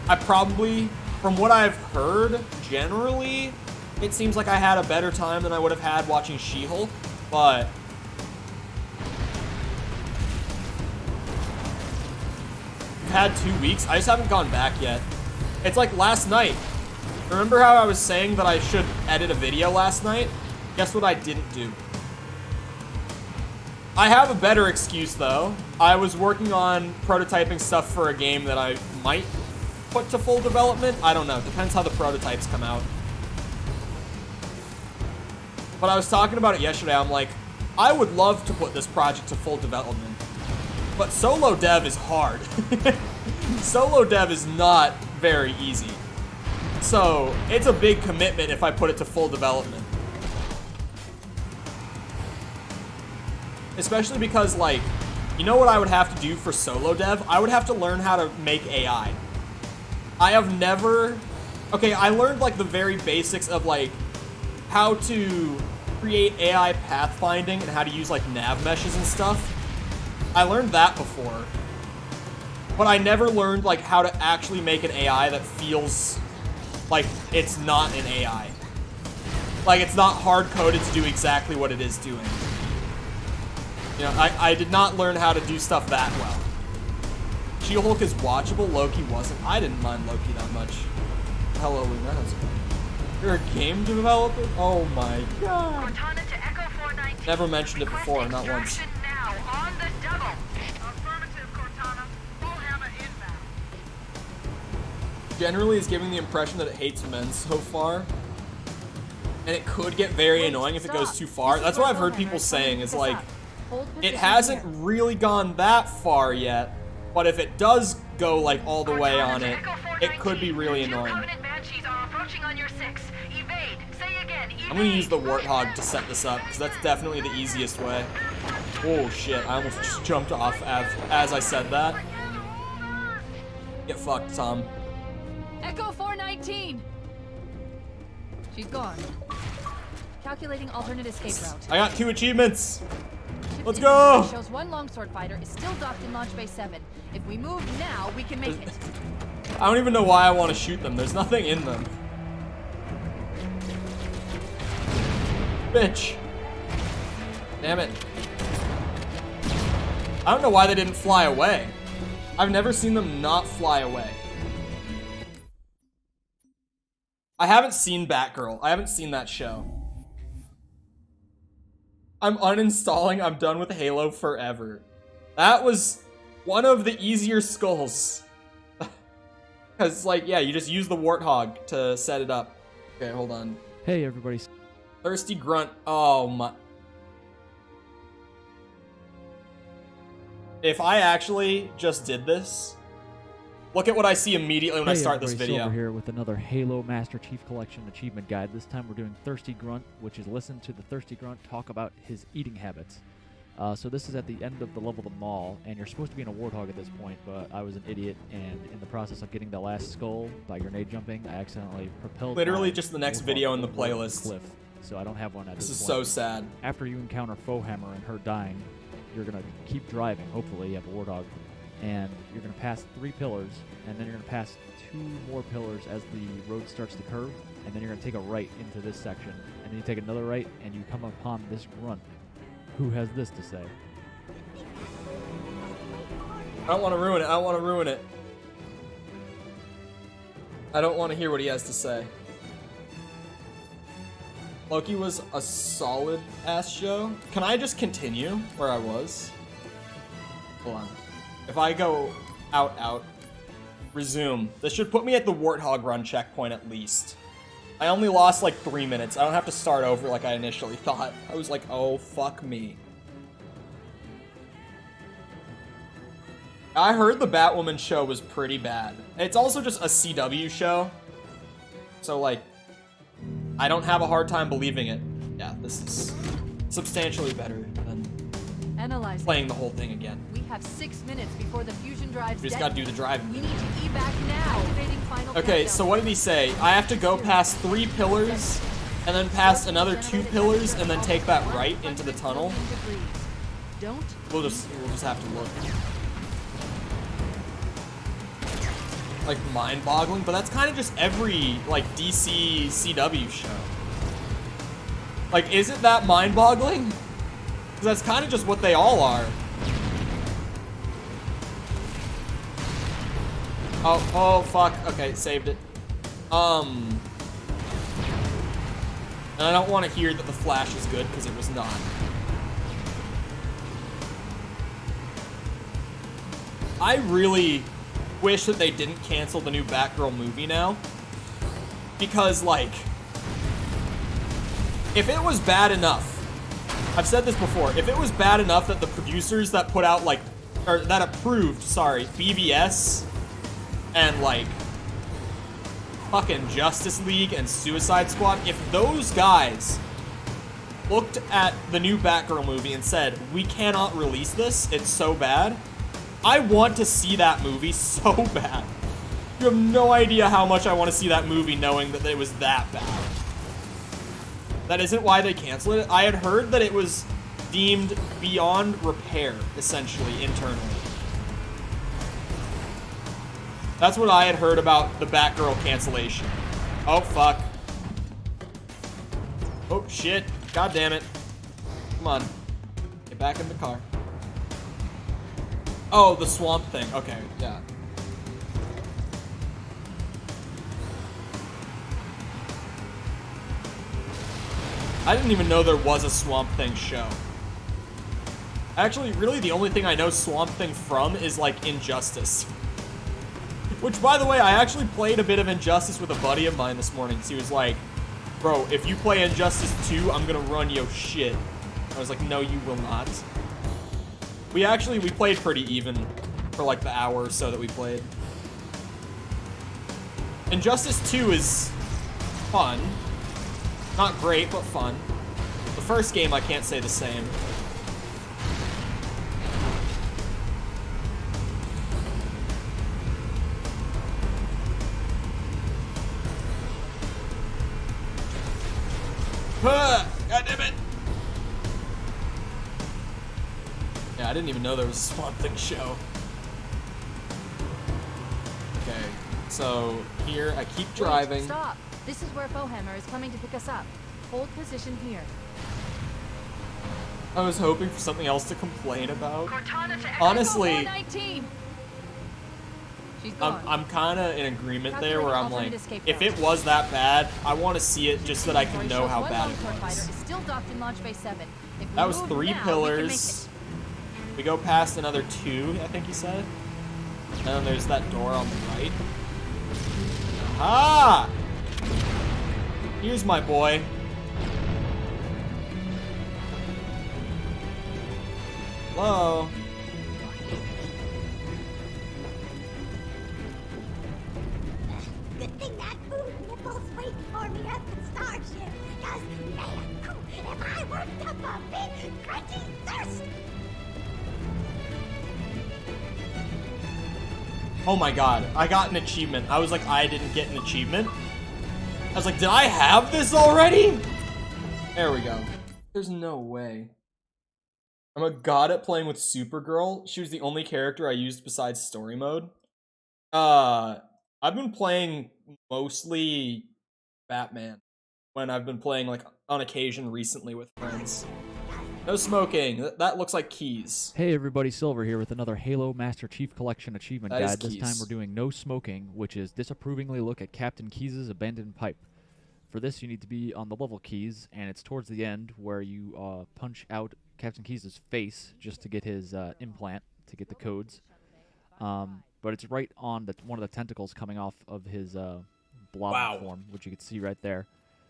I probably, from what I've heard, generally, it seems like I had a better time than I would have had watching She-Hulk, but I've had 2 weeks. I just haven't gone back yet. It's like last night. Remember how I was saying that I should edit a video last night? Guess what I didn't do? I have a better excuse though. I was working on prototyping stuff for a game that I might put to full development. I don't know. Depends how the prototypes come out. But I was talking about it yesterday. I'm like, I would love to put this project to full development. But solo dev is hard. Solo dev is not very easy. So, it's a big commitment if I put it to full development. Especially because, like, you know what I would have to do for solo dev? I would have to learn how to make AI. I have never... Okay, I learned, like, the very basics of, like, how to create AI pathfinding and how to use, like, nav meshes and stuff. I learned that before. But I never learned, like, how to actually make an AI that feels like it's not an AI. Like, it's not hard-coded to do exactly what it is doing. You know, I did not learn how to do stuff that well. She-Hulk is watchable, Loki wasn't. I didn't mind Loki that much. Hello, Luna. You're a game developer? Oh my god. Cortana to Echo 419. Never mentioned it before, not once. Extraction now, on the double. Affirmative, Cortana. Full hammer inbound. Generally is giving the impression that it hates men so far. And it could get very annoying if it goes too far. That's what I've heard people saying, is like, it hasn't really gone that far yet, but if it does go like all the way on it, it could be really annoying. I'm gonna use the Warthog to set this up, because that's definitely the easiest way. Oh shit, I almost just jumped off as I said that. Get fucked, Tom. Echo 419. She's gone. Calculating alternate escape route. I got 2 achievements. Ship's Let's go! inventory shows 1 longsword fighter is still docked in Launch Bay 7. If we move now, we can make it. I don't even know why I want to shoot them. There's nothing in them. Bitch. Damn it. I don't know why they didn't fly away. I've never seen them not fly away. I haven't seen Batgirl. I haven't seen that show. I'm uninstalling. I'm done with Halo forever. That was one of the easier skulls. Because, like, yeah, you just use the Warthog to set it up. Okay, hold on. Hey, everybody. Thirsty Grunt. Oh, my. If I actually just did this, look at what I see immediately when I start this video. Silver here with another Halo Master Chief Collection achievement guide. This time we're doing Thirsty Grunt, which is listen to the Thirsty Grunt talk about his eating habits. So this is at the end of the level, the mall, and you're supposed to be in a Warthog at this point, but I was an idiot, and in the process of getting the last skull by grenade jumping, I accidentally propelled literally my just the next Warthog video in the over a playlist. cliff. So I don't have one at this This is point. so sad. After you encounter Foehammer and her dying, you're going to keep driving. Hopefully you have a Warthog. And you're going to pass 3 pillars, and then you're going to pass 2 more pillars as the road starts to curve, and then you're going to take a right into this section, and then you take another right, and you come upon this grunt. Who has this to say? I don't want to ruin it. I don't want to ruin it. I don't want to hear what he has to say. Loki was a solid ass show. Can I just continue where I was? Hold on. If I go out, resume. This should put me at the Warthog run checkpoint at least. I only lost like 3 minutes. I don't have to start over like I initially thought. I was like, oh, fuck me. I heard the Batwoman show was pretty bad. It's also just a CW show. So, like, I don't have a hard time believing it. Yeah, this is substantially better than playing the whole thing again. We have 6 minutes before the fusion drives. We just gotta do the driving. We need to evac now. Activating final Okay, so what did he say? I have to go past 3 pillars, and then past another 2 pillars, and then take that right into the tunnel. We'll just have to look. Like, mind-boggling, but that's kind of just every, like, DC CW show. Like, is it that mind-boggling? Because that's kind of just what they all are. Oh, fuck. Okay, saved it. And I don't want to hear that the Flash is good, because it was not. I really wish that they didn't cancel the new Batgirl movie now. Because, like, if it was bad enough, I've said this before, if it was bad enough that the producers that put out, like, or that approved, sorry, BVS and, like, fucking Justice League and Suicide Squad, if those guys looked at the new Batgirl movie and said, we cannot release this, it's so bad, I want to see that movie so bad. You have no idea how much I want to see that movie knowing that it was that bad. That isn't why they canceled it. I had heard that it was deemed beyond repair, essentially, internally. That's what I had heard about the Batgirl cancellation. Oh, fuck. Oh, shit. God damn it. Come on. Get back in the car. Oh, the swamp thing. Okay, yeah. I didn't even know there was a Swamp Thing show. Actually, really the only thing I know Swamp Thing from is, like, Injustice. Which, by the way, I actually played a bit of Injustice with a buddy of mine this morning. So he was like, bro, if you play Injustice 2, I'm gonna run your shit. I was like, no, you will not. We played pretty even for, like, the hour or so that we played. Injustice 2 is fun. Not great, but fun. The first game, I can't say the same. God damn it! Yeah, I didn't even know there was a Swamp Thing show. Okay, so here I keep driving. Wait, stop! This is where Bowhammer is coming to pick us up. Hold position here. I was hoping for something else to complain about. Cortana to Honestly, Echo 419. She's gone. I'm kind of in agreement there Calculating where I'm alternate like, escape if route. it was that bad, I want to see it just so that I can know how bad it Fighter was. is still docked in Launch Bay 7. If we That was move 3 now, we can pillars. We go past another 2, I think he said. And then there's that door on the right. Aha! Here's my boy. Hello? Good thing that food nipple's waiting for me at the starship. Cause man, if I worked up a big grudgy thirst. Oh my god, I got an achievement. I was like, I didn't get an achievement. I was like, did I have this already? There we go. There's no way. I'm a god at playing with Supergirl. She was the only character I used besides story mode. I've been playing mostly Batman when I've been playing like on occasion recently with friends. No smoking. That looks like keys. Hey everybody, Silver here with another Halo Master Chief Collection achievement That is guide. This keys. time we're doing no smoking, which is disapprovingly look at Captain Keys' abandoned pipe. For this you need to be on the level keys, and it's towards the end where you punch out Captain Keys' face just to get his implant, to get the codes. But it's right on one of the tentacles coming off of his blob form, which you can see right there.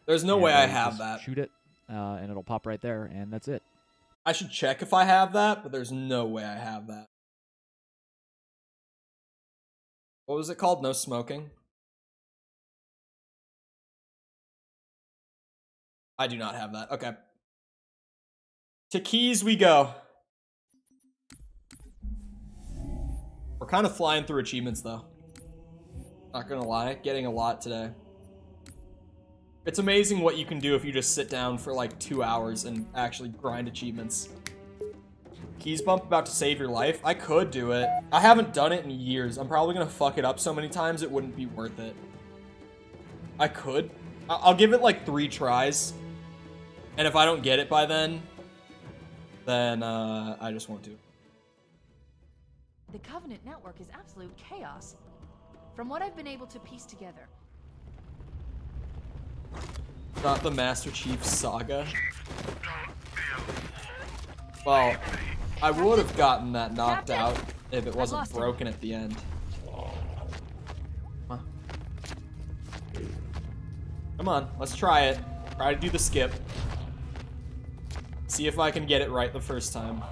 There's no And, way I you have just that. Shoot it, and it'll pop right there, and that's it. I should check if I have that, but there's no way I have that. What was it called? No smoking? I do not have that. Okay. To keys we go. We're kind of flying through achievements, though. Not gonna lie, getting a lot today. It's amazing what you can do if you just sit down for like 2 hours and actually grind achievements. Keys bump about to save your life. I could do it. I haven't done it in years. I'm probably gonna fuck it up so many times it wouldn't be worth it. I could. I'll give it like 3 tries. And if I don't get it by then I just won't do it. The Covenant network is absolute chaos. From what I've been able to piece together, Not the Master Chief Saga. Well, I would have gotten that knocked out if it wasn't lost him. broken at the end. Huh. Come on, let's try it. Try to do the skip. See if I can get it right the first time.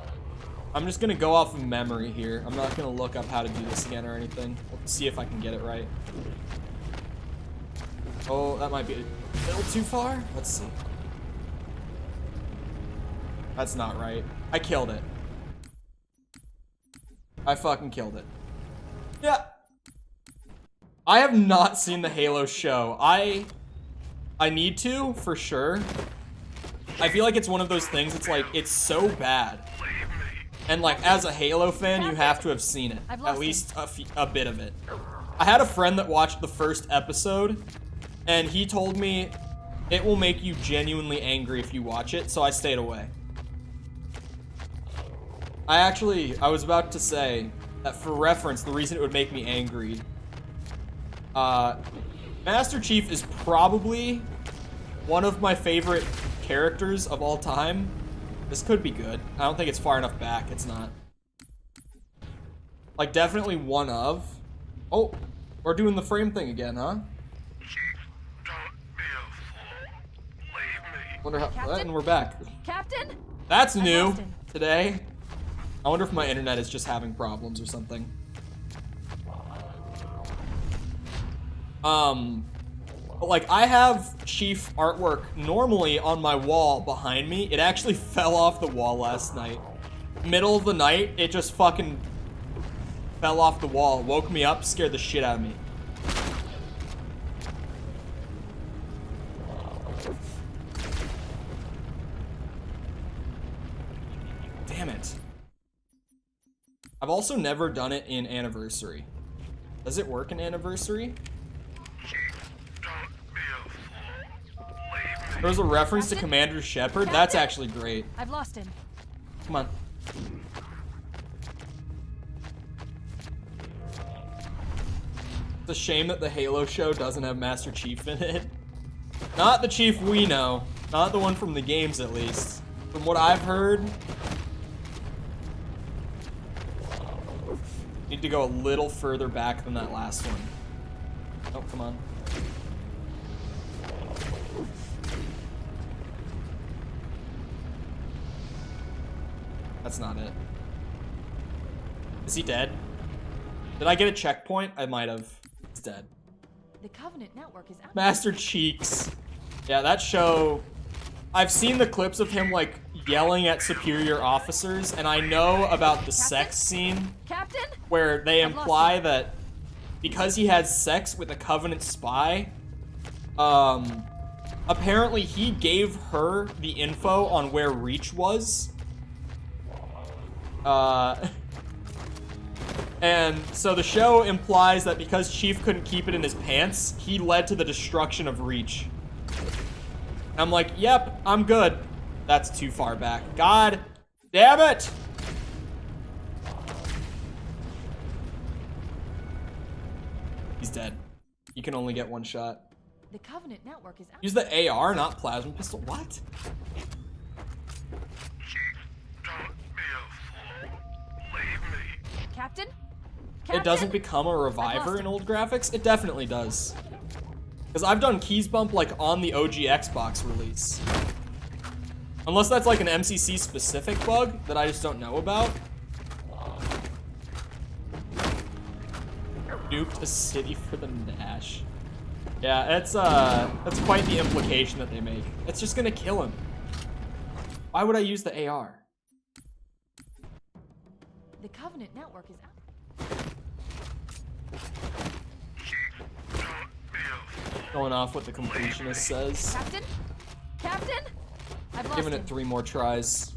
I'm just gonna go off of memory here. I'm not gonna look up how to do this again or anything. Let's see if I can get it right. Oh, that might be a little too far. Let's see. That's not right. I killed it. I fucking killed it. Yeah. I have not seen the Halo show. I need to, for sure. I feel like it's one of those things, it's like, it's so bad. And like, as a Halo fan, you have to have seen it. At least a bit of it. I had a friend that watched the first episode, and he told me it will make you genuinely angry if you watch it, so I stayed away. I was about to say that for reference, the reason it would make me angry, Master Chief is probably one of my favorite characters of all time. This could be good. I don't think it's far enough back. It's not. Like, definitely one of. Oh, we're doing the frame thing again, huh? Wonder how. Captain? And we're back. Captain? That's I new lost him. today. I wonder if my internet is just having problems or something. But like, I have Chief artwork normally on my wall behind me. It actually fell off the wall last night. Middle of the night, it just fucking fell off the wall, woke me up, scared the shit out of me. Damn it. I've also never done it in Anniversary. Does it work in Anniversary? There was a reference to Commander Shepard. That's actually great. I've lost him. Come on. It's a shame that the Halo show doesn't have Master Chief in it. Not the Chief we know. Not the one from the games, at least. From what I've heard, need to go a little further back than that last one. Oh, come on. That's not it. Is he dead? Did I get a checkpoint? I might have. He's dead. The Covenant network is out. Master Cheeks. Yeah, that show. I've seen the clips of him like yelling at superior officers, and I know about the sex scene Captain? where they I've lost imply you. that because he had sex with a Covenant spy, apparently he gave her the info on where Reach was. And so the show implies that because Chief couldn't keep it in his pants, he led to the destruction of Reach. And I'm like, yep, I'm good. That's too far back. God damn it! He's dead. You can only get one shot. The Covenant network is out. Use the AR, not plasma pistol. What? Captain? It doesn't become a reviver in old graphics? It definitely does. Because I've done keys bump like on the OG Xbox release. Unless that's like an MCC specific bug that I just don't know about. Nuked a city for the Nash. Yeah, that's quite the implication that they make. It's just gonna kill him. Why would I use the AR? The Covenant network is out. Going off what the completionist says. Captain? Captain? I've lost Giving him. it 3 more tries.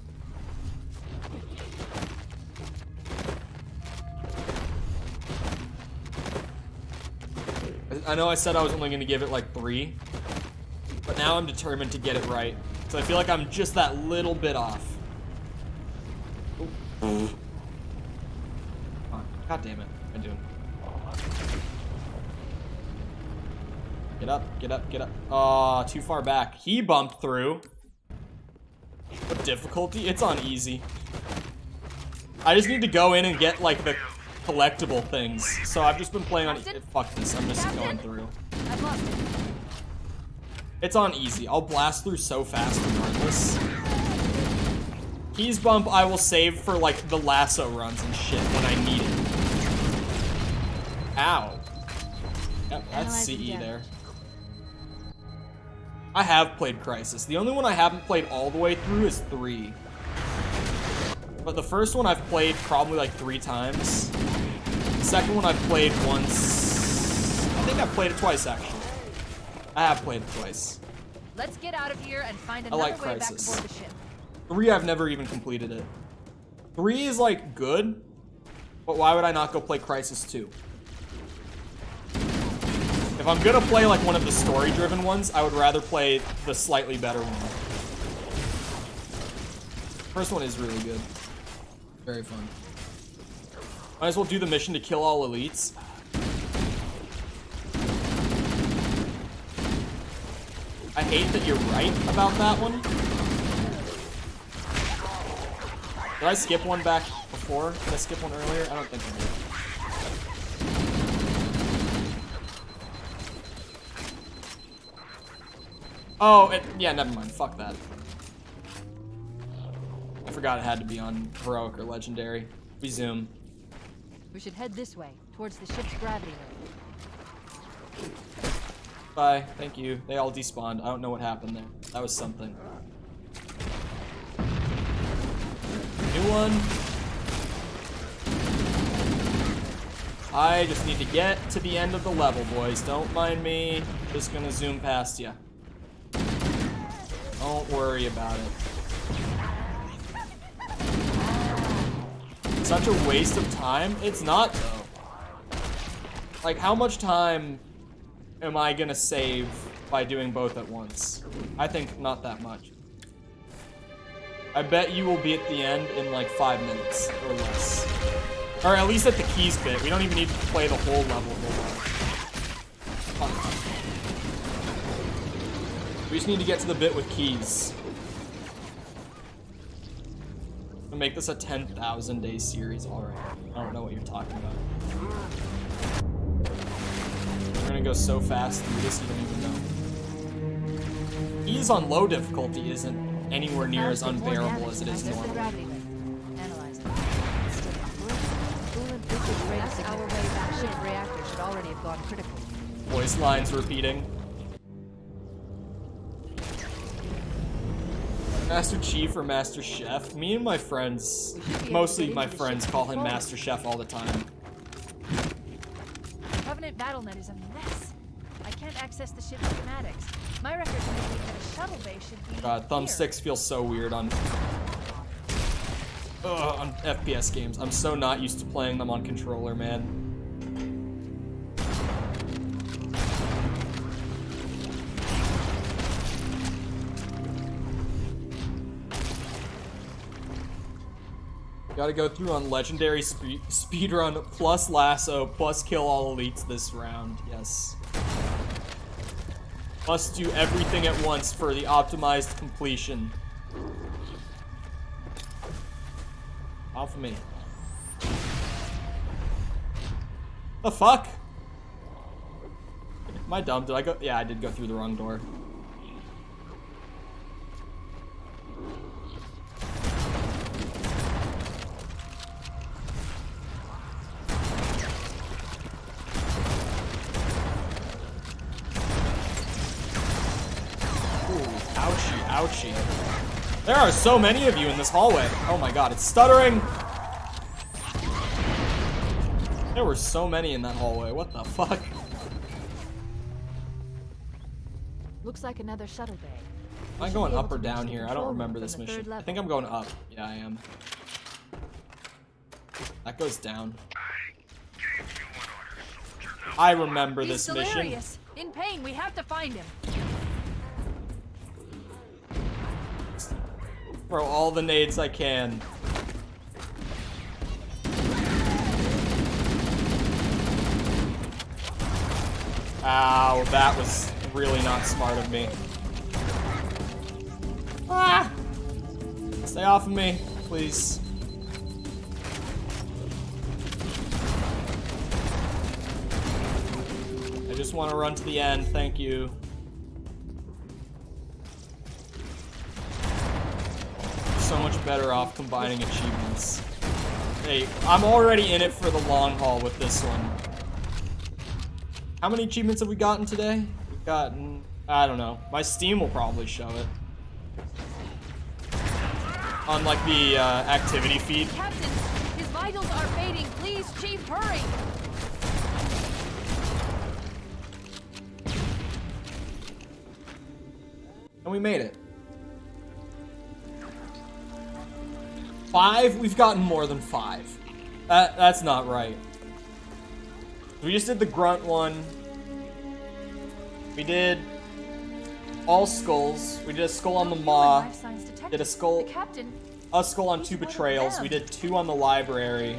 I know I said I was only going to give it like 3, but now I'm determined to get it right. So I feel like I'm just that little bit off. Ooh. God damn it. What am I doing? Get up, get up, get up. Aw, too far back. He bumped through. What difficulty? It's on easy. I just need to go in and get like the collectible things. So I've just been playing on. Fuck this. I'm just going through. I've lost him. It's on easy. I'll blast through so fast regardless. Keys bump I will save for like the lasso runs and shit when I need it. Ow. Yep, that's CE there. I have played Crisis. The only one I haven't played all the way through is 3. But the first one I've played probably like 3 times. The second one I've played once. I think I've played it twice actually. I have played it twice. Let's get out of here and find I another like way Crisis. back aboard the ship. 3 I've never even completed it. 3 is like good, but why would I not go play Crisis 2? If I'm gonna play like one of the story-driven ones, I would rather play the slightly better one. First one is really good. Very fun. Might as well do the mission to kill all elites. I hate that you're right about that one. Did I skip one back before? Did I skip one earlier? I don't think I did. Oh, yeah, never mind. Fuck that. I forgot it had to be on heroic or legendary. Resume. We should head this way, towards the ship's gravity ring. Bye. Thank you. They all despawned. I don't know what happened there. That was something. New one. I just need to get to the end of the level, boys. Don't mind me. Just gonna zoom past you. Don't worry about it. Such a waste of time? It's not, though. Like, how much time am I gonna save by doing both at once? I think not that much. I bet you will be at the end in like 5 minutes or less. Or at least at the keys bit. We don't even need to play the whole level. We just need to get to the bit with keys. To make this a 10,000 day series. Alright. I don't know what you're talking about. We're gonna go so fast through this you don't even know. Keys on low difficulty isn't anywhere near as unbearable as it is normally. That's our way back. Ship reactor should already have gone critical. Voice lines repeating. Master Chief or Master Chef? Me and my friends, mostly my friends, call him Master Chef all the time. Covenant BattleNet is a mess. I can't access the ship's schematics. My record indicates that a shuttle bay should be God, thumbsticks feel so weird on FPS games. I'm so not used to playing them on controller, man. Gotta go through on legendary speedrun plus lasso plus kill all elites this round. Yes. Must do everything at once for the optimized completion. Off of me. The fuck? Am I dumb? Did I go? Yeah, I did go through the wrong door. Ouchie. There are so many of you in this hallway. Oh my god, it's stuttering. There were so many in that hallway. What the fuck? Looks like another shuttle bay. Am I going up or down here? I don't remember this mission. I think I'm going up. Yeah, I am. That goes down. I remember this mission. Delirious. In pain, we have to find him. Throw all the nades I can. Ow, that was really not smart of me. Ah! Stay off of me, please. I just want to run to the end, thank you. So much better off combining achievements. Hey, I'm already in it for the long haul with this one. How many achievements have we gotten today? We've gotten, I don't know. My Steam will probably show it. On like the activity feed. Captain, his vitals are fading. Please, Chief, hurry. And we made it. 5? We've gotten more than 5. That's not right. We just did the grunt one. We did all skulls. We did a skull on the Human Maw. life signs detected. Did a skull, The captain. a skull on He's 2 one of betrayals. them. We did 2 on the library.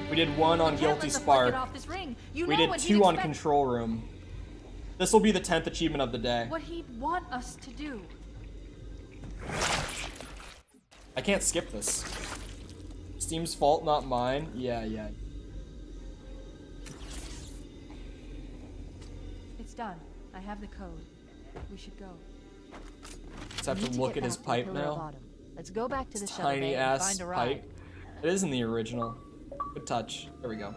We did 1 on Can't Guilty let the flight Spark. get off this ring. You We know did what 2 he'd on expect- Control Room. This will be the 10th achievement of the day. What he'd want us to do. I can't skip this. Steam's fault, not mine. Yeah. It's done. I have the code. We should go. Just have We need to look get at his back to the pipe Pillar of now. Autumn. Let's go back to the shuttle Tiny bay and ass find a ride. pipe. It is in the original. Good touch. There we go.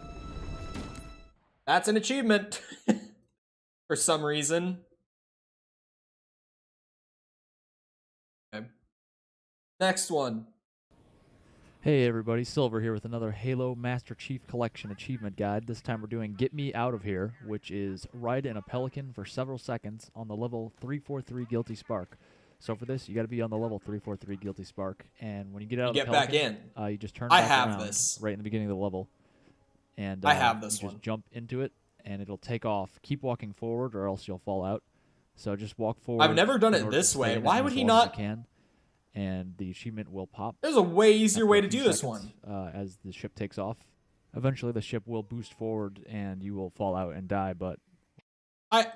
That's an achievement. For some reason. Okay. Next one. Hey everybody, Silver here with another Halo Master Chief Collection achievement guide. This time we're doing Get Me Out of Here, which is ride in a Pelican for several seconds on the level 343 Guilty Spark. So for this, you got to be on the level 343 Guilty Spark, and when you get out of the Get back Pelican, in. you just turn I back have around this. right in the beginning of the level, and I have this you one. just jump into it, and it'll take off. Keep walking forward, or else you'll fall out. So just walk forward. I've never done in it order this to way. stay in it Why as would he long as you not- can, and the achievement will pop. There's a way easier after way a to few do this seconds, one. as the ship takes off. Eventually, the ship will boost forward, and you will fall out and die. But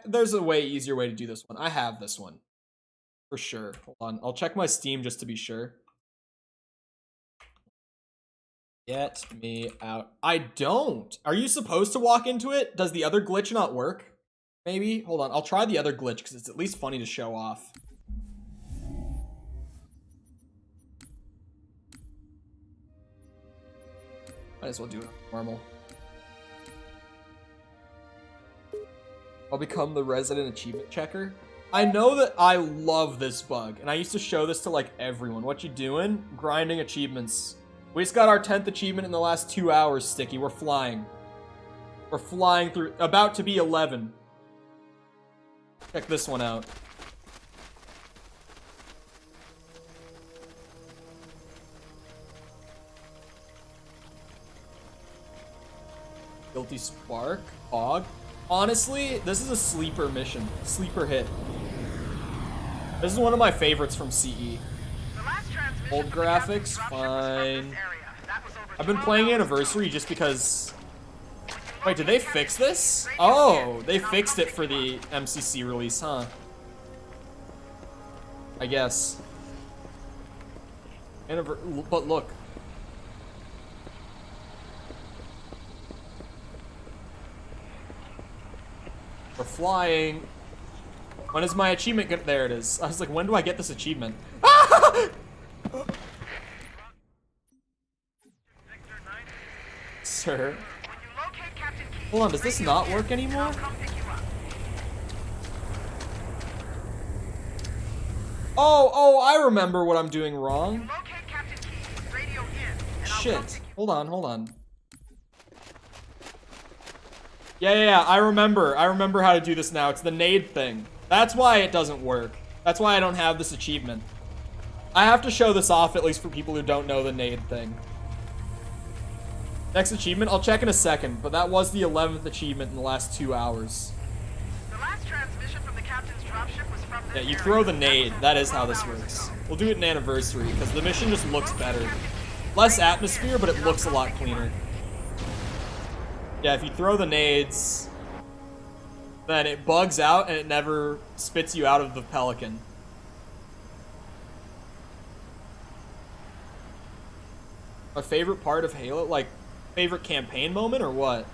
There's a way easier way to do this one. I have this one. For sure. Hold on. I'll check my Steam just to be sure. Get me out. I don't. Are you supposed to walk into it? Does the other glitch not work? Maybe? Hold on. I'll try the other glitch because it's at least funny to show off. Might as well do it on normal. I'll become the resident achievement checker. I know that I love this bug, and I used to show this to like everyone. What you doing? Grinding achievements. We just got our 10th achievement in the last 2 hours, Sticky. We're flying. We're flying through. About to be 11. Check this one out. Guilty Spark. Hog. Honestly, this is a sleeper mission. Sleeper hit. This is one of my favorites from CE. The last transmission Old from the captain's graphics, dropship was from this fine. area. That was over I've been 12 playing hours Anniversary ago. just because... Wait, did they fix this? Oh, they fixed it for the MCC release, huh? I guess. But look. We're flying. When is my achievement get? There it is. I was like, when do I get this achievement? Sir. When you locate Captain Key, Hold on, does this not work anymore? I'll come pick you up. Oh, I remember what I'm doing wrong. Locate Captain Key, radio in, and I'll come Shit. pick you Hold on. Yeah, I remember how to do this now. It's the nade thing. That's why it doesn't work. That's why I don't have this achievement. I have to show this off, at least for people who don't know the nade thing. Next achievement, I'll check in a second, but that was the 11th achievement in the last 2 hours. The last transmission from the captain's dropship was from this Yeah, you area. throw the nade. was That over is how 12 this hours works. ago. We'll do it in Anniversary, because the mission just looks better. Less atmosphere, but it looks a lot cleaner. Yeah, if you throw the nades, then it bugs out and it never spits you out of the Pelican. My favorite part of Halo, like, favorite campaign moment or what?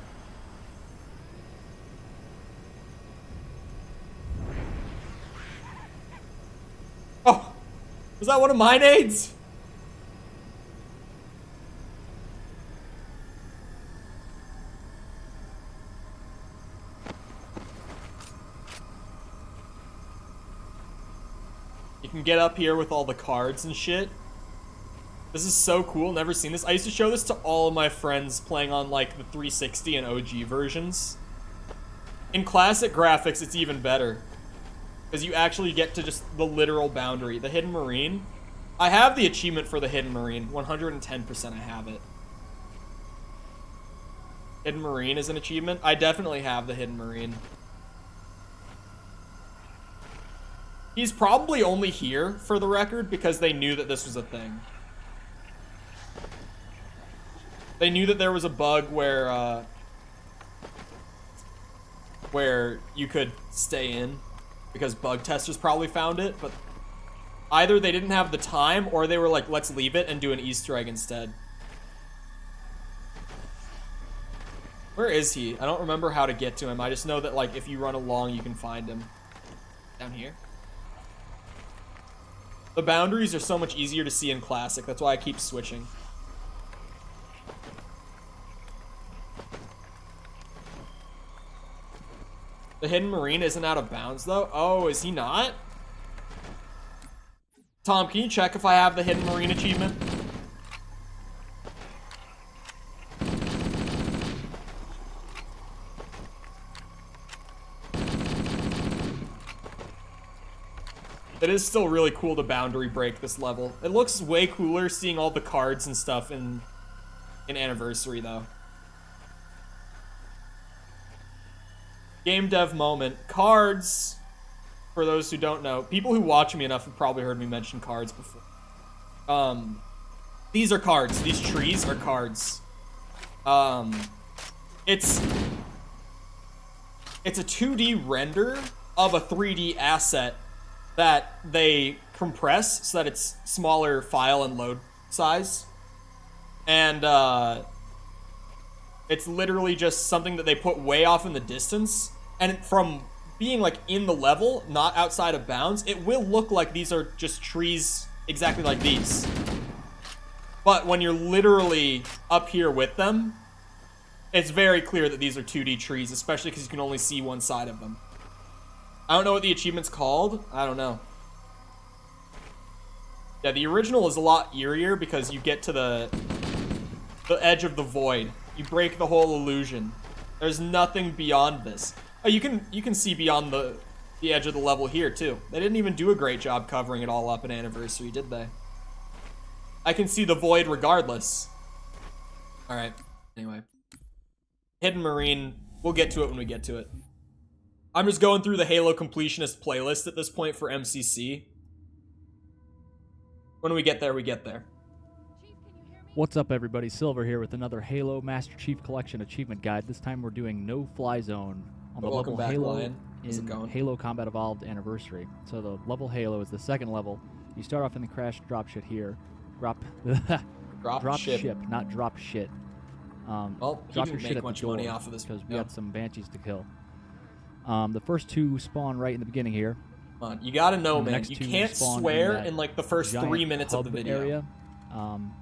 Oh, was that one of my nades? You can get up here with all the cards and shit. This is so cool, never seen this. I used to show this to all of my friends playing on like the 360 and OG versions. In classic graphics, it's even better. Because you actually get to just the literal boundary. The Hidden Marine. I have the achievement for the Hidden Marine. 110% I have it. Hidden Marine is an achievement. I definitely have the Hidden Marine. He's probably only here, for the record, because they knew that this was a thing. They knew that there was a bug where you could stay in, because bug testers probably found it, but either they didn't have the time, or they were like, let's leave it and do an Easter egg instead. Where is he? I don't remember how to get to him. I just know that, like, if you run along, you can find him. Down here. The boundaries are so much easier to see in Classic. That's why I keep switching. The Hidden Marine isn't out of bounds, though? Oh, is he not? Tom, can you check if I have the Hidden Marine achievement? It is still really cool to boundary break this level. It looks way cooler seeing all the cards and stuff in Anniversary, though. Game dev moment. Cards, for those who don't know, people who watch me enough have probably heard me mention cards before. These are cards. These trees are cards. It's a 2D render of a 3D asset that they compress so that it's smaller file and load size. And it's literally just something that they put way off in the distance. And from being like in the level, not outside of bounds, it will look like these are just trees exactly like these. But when you're literally up here with them, it's very clear that these are 2D trees, especially because you can only see one side of them. I don't know what the achievement's called. I don't know. Yeah, the original is a lot eerier because you get to the edge of the void. You break the whole illusion. There's nothing beyond this. Oh, you can see beyond the edge of the level here too. They didn't even do a great job covering it all up in Anniversary, did they? I can see the void regardless. All right. Anyway, Hidden Marine. We'll get to it when we get to it. I'm just going through the Halo Completionist playlist at this point for MCC. When we get there, we get there. What's up, everybody? Silver here with another Halo Master Chief Collection Achievement Guide. This time we're doing No Fly Zone on the level back, Halo Lion. How's it going? Halo Combat Evolved Anniversary. So the level Halo is the second level. You start off in the crash drop shit here. Drop ship, not drop shit. Well, he drop didn't your shit make at much the door money off of this because we video. had some banshees to kill. The first two spawn right in the beginning here. Come on, you gotta know, And the man. next You two can't spawn swear in in like the first giant 3 minutes of the hub video. area.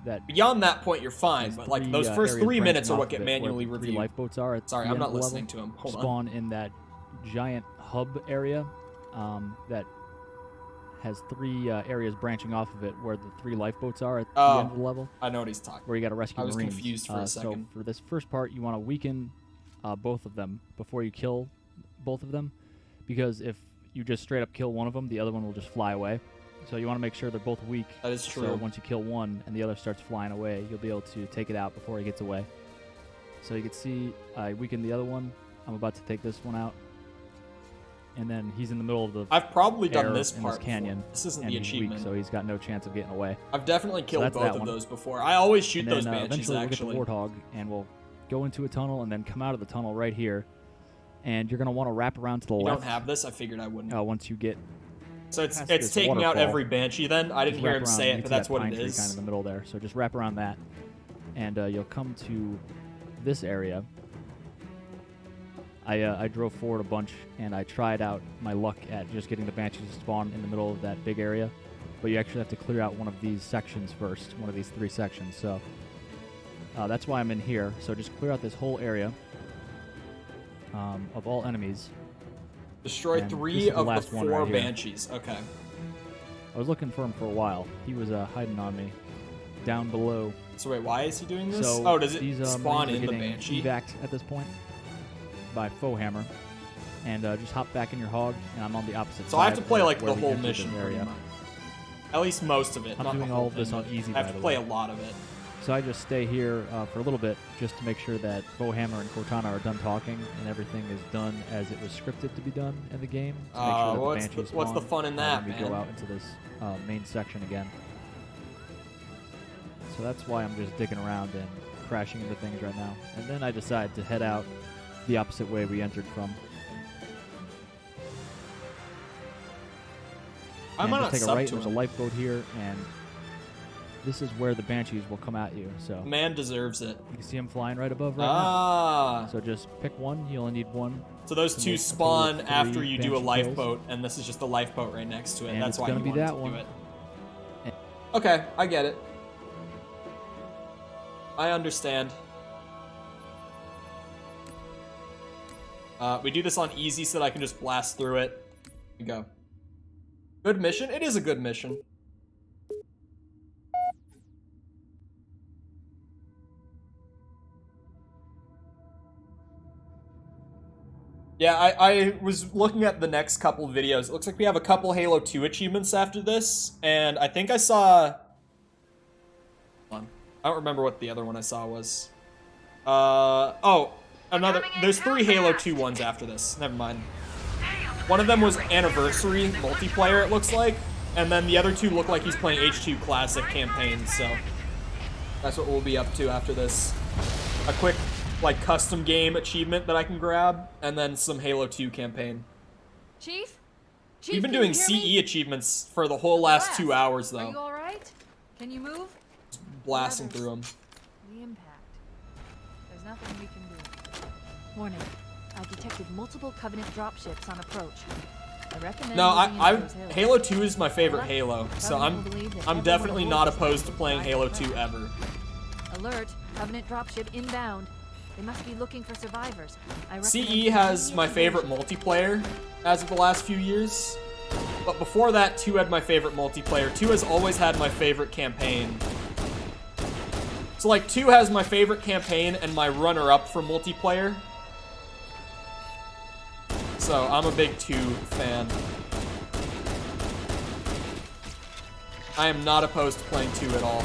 That Beyond that point, you're fine, has but like three, those first areas 3 minutes branching are what off get of it where manually the three reviewed. lifeboats are. At Sorry, the I'm end not of the listening level. to him. Hold on. Spawn in that giant hub area that has three areas branching off of it where the three lifeboats are at the end of the level. I know what he's talking Where you got to rescue I was Marines. confused for a second. So for this first part, you want to weaken both of them before you kill both of them, because if you just straight up kill one of them, the other one will just fly away. So you want to make sure they're both weak. That is true. So once you kill one and the other starts flying away, you'll be able to take it out before he gets away. So you can see I weakened the other one. I'm about to take this one out. And then he's in the middle of the I've probably done air this in part canyon. before. This isn't and the he's achievement. weak, so he's got no chance of getting away. I've definitely killed that's both that of one. those before. I always shoot And those then, banshees, eventually actually. we'll get the Warthog, and we'll go into a tunnel and then come out of the tunnel right here. And you're going to want to wrap around to the You left. don't have this? I figured I wouldn't. Once you get So it's past it's this taking out waterfall, every banshee then? I didn't just hear wrap him around, say you it, get but to that's that what pine it tree is. kind of in the middle there. So just wrap around that, and you'll come to this area. I drove forward a bunch, and I tried out my luck at just getting the banshees to spawn in the middle of that big area, but you actually have to clear out one of these sections first, one of these 3 sections. So that's why I'm in here. So just clear out this whole area of all enemies. Destroy And 3 this is the of the last one 4 right here. banshees. Okay. I was looking for him for a while. He was hiding on me down below. So wait, why is he doing this? So oh, does it these, spawn Marines in are the getting banshee? Evac'd at this point by Foe Hammer, and just hop back in your hog, and I'm on the opposite side. So I have to play like where the we whole entered mission this pretty area. much. At least most of it. I'm not doing the all whole of this thing, on but easy, I have by to the play way. a lot of it. So I just stay here for a little bit just to make sure that Bowhammer and Cortana are done talking and everything is done as it was scripted to be done in the game. To make sure that the Banshees what's the spawn, fun in that, and we man? go out into this main section again. So that's why I'm just digging around and crashing into things right now. And then I decide to head out the opposite way we entered from. I'm and gonna just take a sub right. to There's a him. lifeboat here, and this is where the Banshees will come at you. So Man deserves it. you can see them flying right above right Ah. now. So just pick one. You only need one. So those to two make a total spawn of after 3 you do a Banshee lifeboat, and this is just the lifeboat right next to it. And That's it's why gonna you be wanted that to one. do it. Okay, I get it. I understand. We do this on easy so that I can just blast through it. Here we go. Good mission? It is a good mission. Yeah, I was looking at the next couple videos. It looks like we have a couple Halo 2 achievements after this, and I think I saw... Hold on. I don't remember what the other one I saw was. Oh, another... There's 3 Halo 2 ones after this. Never mind. One of them was Anniversary multiplayer, it looks like, and then the other 2 look like he's playing H2 Classic campaign, so... That's what we'll be up to after this. A quick... like custom game achievement that I can grab, and then some Halo 2 campaign. Chief? We've been can doing you hear me? CE achievements for the whole last 2 hours, Are you though. all right? Can you move? Just blasting through them. The impact. There's nothing we can do. Warning. I've detected multiple Covenant dropships on approach. I recommend No, moving into those areas. Halo 2 is my favorite Alert. Halo, so Covenant will believe that I'm everyone definitely not aboard opposed to is playing alive Halo and 2 well. ever. Alert. Covenant dropship inbound. They must be looking for survivors. I recommend CE has immediate my favorite evacuation. multiplayer as of the last few years. But before that, 2 had my favorite multiplayer. 2 has always had my favorite campaign. So like 2 has my favorite campaign and my runner-up for multiplayer. So I'm a big 2 fan. I am not opposed to playing 2 at all.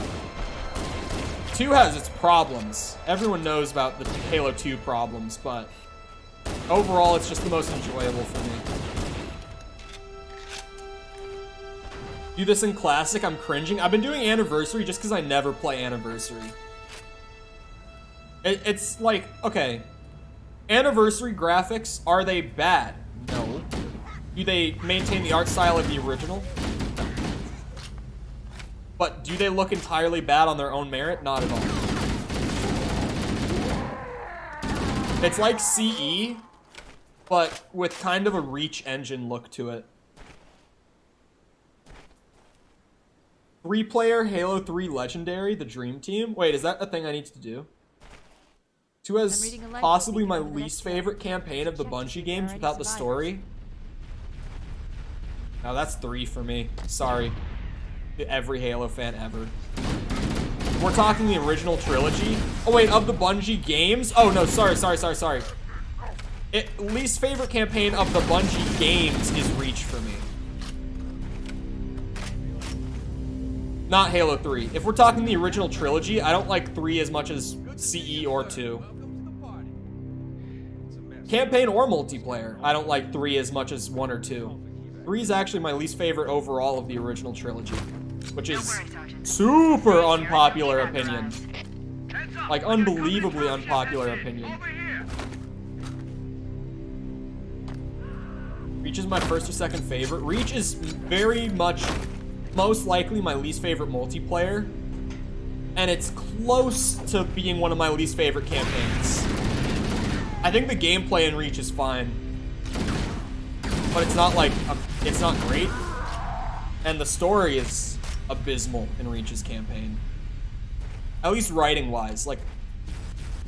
2 has its problems. Everyone knows about the Halo 2 problems, but overall it's just the most enjoyable for me. Do this in Classic, I'm cringing. I've been doing Anniversary just because I never play Anniversary. It's like, okay, Anniversary graphics, are they bad? No. Do they maintain the art style of the original? But do they look entirely bad on their own merit? Not at all. It's like CE, but with kind of a Reach engine look to it. 3-player Halo 3 Legendary, the Dream Team. Wait, is that a thing I need to do? 2 I'm has reading a light possibly book my over the least next favorite campaign of the Check Bungie if games there are without any the survivors. story. No, that's 3 for me. Sorry. To every Halo fan ever. We're talking the original trilogy. Oh wait, of the Bungie games? Oh no, sorry. Least favorite campaign of the Bungie games is Reach for me. Not Halo 3. If we're talking the original trilogy, I don't like 3 as much as CE or 2. Campaign or multiplayer, I don't like 3 as much as 1 or 2. 3 is actually my least favorite overall of the original trilogy, which is super unpopular opinion. Like, unbelievably unpopular opinion. Reach is my first or second favorite. Reach is very much, most likely my least favorite multiplayer, and it's close to being one of my least favorite campaigns. I think the gameplay in Reach is fine, but it's not like, it's not great, and the story is abysmal in Reach's campaign. At least writing-wise. Like,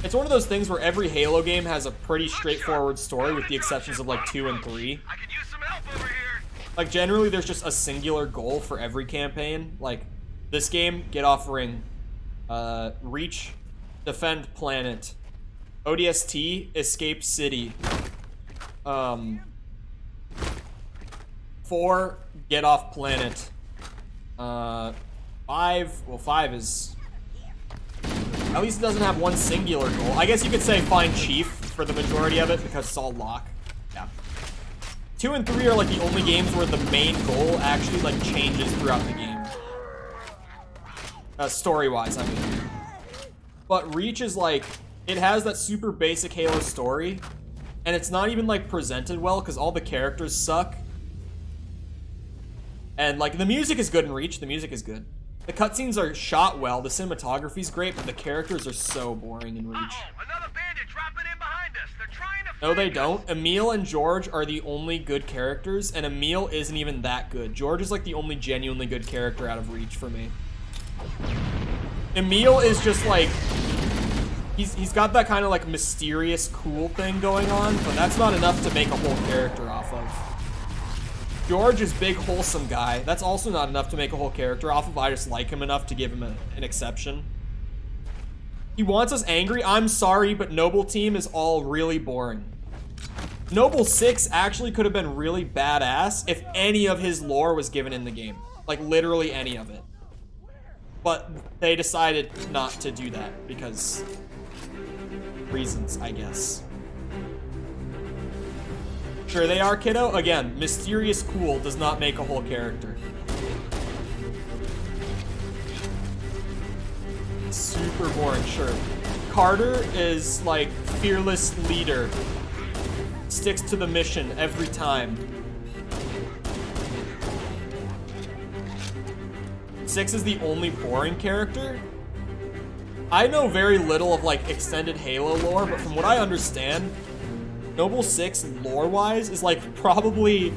it's one of those things where every Halo game has a pretty straightforward story with the exceptions of like 2 and 3. I could use some help over here. Like, generally there's just a singular goal for every campaign. Like, this game, get off ring. Reach, defend planet. ODST, escape city. 4, get off planet. 5, well 5 is At least it doesn't have one singular goal. I guess you could say find Chief for the majority of it because it's all lock. Yeah. 2 and 3 are like the only games where the main goal actually like changes throughout the game. Story-wise, I mean. But Reach is like, it has that super basic Halo story, and it's not even like presented well because all the characters suck. And like the music is good in Reach, the music is good. The cutscenes are shot well, the cinematography's great, but the characters are so boring in Reach. Another bandit dropping in behind us. They're trying to No, they don't. Emil and George are the only good characters, and Emil isn't even that good. George is like the only genuinely good character out of Reach for me. Emil is just like, he's got that kind of like mysterious, cool thing going on, but that's not enough to make a whole character off of. George is big, wholesome guy. That's also not enough to make a whole character off of. I just like him enough to give him an exception. He wants us angry. I'm sorry, but Noble Team is all really boring. Noble 6 actually could have been really badass if any of his lore was given in the game. Like, literally any of it. But they decided not to do that because reasons, I guess. Sure they are, kiddo. Again, mysterious cool does not make a whole character. Super boring, sure. Carter is like fearless leader. Sticks to the mission every time. 6 is the only boring character. I know very little of like extended Halo lore, but from what I understand, Noble 6 lore-wise is like probably,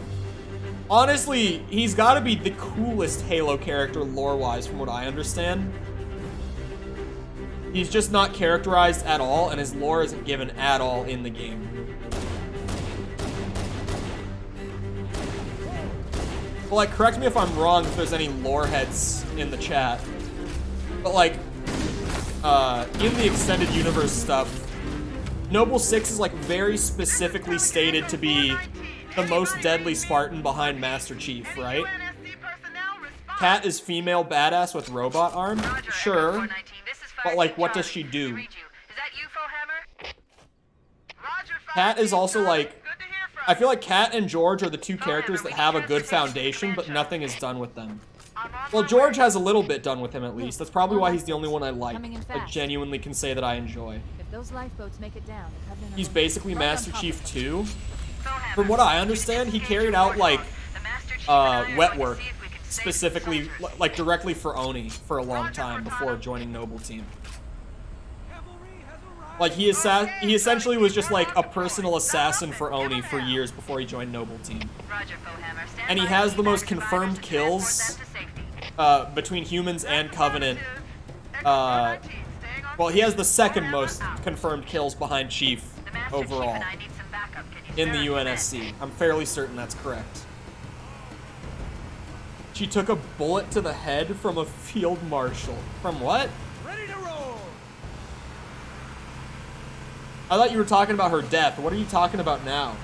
honestly, he's got to be the coolest Halo character lore-wise from what I understand. He's just not characterized at all, and his lore isn't given at all in the game. Well, like, correct me if I'm wrong if there's any lore heads in the chat, but like, in the extended universe stuff, Noble 6 is like very specifically stated to be the most deadly Spartan behind Master Chief, right? Kat is female badass with robot arm? Sure. But like, what does she do? Kat is also like, I feel like Kat and George are the two characters that have a good foundation, but nothing is done with them. Well, George has a little bit done with him at least. That's probably why he's the only one I like. I genuinely can say that I enjoy. Those lifeboats make it down. He's basically Master Chief 2. From what I understand, he carried out like wet work, specifically like directly for Oni for a long time before joining Noble Team. Like he essentially was just like a personal assassin for Oni for years before he joined Noble Team. And he has the most confirmed kills between humans and Covenant. Well, he has the second most confirmed kills behind Chief overall in the UNSC. I'm fairly certain that's correct. She took a bullet to the head from a field marshal. From what? Ready to roll. I thought you were talking about her death. What are you talking about now?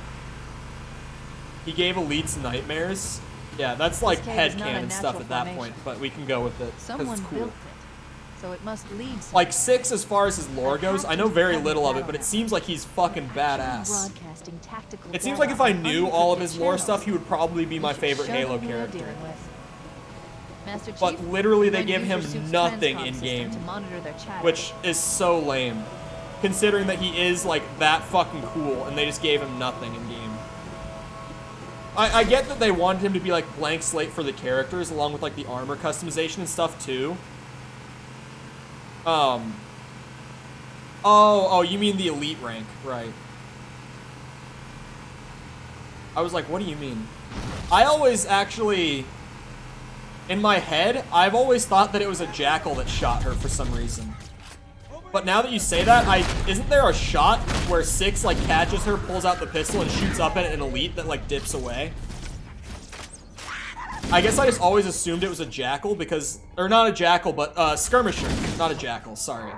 He gave elites nightmares? Yeah, that's like headcanon stuff at that point, but we can go with it because it's cool. So it must lead like 6, as far as his lore goes, I know very little of it, but it seems like he's fucking badass. It seems like if I knew all of his lore stuff, he would probably be my favorite Halo character. But literally they give him nothing in-game, which is so lame, considering that he is like that fucking cool, and they just gave him nothing in-game. I get that they wanted him to be like blank slate for the characters, along with like the armor customization and stuff too. Oh, you mean the elite rank, right. I was like, what do you mean? I always actually, in my head, I've always thought that it was a jackal that shot her for some reason. But now that you say that, isn't there a shot where 6 like catches her, pulls out the pistol, and shoots up at an elite that like dips away? I guess I just always assumed it was a jackal because, or not a jackal, but skirmisher, not a jackal, sorry.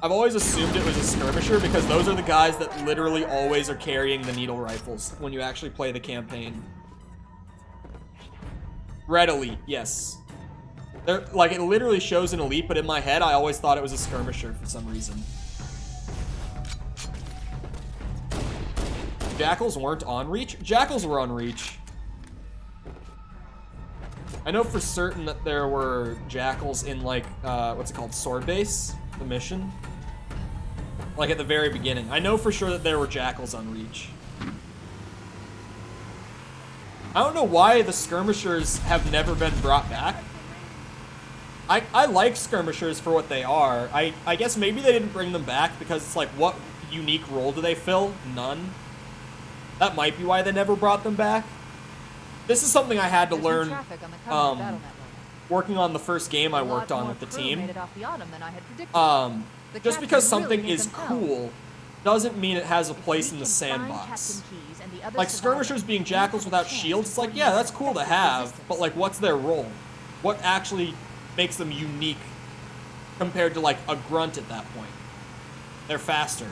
I've always assumed it was a skirmisher because those are the guys that literally always are carrying the needle rifles when you actually play the campaign. Red elite, yes. They're, like, it literally shows an elite, but in my head, I always thought it was a skirmisher for some reason. Jackals weren't on Reach? Jackals were on Reach. I know for certain that there were Jackals in, like, what's it called? Sword Base? The mission? Like, at the very beginning. I know for sure that there were Jackals on Reach. I don't know why the skirmishers have never been brought back. I like skirmishers for what they are. I guess maybe they didn't bring them back because it's like, what unique role do they fill? None. That might be why they never brought them back. This is something I had to learn working on the first game I worked on with the team. Just because something is cool doesn't mean it has a place in the sandbox. Like, skirmishers being jackals without shields, it's like, yeah, that's cool to have, but, like, what's their role? What actually makes them unique compared to, like, a grunt at that point? They're faster.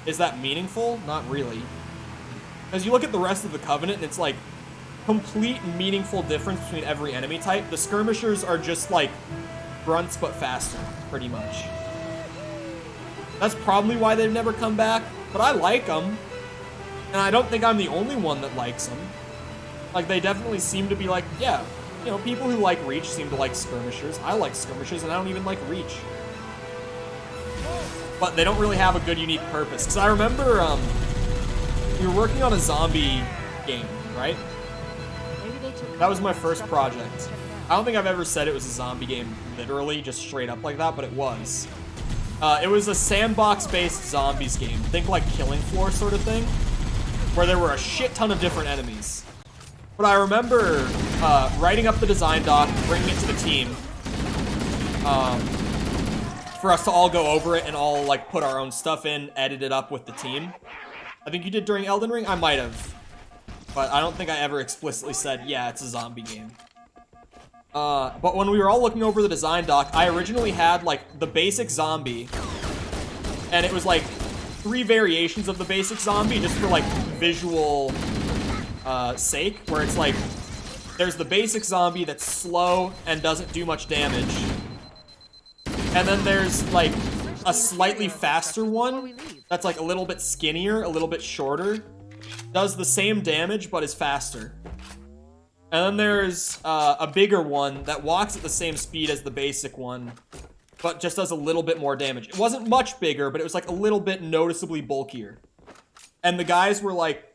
Is that meaningful? Not really. Because you look at the rest of the Covenant, and it's, like, complete meaningful difference between every enemy type. The skirmishers are just, like, grunts but faster, pretty much. That's probably why they've never come back, but I like them. And I don't think I'm the only one that likes them. Like, they definitely seem to be like, yeah, you know, people who like Reach seem to like skirmishers. I like skirmishers, and I don't even like Reach. But they don't really have a good, unique purpose. Because I remember, you were working on a zombie game, right? That was my first project. I don't think I've ever said it was a zombie game, literally, just straight up like that, but it was. It was a sandbox-based zombies game. Think like Killing Floor sort of thing, where there were a shit ton of different enemies. But I remember writing up the design doc, bringing it to the team, for us to all go over it and all, like, put our own stuff in, edit it up with the team. I think you did during Elden Ring? I might have. But I don't think I ever explicitly said, yeah, it's a zombie game. But when we were all looking over the design doc, I originally had, like, the basic zombie. And it was, like, 3 variations of the basic zombie just for, like, visual sake. Where it's, like, there's the basic zombie that's slow and doesn't do much damage. And then there's, like, a slightly faster one that's, like, a little bit skinnier, a little bit shorter. Does the same damage, but is faster. And then there's a bigger one that walks at the same speed as the basic one, but just does a little bit more damage. It wasn't much bigger, but it was like a little bit noticeably bulkier. And the guys were like,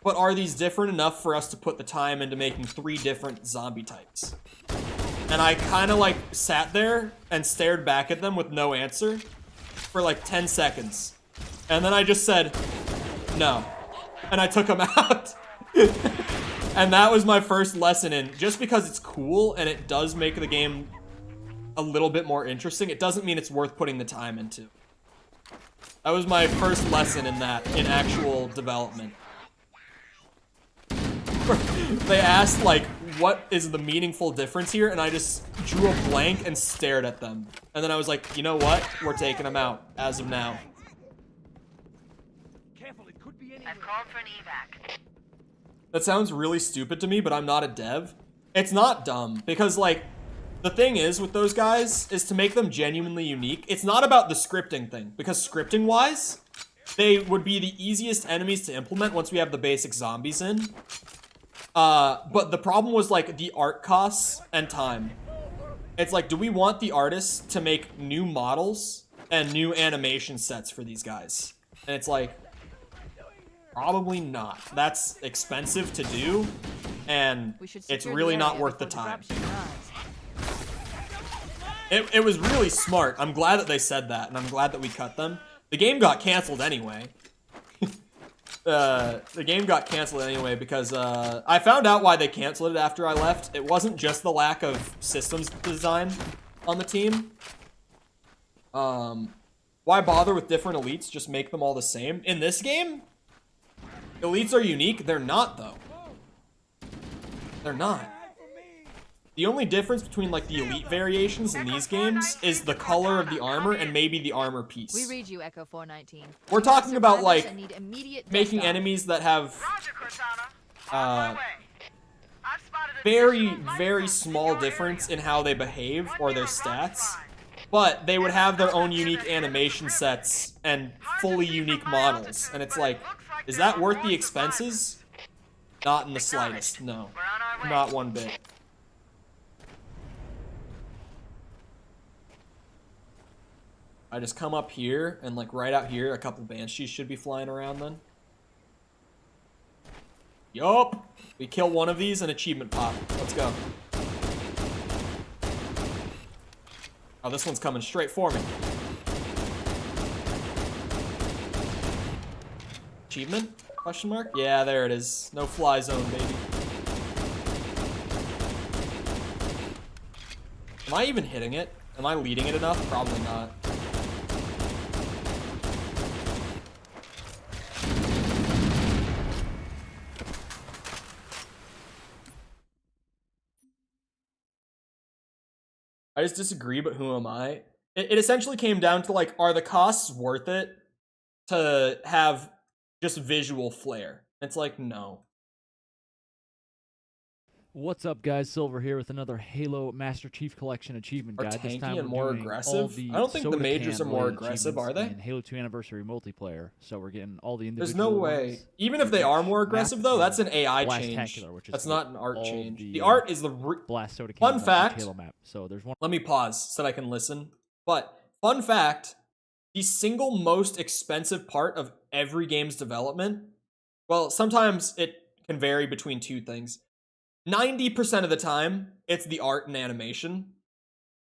but are these different enough for us to put the time into making 3 different zombie types? And I kind of like sat there and stared back at them with no answer for like 10 seconds. And then I just said, no. And I took them out. And that was my first lesson in, just because it's cool and it does make the game a little bit more interesting, it doesn't mean it's worth putting the time into. That was my first lesson in that, in actual development. They asked, like, what is the meaningful difference here? And I just drew a blank and stared at them. And then I was like, you know what? We're taking them out, as of now. I've called for an evac. That sounds really stupid to me, but I'm not a dev. It's not dumb, because, like, the thing is with those guys is to make them genuinely unique. It's not about the scripting thing, because scripting-wise, they would be the easiest enemies to implement once we have the basic zombies in. But the problem was, like, the art costs and time. It's like, do we want the artists to make new models and new animation sets for these guys? And it's like, probably not. That's expensive to do, and it's really not worth the time. It was really smart. I'm glad that they said that, and I'm glad that we cut them. The game got canceled anyway. The game got canceled anyway because I found out why they canceled it after I left. It wasn't just the lack of systems design on the team. Why bother with different elites? Just make them all the same. In this game, elites are unique. They're not, though. They're not. The only difference between, like, the elite variations in these games is the color of the armor and maybe the armor piece. We read you, Echo 419. We're talking about, like, making enemies that have, Roger, Cortana. On my way. I've spotted very, very small difference in how they behave or their stats, but they would have their own unique animation sets and fully unique models. And it's like, is that worth the expenses? Not in the slightest, no. Not one bit. I just come up here, and like right out here, a couple banshees should be flying around then. Yup! We kill one of these and achievement pop. Let's go. Oh, this one's coming straight for me. Achievement? Question mark? Yeah, there it is. No fly zone, baby. Am I even hitting it? Am I leading it enough? Probably not. I just disagree, but who am I? It essentially came down to, like, are the costs worth it to have just visual flair? It's like, no. What's up, guys? Silver here with another Halo Master Chief Collection achievement Are guide. This tanky time and we're more doing aggressive? all the I don't think the soda majors can are more related aggressive, are they? achievements in Halo 2 Anniversary multiplayer. So we're getting all the There's individual no way. ones. Even if they are more aggressive, though, that's an AI change. Blastacular, which is That's not an art all change. the, The art is the... blast soda Fun cans on each fact. Halo map. So there's one. Let me pause so that I can listen. But, fun fact, the single most expensive part of every game's development, well, sometimes it can vary between two things. 90% of the time, it's the art and animation.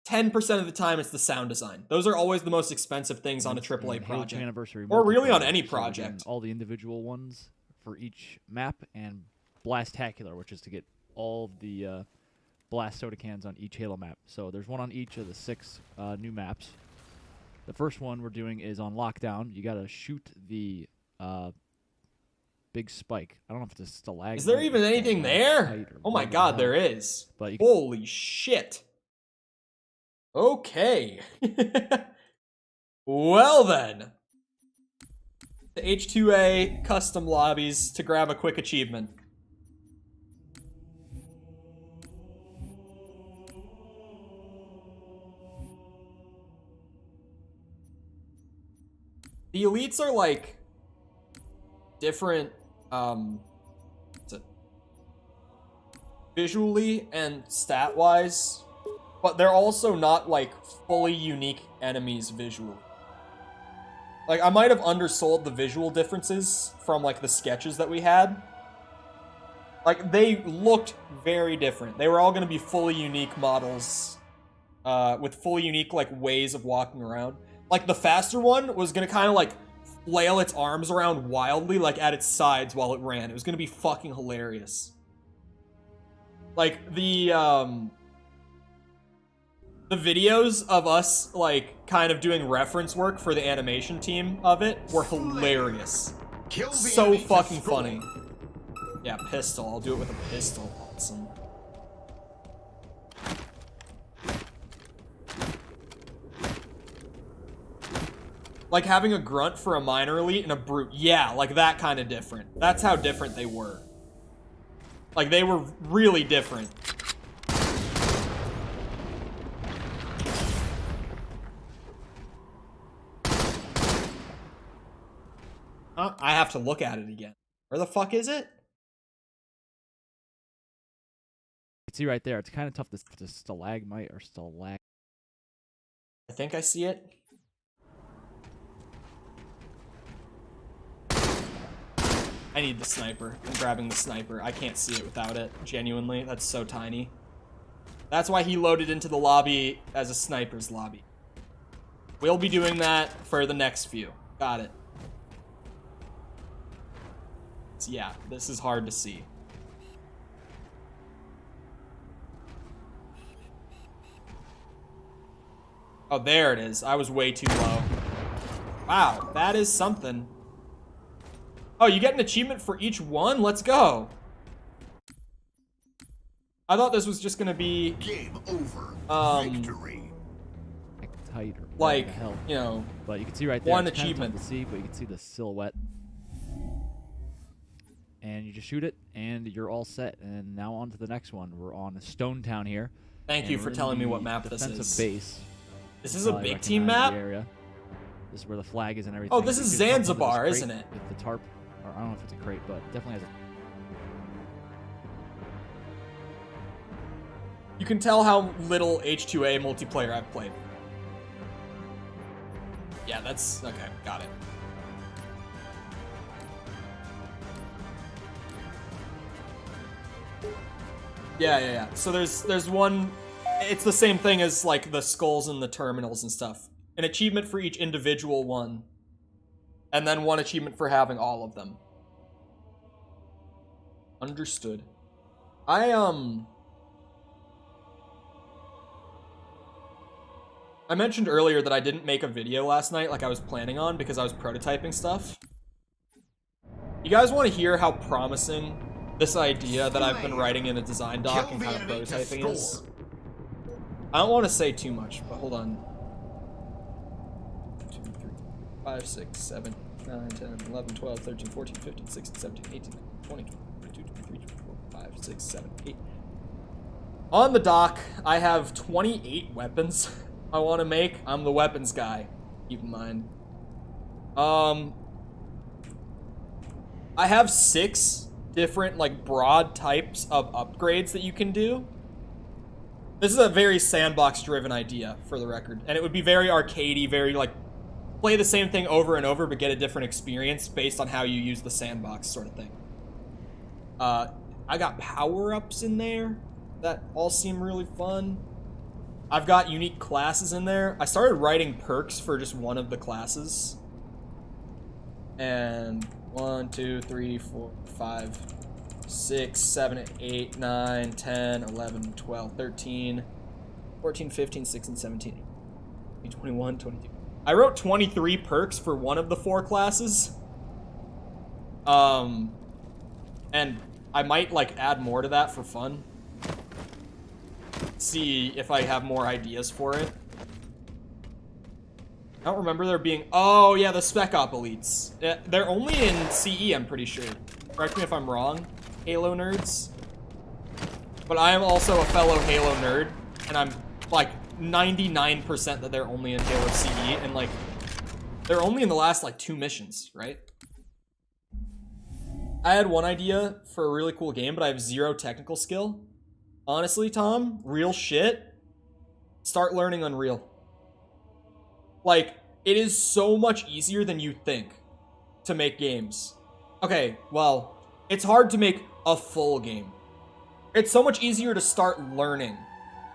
10% of the time, it's the sound design. Those are always the most expensive things on a AAA Halo 2 project. Anniversary Or really on multiplayer. any So we're getting project. all the individual ones for each map, and Blastacular, which is to get all of the blast soda cans on each Halo map. So there's one on each of the 6 new maps. The first one we're doing is on Lockdown. You gotta shoot the big spike. I don't know if it's a stalagmite. Is there even anything there? Stalactite or Oh my whatever the god, hell. there is. But you Holy shit. Okay. Well then. The H2A custom lobbies to grab a quick achievement. The elites are like different what's it? Visually and stat-wise, but they're also not like fully unique enemies visually. Like, I might have undersold the visual differences from like the sketches that we had. Like, they looked very different. They were all going to be fully unique models with fully unique like ways of walking around. Like, the faster one was going to kind of like flail its arms around wildly, like at its sides while it ran. It was going to be fucking hilarious. Like, the videos of us, like, kind of doing reference work for the animation team of it were hilarious. So fucking funny. Yeah, pistol. I'll do it with a pistol. Awesome. Like having a grunt for a minor elite and a brute. Yeah, like that kind of different. That's how different they were. Like, they were really different. I have to look at it again. Where the fuck is it? can see right there, it's kind of tough to stalagmite or stalag. I think I see it. I need the sniper. I'm grabbing the sniper. I can't see it without it. Genuinely, that's so tiny. That's why he loaded into the lobby as a sniper's lobby. We'll be doing that for the next few. Got it. So yeah, this is hard to see. Oh, there it is. I was way too low. Wow, that is something. Oh, you get an achievement for each one? Let's go. I thought this was just gonna be Game over. Victory. Tight or like, the hell. you know, But you can see right there, one it's kind of achievement. tough to see, but you can see the silhouette. and you just shoot it, and you're all set. And now on to the next one. We're on Stone Town here. Thank you for telling me what map this defensive is. base. This You is a probably big team recognize map? the area. This is where the flag is and everything. Oh, this You is just jump onto this Zanzibar, crate isn't it? With the tarp, or I don't know if it's a crate, but definitely has a... You can tell how little H2A multiplayer I've played. Yeah, that's... Okay, got it. Yeah. So there's one... It's the same thing as, like, the skulls and the terminals and stuff. An achievement for each individual one. And then one achievement for having all of them. Understood. I mentioned earlier that I didn't make a video last night like I was planning on because I was prototyping stuff. You guys want to hear how promising this idea that I've been writing in a design doc and kind of prototyping is? I don't want to say too much, but hold on. 2, 3, 5, 6, 7, 9, 10, 11, 12, 13, 14, 15, 16, 17, 18, 20, 22, 23, 24, 5, 6, 7, 8. On the dock, I have 28 weapons I want to make. I'm the weapons guy, keep in mind. I have 6 different, like, broad types of upgrades that you can do. This is a very sandbox-driven idea, for the record. And it would be very arcadey, very, like, play the same thing over and over, but get a different experience based on how you use the sandbox sort of thing. I got power-ups in there that all seem really fun. I've got unique classes in there. I started writing perks for just one of the classes. And 1, 2, 3, 4, 5, 6, 7, 8, 9, 10, 11, 12, 13, 14, 15, 16, 17, 21, 22. I wrote 23 perks for one of the 4 classes. And I might, like, add more to that for fun. See if I have more ideas for it. I don't remember there being... Oh, yeah, the Spec Op elites. They're only in CE, I'm pretty sure. Correct me if I'm wrong, Halo nerds. But I am also a fellow Halo nerd, and I'm, like, 99% that they're only in Halo CE, and, like, they're only in the last, like, 2 missions, right? I had one idea for a really cool game, but I have 0 technical skill. Honestly, Tom, real shit, start learning Unreal. Like, it is so much easier than you think to make games. Okay, well, it's hard to make a full game. It's so much easier to start learning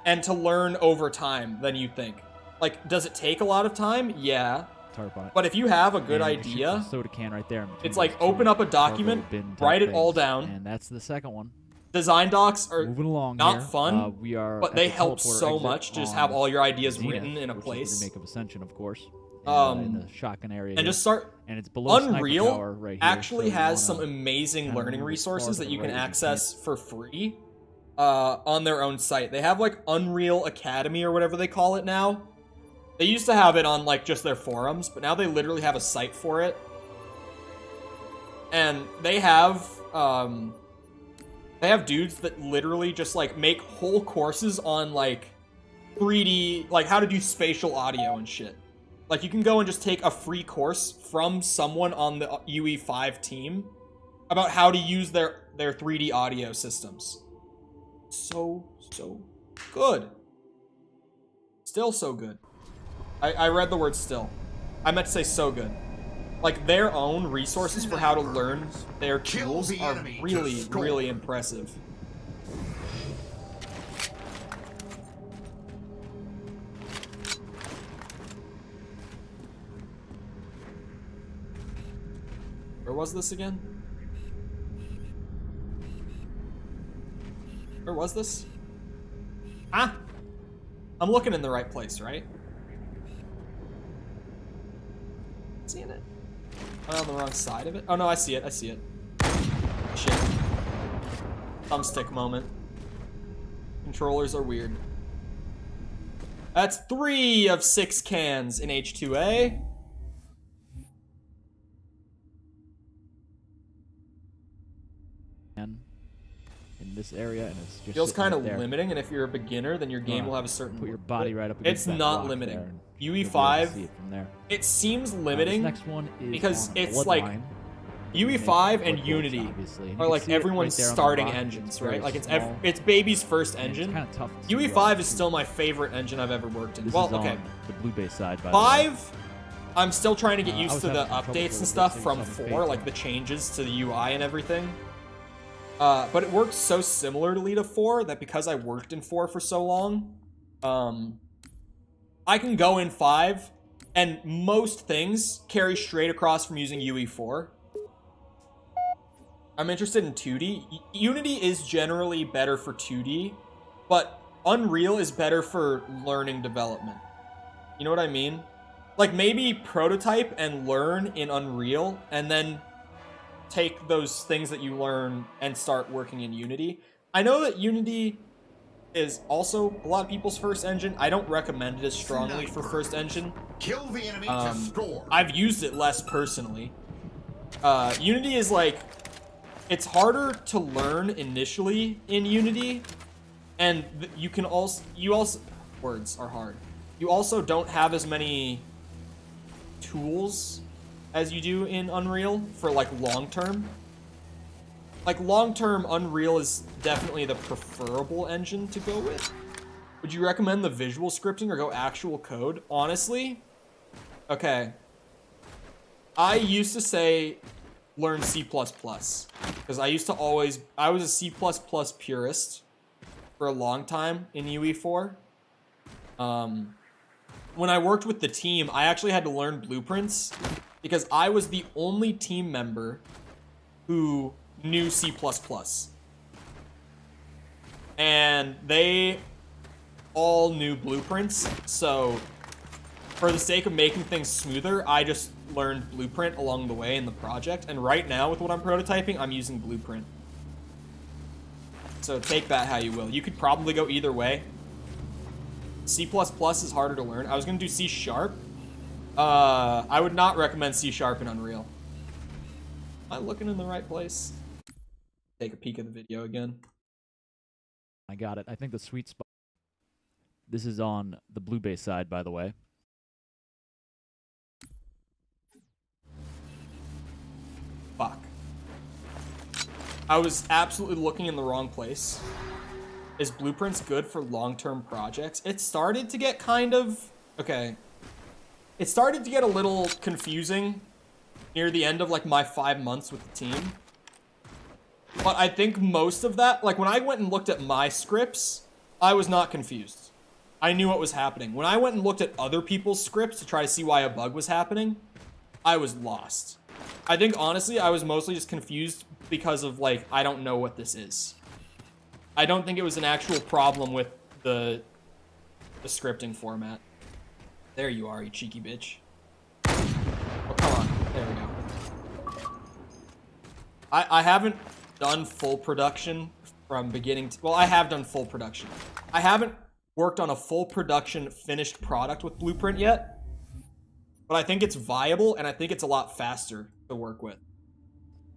and to learn over time than you think. Like, does it take a lot of time? Yeah. Tarp on it. But if you have a good And you shoot idea, the soda can right there in between it's like those open two up a document, cargo bin type write it all things. down. And that's the second one. Design docs are Moving along not here, fun, we are but at they the help teleporter so exit much to just on have all your ideas Zenith, written in a which is place. the remake of Ascension, of course. In the shotgun area. And here. just start... And it's below Sniper Unreal Tower right here, actually so you has some wanna amazing kinda learning move as far resources to that the you can right as you access for free on their own site. They have, like, Unreal Academy or whatever they call it now. They used to have it on, like, just their forums, but now they literally have a site for it. And they have dudes that literally just, like, make whole courses on, like, 3D, like, how to do spatial audio and shit. Like, you can go and just take a free course from someone on the UE5 team about how to use their 3D audio systems. So good. Still so good. I read the word still. I meant to say so good. Like, their own resources for how to learn their tools are really, really impressive. Where was this again? Where was this? Ah! I'm looking in the right place, right? Seeing it. Am I on the wrong side of it? Oh no, I see it, I see it. Shit. Thumbstick moment. Controllers are weird. That's 3 of 6 cans in H2A. this area, and it's just Feels sitting kind right of there. limiting, and if you're a beginner, then your game Uh, will have a certain. Put your body right up against It's that not rock limiting. there, and you'll be able to UE5. see it from there. It seems This limiting next one is because on it's Bloodline. like UE5 and Bloodborne, Unity obviously. And you are can like see it everyone's right there on the starting rock. engines, very right? Like small, it's baby's first and engine. It's kind of tough to see UE5 is too. still my favorite engine I've ever worked in. This Well, is okay. on the blue base side, by the way. 5, I'm still trying to get I used was to the having some trouble updates with and it, stuff so from it's on 4, beta. like the changes to the UI and everything. But it works so similarly to 4 that because I worked in 4 for so long, I can go in 5 and most things carry straight across from using UE4. I'm interested in 2D. Unity is generally better for 2D, but Unreal is better for learning development. You know what I mean? Like maybe prototype and learn in Unreal and then take those things that you learn and start working in Unity. I know that Unity is also a lot of people's first engine. I don't recommend it as strongly for first engine. Kill the enemy to score. I've used it less personally. Unity is like, it's harder to learn initially in Unity, and you also, words are hard. You also don't have as many tools as you do in Unreal for like long term. Like long term, Unreal is definitely the preferable engine to go with. Would you recommend the visual scripting or go actual code? Honestly, okay. I used to say learn C++ because I was a C++ purist for a long time in UE4. When I worked with the team, I actually had to learn blueprints because I was the only team member who knew C++. And they all knew blueprints, so for the sake of making things smoother, I just learned Blueprint along the way in the project, and right now with what I'm prototyping, I'm using Blueprint. So take that how you will. You could probably go either way. C++ is harder to learn. I was going to do C#. I would not recommend C# in Unreal. Am I looking in the right place? Take a peek at the video again. I got it. I think the sweet spot. This is on the blue base side, by the way. Fuck. I was absolutely looking in the wrong place. Is Blueprints good for long-term projects? It started to get kind of... Okay. It started to get a little confusing near the end of, like, my 5 months with the team. But I think most of that... Like, when I went and looked at my scripts, I was not confused. I knew what was happening. When I went and looked at other people's scripts to try to see why a bug was happening, I was lost. I think, honestly, I was mostly just confused because of, like, I don't know what this is. I don't think it was an actual problem with the scripting format. There you are, you cheeky bitch. Oh, come on. There we go. I haven't done full production from beginning to... Well, I have done full production. I haven't worked on a full production finished product with Blueprint yet. But I think it's viable, and I think it's a lot faster to work with.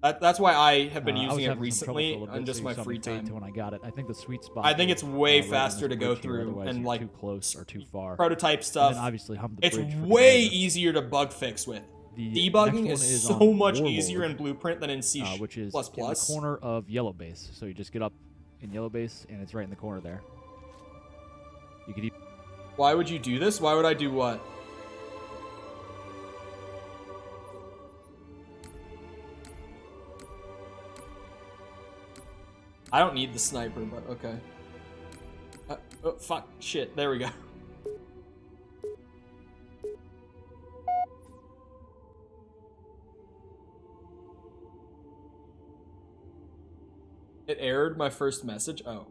That's why I have been using it recently on just my free time. When I got it, I think the sweet spot. I think it's way right faster to go here, through otherwise and you're like too close or too far. Prototype And stuff. then obviously hump the It's bridge for the way narrative. easier to bug fix with. The Debugging next is one so on much Warlord, easier in Blueprint than in C++. Which is in the corner of yellow base. So you just get up in yellow base, and it's right in the corner there. You could. Why would you do this? Why would I do what? I don't need the sniper, but okay. Oh, fuck. Shit. There we go. It errored my first message? Oh.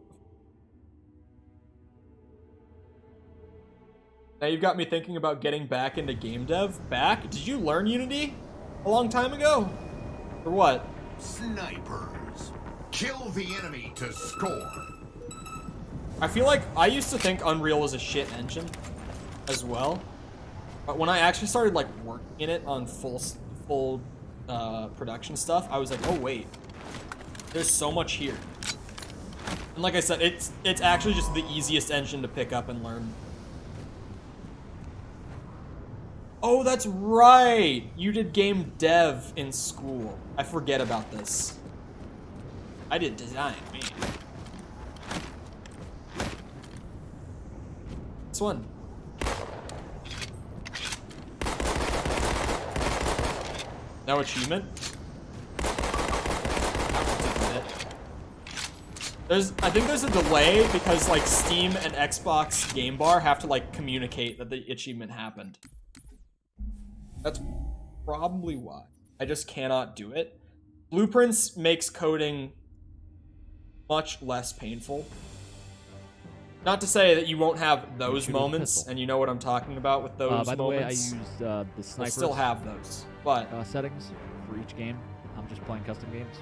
Now you've got me thinking about getting back into game dev. Back? Did you learn Unity a long time ago? Or what? Snipers. Kill the enemy to score. I feel like I used to think Unreal was a shit engine as well. But when I actually started like working in it on full production stuff, I was like, oh wait. There's so much here. And like I said, it's actually just the easiest engine to pick up and learn. Oh, that's right! You did game dev in school. I forget about this. I did design, man. This one. No achievement? I think there's a delay because like Steam and Xbox Game Bar have to like communicate that the achievement happened. That's probably why. I just cannot do it. Blueprints makes coding much less painful. Not to say that you won't have those moments, and you know what I'm talking about with those moments. By the way, I used the sniper. I still have those, but settings for each game. I'm just playing custom games,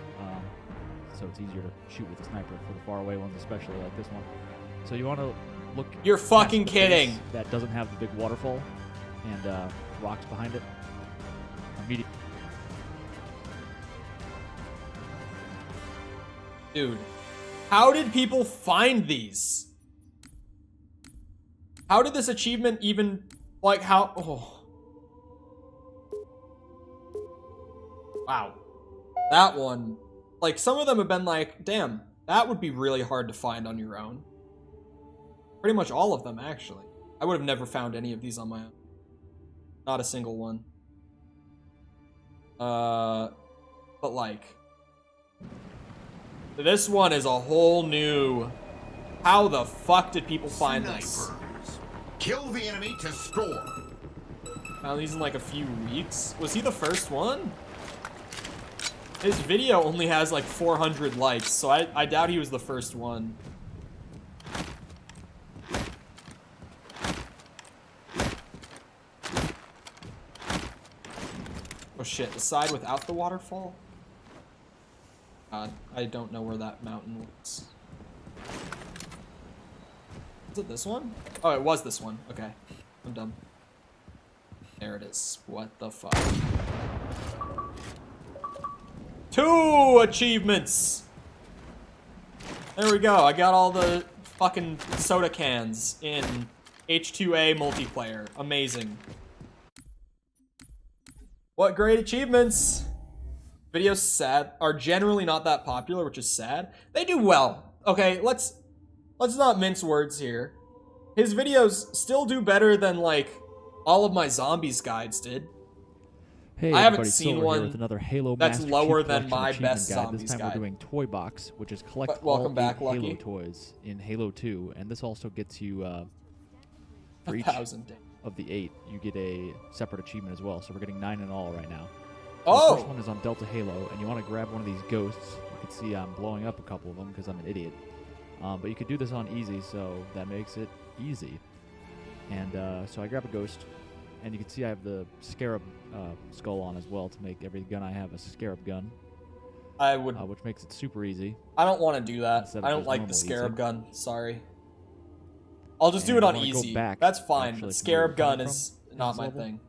so it's easier to shoot with the sniper for the far away ones, especially like this one. So you want to look. You're fucking kidding. That doesn't have the big waterfall and rocks behind it. Immediate. Dude, how did people find these? How did this achievement even, like, how, oh. Wow. That one, like, some of them have been like, damn, that would be really hard to find on your own. Pretty much all of them, actually. I would have never found any of these on my own. Not a single one. But like, this one is a whole new, how the fuck did people find this? Kill the enemy to score. Found these in like a few weeks. Was he the first one? His video only has like 400 likes, so I doubt he was the first one. Oh shit, the side without the waterfall? God, I don't know where that mountain was. Is it this one? Oh, it was this one. Okay, I'm dumb. There it is. What the fuck? 2 achievements! There we go. I got all the fucking soda cans in H2A multiplayer. Amazing. What great achievements! Videos are generally not that popular, which is sad. They do well. Okay, let's not mince words here. His videos still do better than like all of my zombies guides did. Hey, I haven't everybody, seen Silver one here with another Halo that's Master lower Chief than Collection my achievement best guide. zombies This time guide. we're doing Toy Box, which is collect Welcome all back, 8 Lucky. Halo toys in Halo 2, and this also gets you for each 1,000. of the 8, you get a separate achievement as well. So we're getting 9 in all right now. So Oh! the first one is on Delta Halo, and you want to grab one of these ghosts. You can see I'm blowing up a couple of them because I'm an idiot. But you could do this on easy, so that makes it easy. And so I grab a ghost, and you can see I have the Scarab skull on as well to make every gun I have a Scarab gun. I would. Which makes it super easy. I don't want to do that. Instead of I don't just like the normal Scarab easy. gun. Sorry. I'll just do And it I on wanna go easy. back, That's fine. actually, But from where Scarab we're gun coming is from in not this my level. thing.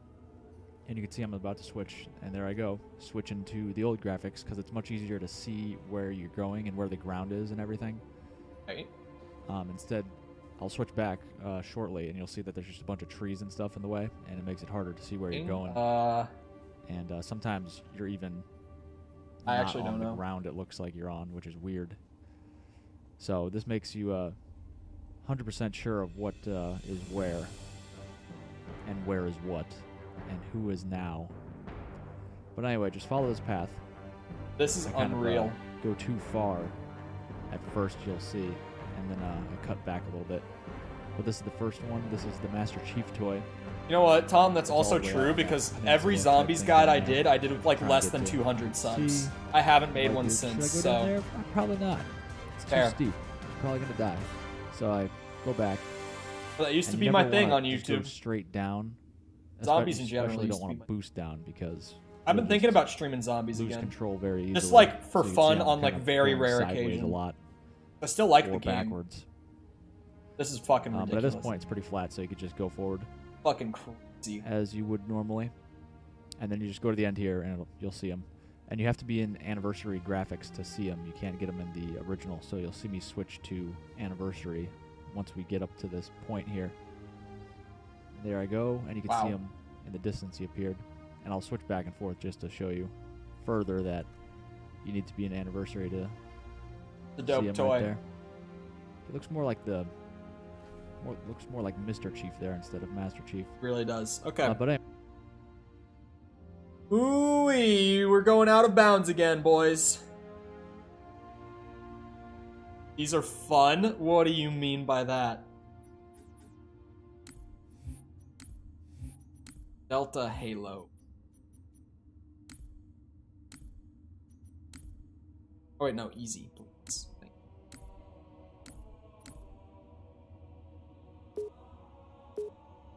And you can see I'm about to switch, and there I go, switching to the old graphics because it's much easier to see where you're going and where the ground is and everything. Right. Instead, I'll switch back shortly, and you'll see that there's just a bunch of trees and stuff in the way, and it makes it harder to see where you're going. And sometimes you're even I not actually on don't the know. ground it looks like you're on, which is weird. So this makes you 100% sure of what is where, and where is what, and who is now. But anyway, just follow this path. This is I kind of, unreal. go too far at first, you'll see, and then I cut back a little bit. But this is the first one. This is the Master Chief toy. You know what, Tom? That's It's all also the way true up because that every peninsula type zombies thing guide down I there. did with like Trying less to than get to 200 subs. see I haven't made what I one do. since, Should I go down so there? Probably not. It's Fair. too steep. Probably gonna die. So I go back. But that used to and be you my never thing wanna on just go YouTube. straight down. Zombies in general Especially used don't to be want to boost down because I've been you'll thinking just about streaming zombies lose again. control very easily. Just like for So you can see fun I'm on like kind of very going rare sideways occasion. a lot, I still like or the game. backwards. This is fucking But ridiculous. at this point, it's pretty flat, so you could just go forward Fucking crazy. as you would normally, and then you just go to the end here, and you'll see them. And you have to be in Anniversary graphics to see them. You can't get them in the original, so you'll see me switch to Anniversary once we get up to this point here. There I go, and you can see him in the distance he appeared. And I'll switch back and forth just to show you further that you need to be in Anniversary to The dope see him toy. right there. It looks more like looks more like Mr. Chief there instead of Master Chief. Really does. Okay. But anyway. Ooh-wee, we're going out of bounds again, boys. These are fun? What do you mean by that? Delta Halo. Oh wait, no, easy, please.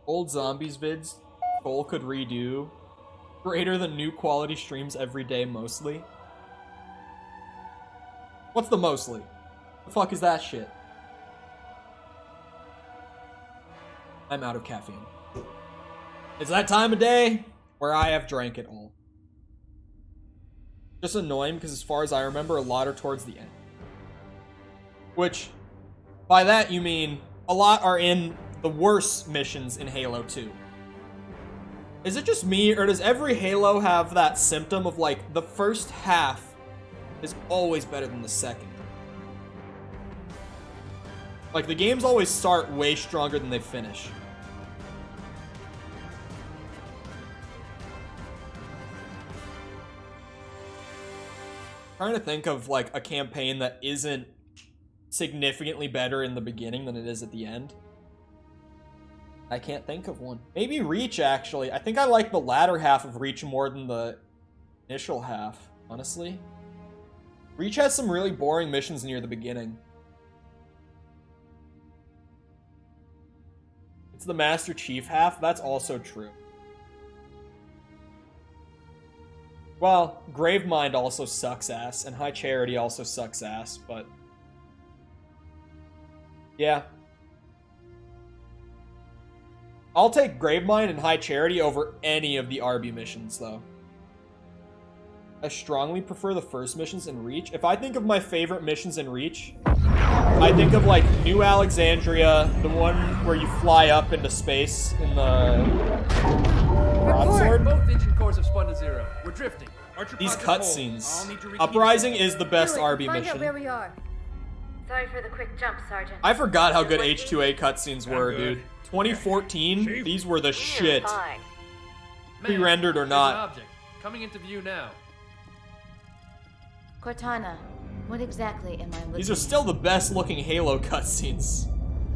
Old zombies vids, Cole could redo. Greater than new quality streams every day, mostly. What's the mostly? The fuck is that shit? I'm out of caffeine. It's that time of day where I have drank it all. Just annoying because as far as I remember, a lot are towards the end. Which, by that you mean, a lot are in the worst missions in Halo 2. Is it just me, or does every Halo have that symptom of, like, the first half is always better than the second? Like, the games always start way stronger than they finish. Trying to think of, like, a campaign that isn't significantly better in the beginning than it is at the end. I can't think of one. Maybe Reach, actually. I think I like the latter half of Reach more than the initial half, honestly. Reach has some really boring missions near the beginning. It's the Master Chief half. That's also true. Well, Gravemind also sucks ass, and High Charity also sucks ass, but... yeah. I'll take Gravemind and High Charity over any of the RB missions, though. I strongly prefer the first missions in Reach. If I think of my favorite missions in Reach, I think of, like, New Alexandria, the one where you fly up into space in the... broadsword. Both engine cores have spun to zero. We're drifting. These cutscenes. Uprising is the best RB Find out mission. where we are. Sorry for the quick jump, Sergeant. I forgot how good H2A cutscenes were, dude. 2014, these were the shit. Fine. Pre-rendered or There's not. an object coming into view now. Cortana, what exactly am I looking These are still the best looking Halo cutscenes.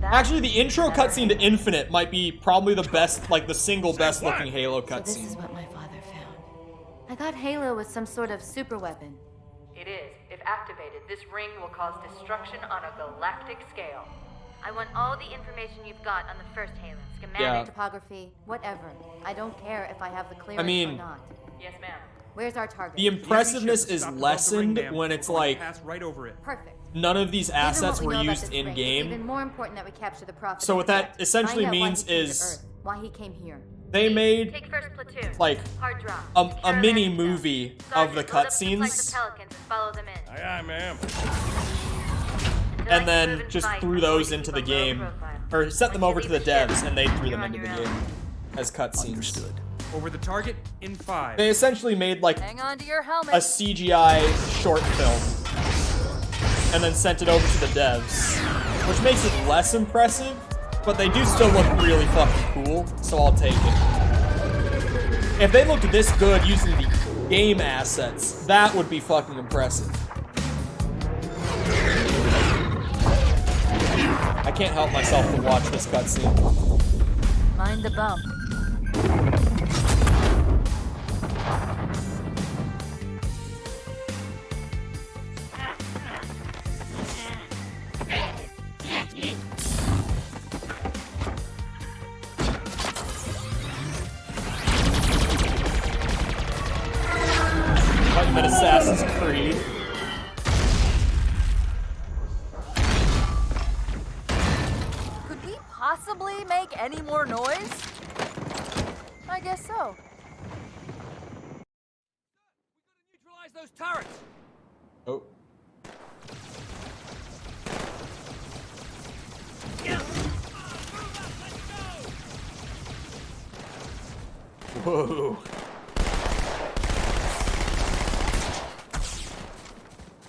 That's Actually, the intro cutscene to Infinite might be probably the best, like the single best looking Halo So this is cutscene. what my father found. I thought Halo was some sort of super weapon. It is. If activated, this ring will cause destruction on a galactic scale. I want all the information you've got on the first Halo. Schematic, Yeah. topography, whatever. I don't care if I have the clearance or mean, not. Yes, ma'am. Where's our target? The impressiveness is lessened when it's like right over it. Perfect. none of these Given assets what we were know about used this in ring, it's even game. more important that we capture the prophet. So what that instead. essentially Find out why means he came to is Earth, why he came here. They made Take first platoon. like Hard drop. a Secure mini landing zone. movie of Sergeant, the load up supplies cutscenes. to Pelicans and follow them in. Aye, aye, ma'am. Until I And can then move and just fight, threw I'm those going into to the keep a low game, profile. or sent them Once you over to the leave the ship, devs, and they threw you're them on into the your game own. as cutscenes. Understood. Over the target in 5. They essentially made like Hang on to your a helmet. CGI short film, and then sent it over to the devs, which makes it less impressive, but they do still look really fucking cool, so I'll take it. If they looked this good using the game assets, that would be fucking impressive. I can't help myself to watch this cutscene. Mind the bump. Like that Assassin's Creed. Could we possibly make any more noise? I guess so. There's those turrets! Oh. Whoa.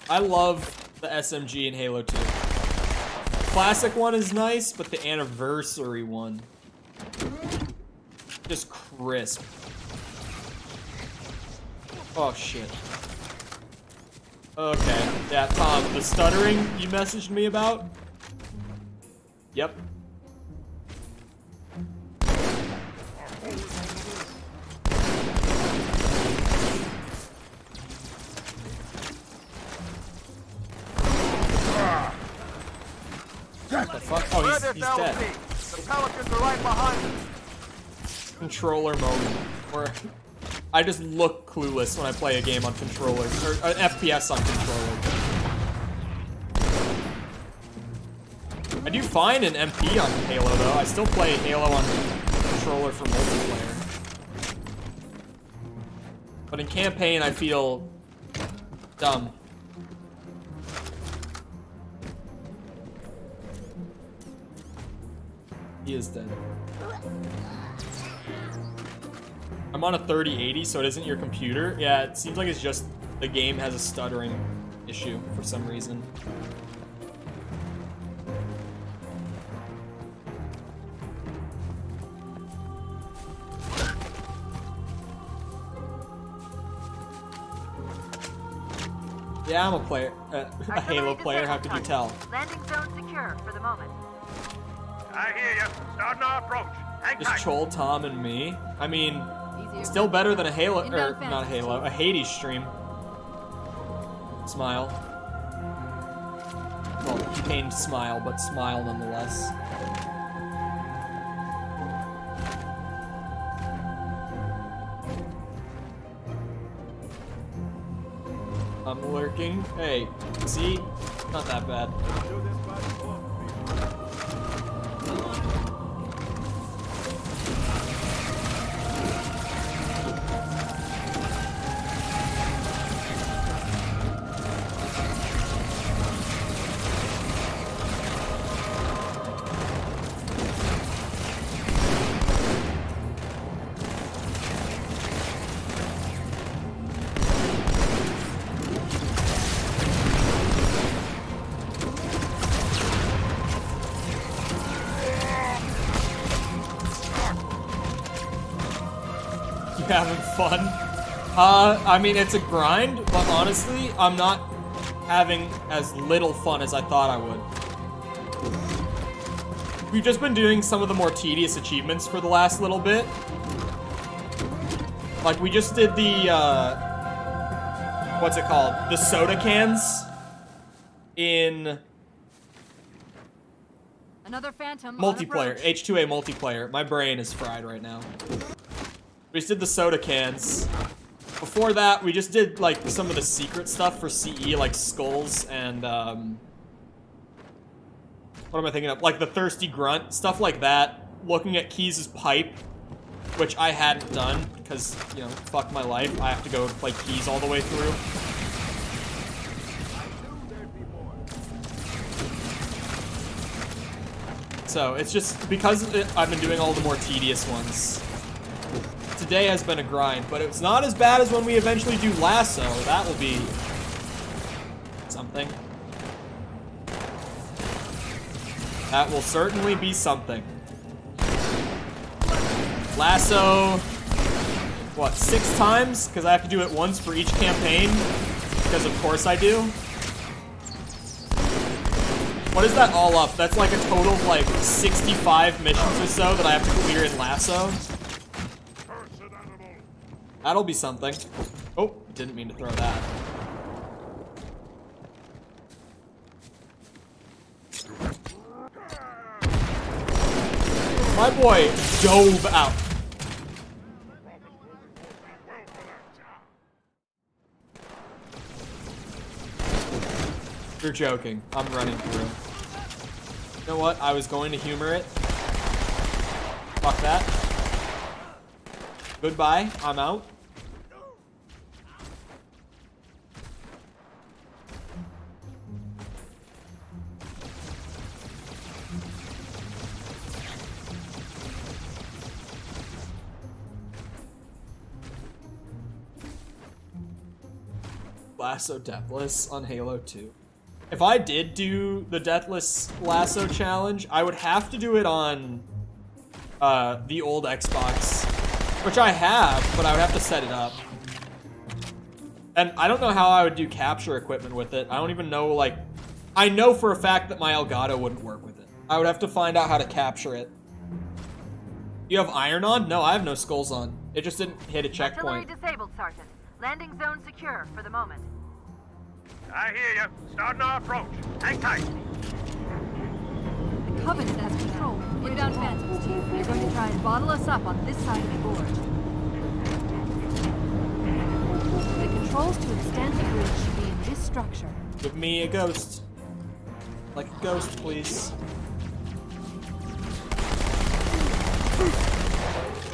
I love the SMG in Halo 2. Classic one is nice, but the anniversary one, just crisp. Oh shit. Okay, yeah, Tom, the stuttering you messaged me about? Yep. What the fuck? Oh, he's dead. The Pelicans are right behind us. Controller moment where I just look clueless when I play a game on controller, or an FPS on controller. I do fine in MP on Halo though. I still play Halo on controller for multiplayer. But in campaign I feel dumb. He is dead. I'm on a 3080, so it isn't your computer. Yeah, it seems like it's just the game has a stuttering issue for some reason. Yeah, I'm a player, a Halo player. How could you tell? Landing zone secure for the moment. I hear you. Starting our approach. Hang Just tight. troll Tom and me. I mean, Easier. still better than a Halo, or Inbound not a fence. Halo, a Hades stream. Smile. Well, pained smile, but smile nonetheless. I'm lurking. Hey, see? Not that bad. You having fun? I mean, it's a grind, but honestly, I'm not having as little fun as I thought I would. We've just been doing some of the more tedious achievements for the last little bit. Like, we just did the, what's it called? The soda cans in Another Phantom. multiplayer, H2A multiplayer. My brain is fried right now. We just did the soda cans. Before that, we just did, like, some of the secret stuff for CE, like skulls and, what am I thinking of? Like, the thirsty grunt, stuff like that. Looking at Keys' pipe, which I hadn't done, because, you know, fuck my life. I have to go play Keys all the way through. So, it's just, because I've been doing all the more tedious ones. Today has been a grind, but it's not as bad as when we eventually do LASO. That will be something. That will certainly be something. LASO, what, 6 times? Because I have to do it once for each campaign. Because of course I do. What is that all up? That's like a total of like 65 missions or so that I have to clear in LASO. That'll be something. Oh, didn't mean to throw that. My boy dove out. You're joking. I'm running through. You know what? I was going to humor it. Fuck that. Goodbye. I'm out. Lasso Deathless on Halo 2. If I did do the Deathless Lasso challenge, I would have to do it on the old Xbox, which I have, but I would have to set it up. And I don't know how I would do capture equipment with it. I don't even know, like, I know for a fact that my Elgato wouldn't work with it. I would have to find out how to capture it. You have iron on? No, I have no skulls on. It just didn't hit a checkpoint. Artillery disabled, Sergeant. Landing zone secure for the moment. I hear you. Starting our approach. Hang tight. The Covenant has control. Put down phantoms, Chief. They're going to try and bottle us up on this side of the gorge. The controls to extend the bridge should be in this structure. Give me a ghost. Like a ghost, please.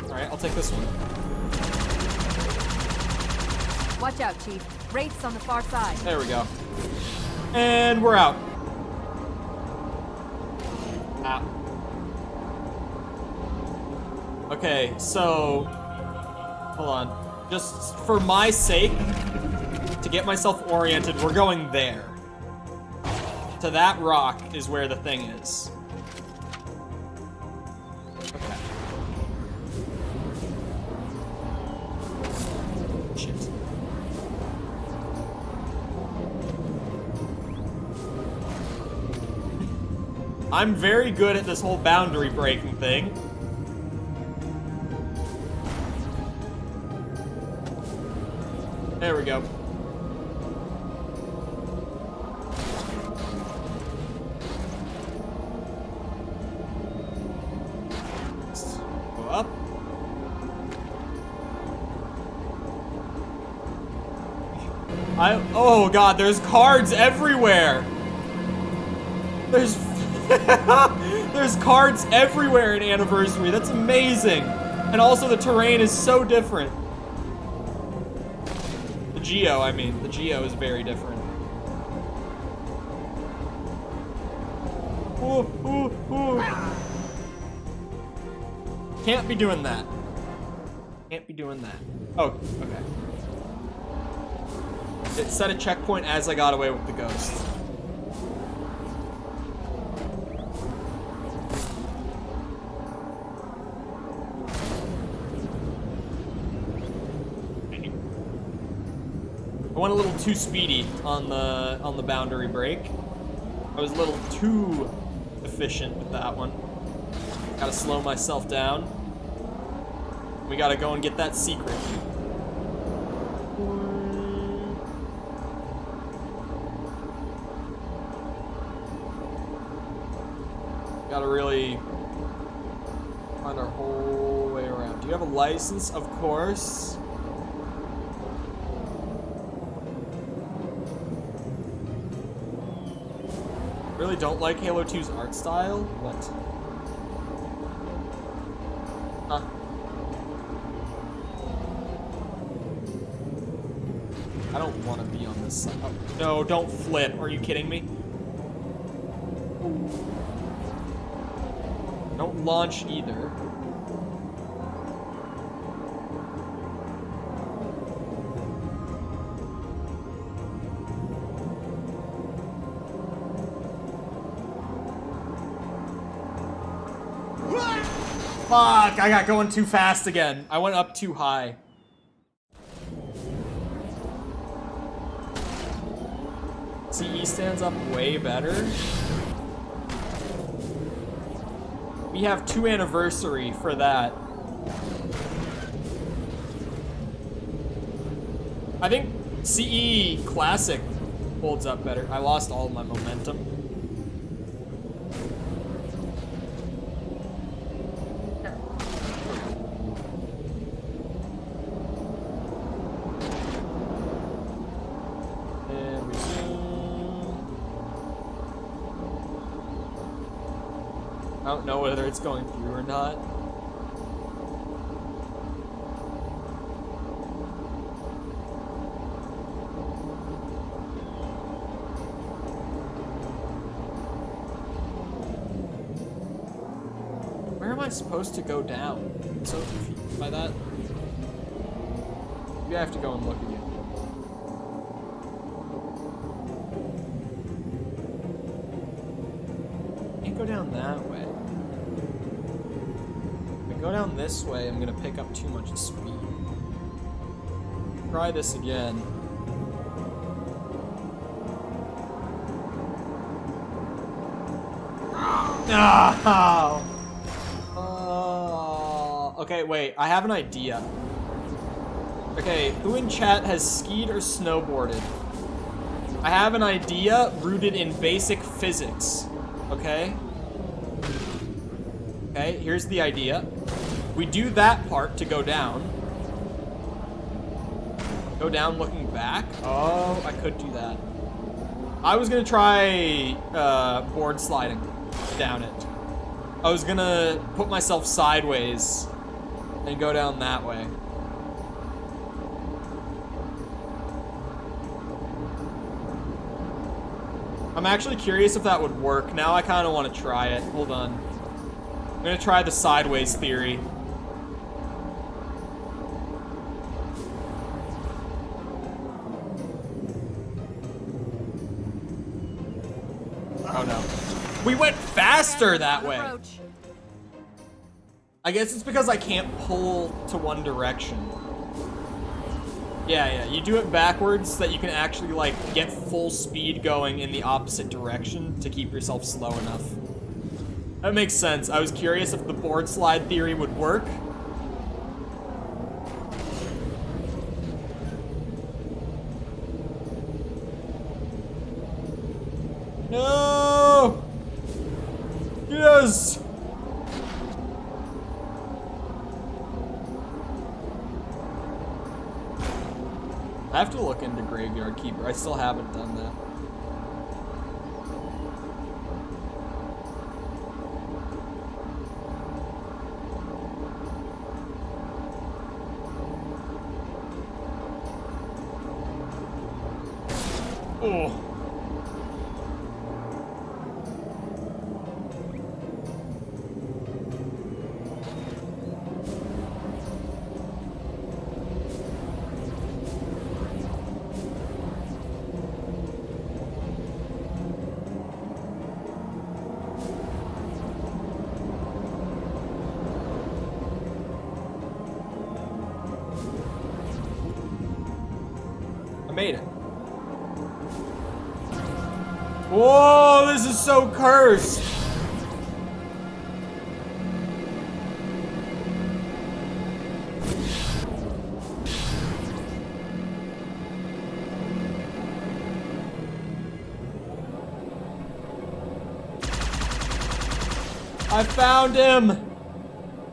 Alright, I'll take this one. Watch out, Chief. Wraiths on the far side. There we go. And we're out. Ah. Okay, so... Hold on. Just for my sake, to get myself oriented, we're going there. To that rock is where the thing is. Okay. Shit. I'm very good at this whole boundary breaking thing. There we go. Go up. Oh god, there's cards everywhere. There's there's cards everywhere in Anniversary. That's amazing. And also the terrain is so different. The geo, I mean. The geo is very different. Ooh, ooh, ooh. Can't be doing that. Can't be doing that. Oh, okay. It set a checkpoint as I got away with the ghost. I went a little too speedy on the boundary break. I was a little too efficient with that one. Gotta slow myself down. We gotta go and get that secret. Gotta really find our whole way around. Do you have a license? Of course. Really don't like Halo 2's art style? What? Huh? I don't want to be on this side. Oh, no, don't flip. Are you kidding me? Don't launch either. Fuck, I got going too fast again. I went up too high. CE stands up way better. We have 2 anniversary for that. I think CE Classic holds up better. I lost all of my momentum. I don't know whether it's going through or not. Where am I supposed to go down? I'm so confused by that. Maybe I have to go and look again. go down that way. If I go down this way, I'm gonna pick up too much speed. Try this again. No! Okay, wait. I have an idea. Okay, who in chat has skied or snowboarded? I have an idea rooted in basic physics. Okay? Okay, here's the idea. We do that part to go down. Go down looking back. Oh, I could do that. I was gonna try board sliding down it. I was gonna put myself sideways and go down that way. I'm actually curious if that would work. Now I kind of want to try it. Hold on. I'm gonna try the sideways theory. Oh no. We went faster that way. I guess it's because I can't pull to one direction. Yeah, you do it backwards so that you can actually, like, get full speed going in the opposite direction to keep yourself slow enough. That makes sense. I was curious if the board slide theory would work. No! Yes! I have to look into Graveyard Keeper. I still haven't done that. Oh. Made it. Whoa, this is so cursed. I found him,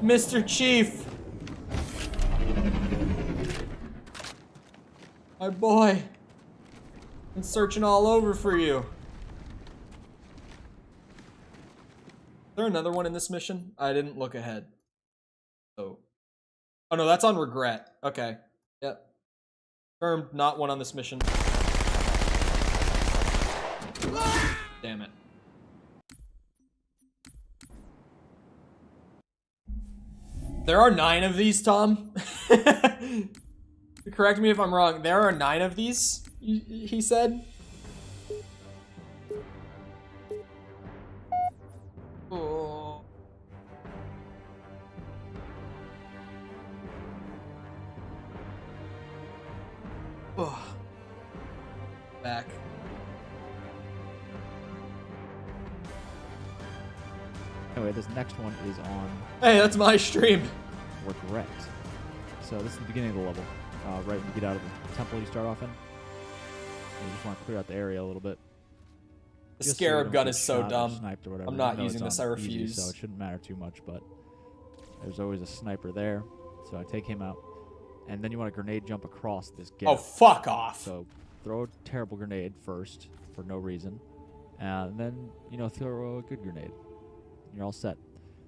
Mr. Chief. My boy, I'm searching all over for you. Is there another one in this mission? I didn't look ahead. Oh no, that's on regret. Okay, yep. Confirmed, not one on this mission. Damn it. There are 9 of these, Tom. Correct me if I'm wrong. There are 9 of these, he said. Oh. Oh. Back. Anyway, this next one is on... Hey, that's my stream. Regret. So this is the beginning of the level. Right when you get out of the temple you start off in. You just want to clear out the area a little bit. The scarab gun is so dumb. Sniped or whatever. I'm not using this, I refuse. Easy, so it shouldn't matter too much, but there's always a sniper there. So I take him out. And then you want to grenade jump across this gap. Oh, fuck off. So throw a terrible grenade first for no reason. And then, you know, throw a good grenade. You're all set.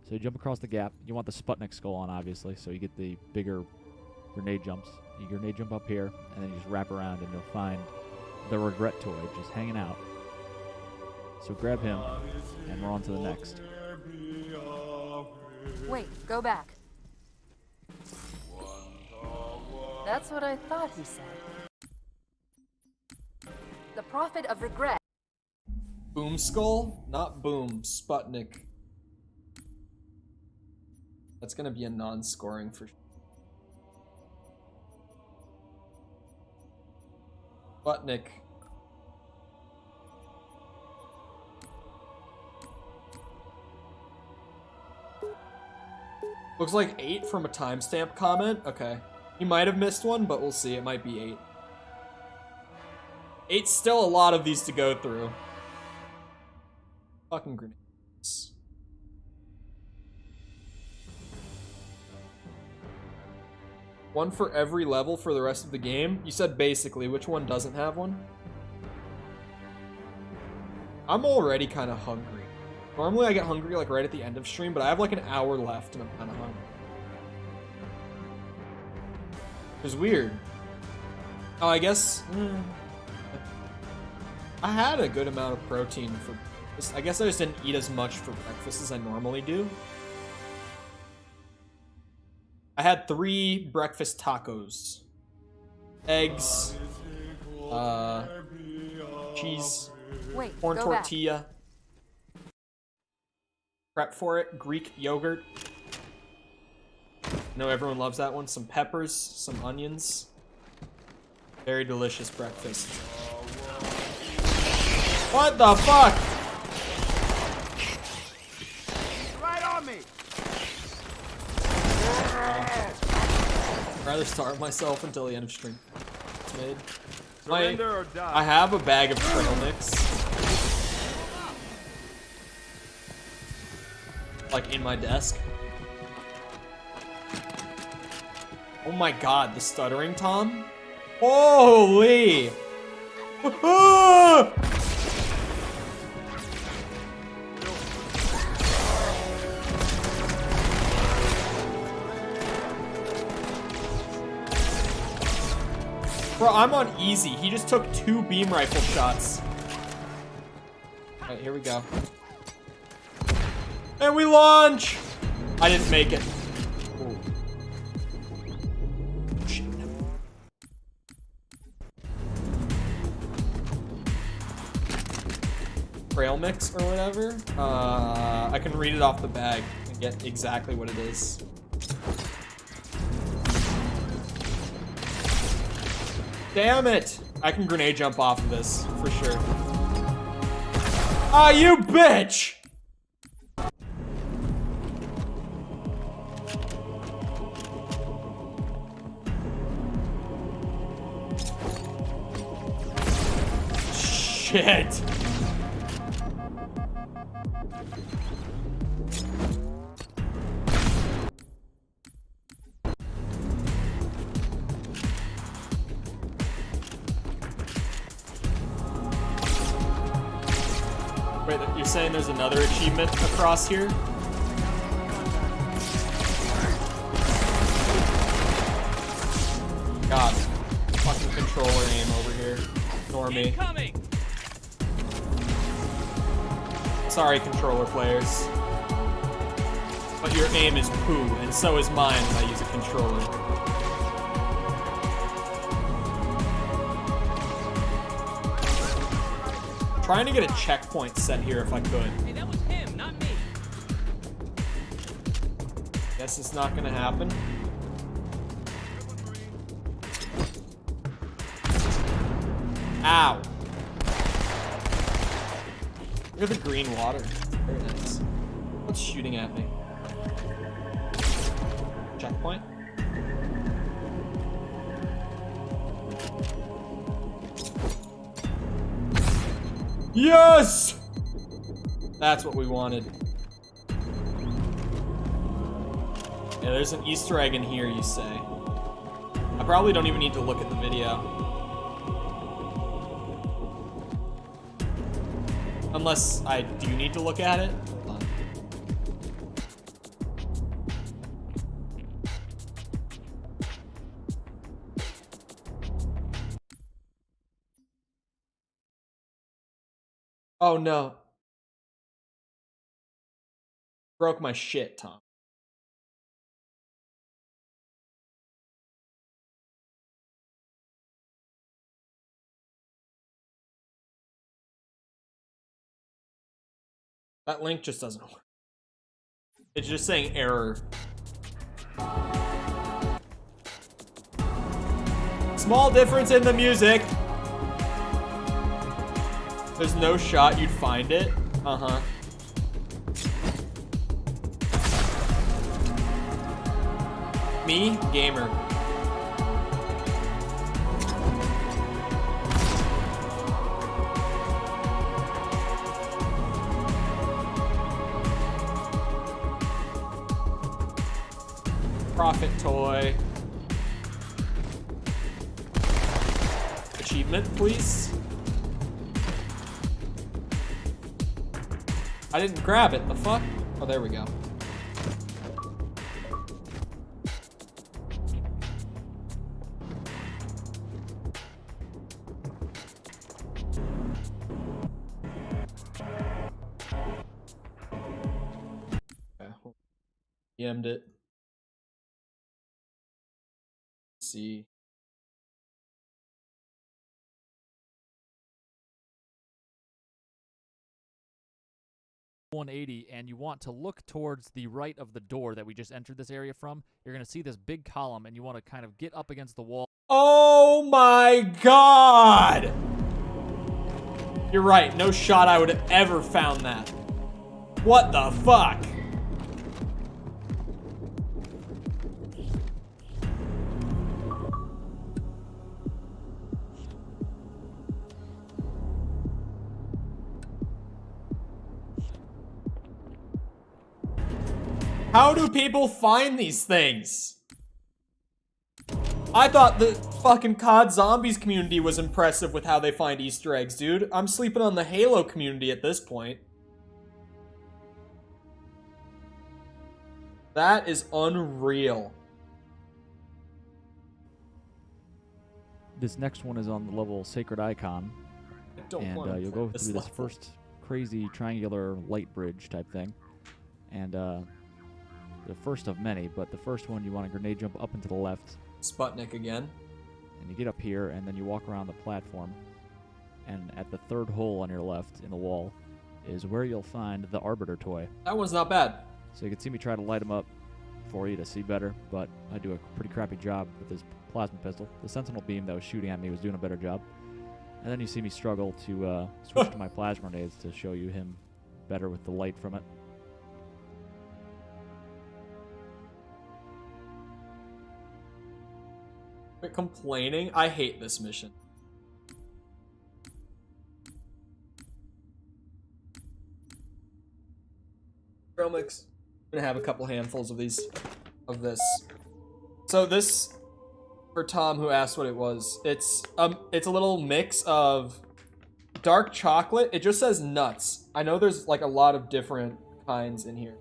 So you jump across the gap. You want the Sputnik skull on, obviously, so you get the bigger grenade jumps. You grenade jump up here, and then you just wrap around, and you'll find the regret toy just hanging out. So grab him, and we're on to the next. Wait, go back. That's what I thought he said. The Prophet of Regret. Boom Skull? Not Boom. Sputnik. That's gonna be a non-scoring for sure. Sputnik. Looks like 8 from a timestamp comment. Okay. You might have missed one, but we'll see. It might be 8. 8's still a lot of these to go through. Fucking grenades. One for every level for the rest of the game? You said basically. Which one doesn't have one? I'm already kind of hungry. Normally I get hungry like right at the end of stream, but I have like an hour left and I'm kind of hungry. It's weird. Oh, I guess... I had a good amount of protein for... I guess I just didn't eat as much for breakfast as I normally do. I had 3 breakfast tacos. Eggs. Cheese. Wait, Corn go back. tortilla. Prep for it. Greek yogurt. I know everyone loves that one. Some peppers, some onions. Very delicious breakfast. What the fuck? Right on me! I'd rather starve myself until the end of stream. It's made. Surrender or die. I have a bag of trail mix. Like in my desk. Oh my god, the stuttering Tom? Holy! Bro, I'm on easy. He just took 2 beam rifle shots. Alright, here we go. And we launch! I didn't make it. Ooh. Shit. Trail mix or whatever. I can read it off the bag and get exactly what it is. Damn it! I can grenade jump off of this, for sure. Ah, you bitch! Shit! Wait, you're saying there's another achievement across here? God. Fucking controller aim over here. Ignore me. Sorry, controller players. But your aim is poo, and so is mine when I use a controller. Trying to get a checkpoint set here if I could. Hey, that was him, not me. Guess it's not gonna happen. Ow. Look at the green water. Very nice. What's shooting at me? Checkpoint? Yes! That's what we wanted. Yeah, there's an Easter egg in here, you say. I probably don't even need to look at the video. Unless I do need to look at it. Hold on. Oh no. Broke my shit, Tom. That link just doesn't work. It's just saying error. Small difference in the music. There's no shot you'd find it. Uh-huh. Me, gamer. Profit toy. Achievement, please. I didn't grab it. The fuck? Oh, there we go. Okay. DM'd it. Let's see. 180, and you want to look towards the right of the door that we just entered this area from. You're going to see this big column, and you want to kind of get up against the wall. Oh my god! You're right, no shot I would have ever found that. What the fuck? How do people find these things? I thought the fucking COD Zombies community was impressive with how they find Easter eggs, dude. I'm sleeping on the Halo community at this point. That is unreal. This next one is on the level Sacred Icon. And you'll go through this first crazy triangular light bridge type thing. And the first of many, but the first one you want to grenade jump up and to the left. Sputnik again. And you get up here, and then you walk around the platform. And at the third hole on your left in the wall is where you'll find the Arbiter toy. That one's not bad. So you can see me try to light them up for you to see better, but I do a pretty crappy job with this plasma pistol. The Sentinel beam that was shooting at me was doing a better job. And then you see me struggle to switch to my plasma grenades to show you him better with the light from it. Quit complaining. I hate this mission. Trail mix. I'm gonna have a couple handfuls of these, of this. So this, for Tom who asked what it was, it's a little mix of dark chocolate. It just says nuts. I know there's like a lot of different kinds in here.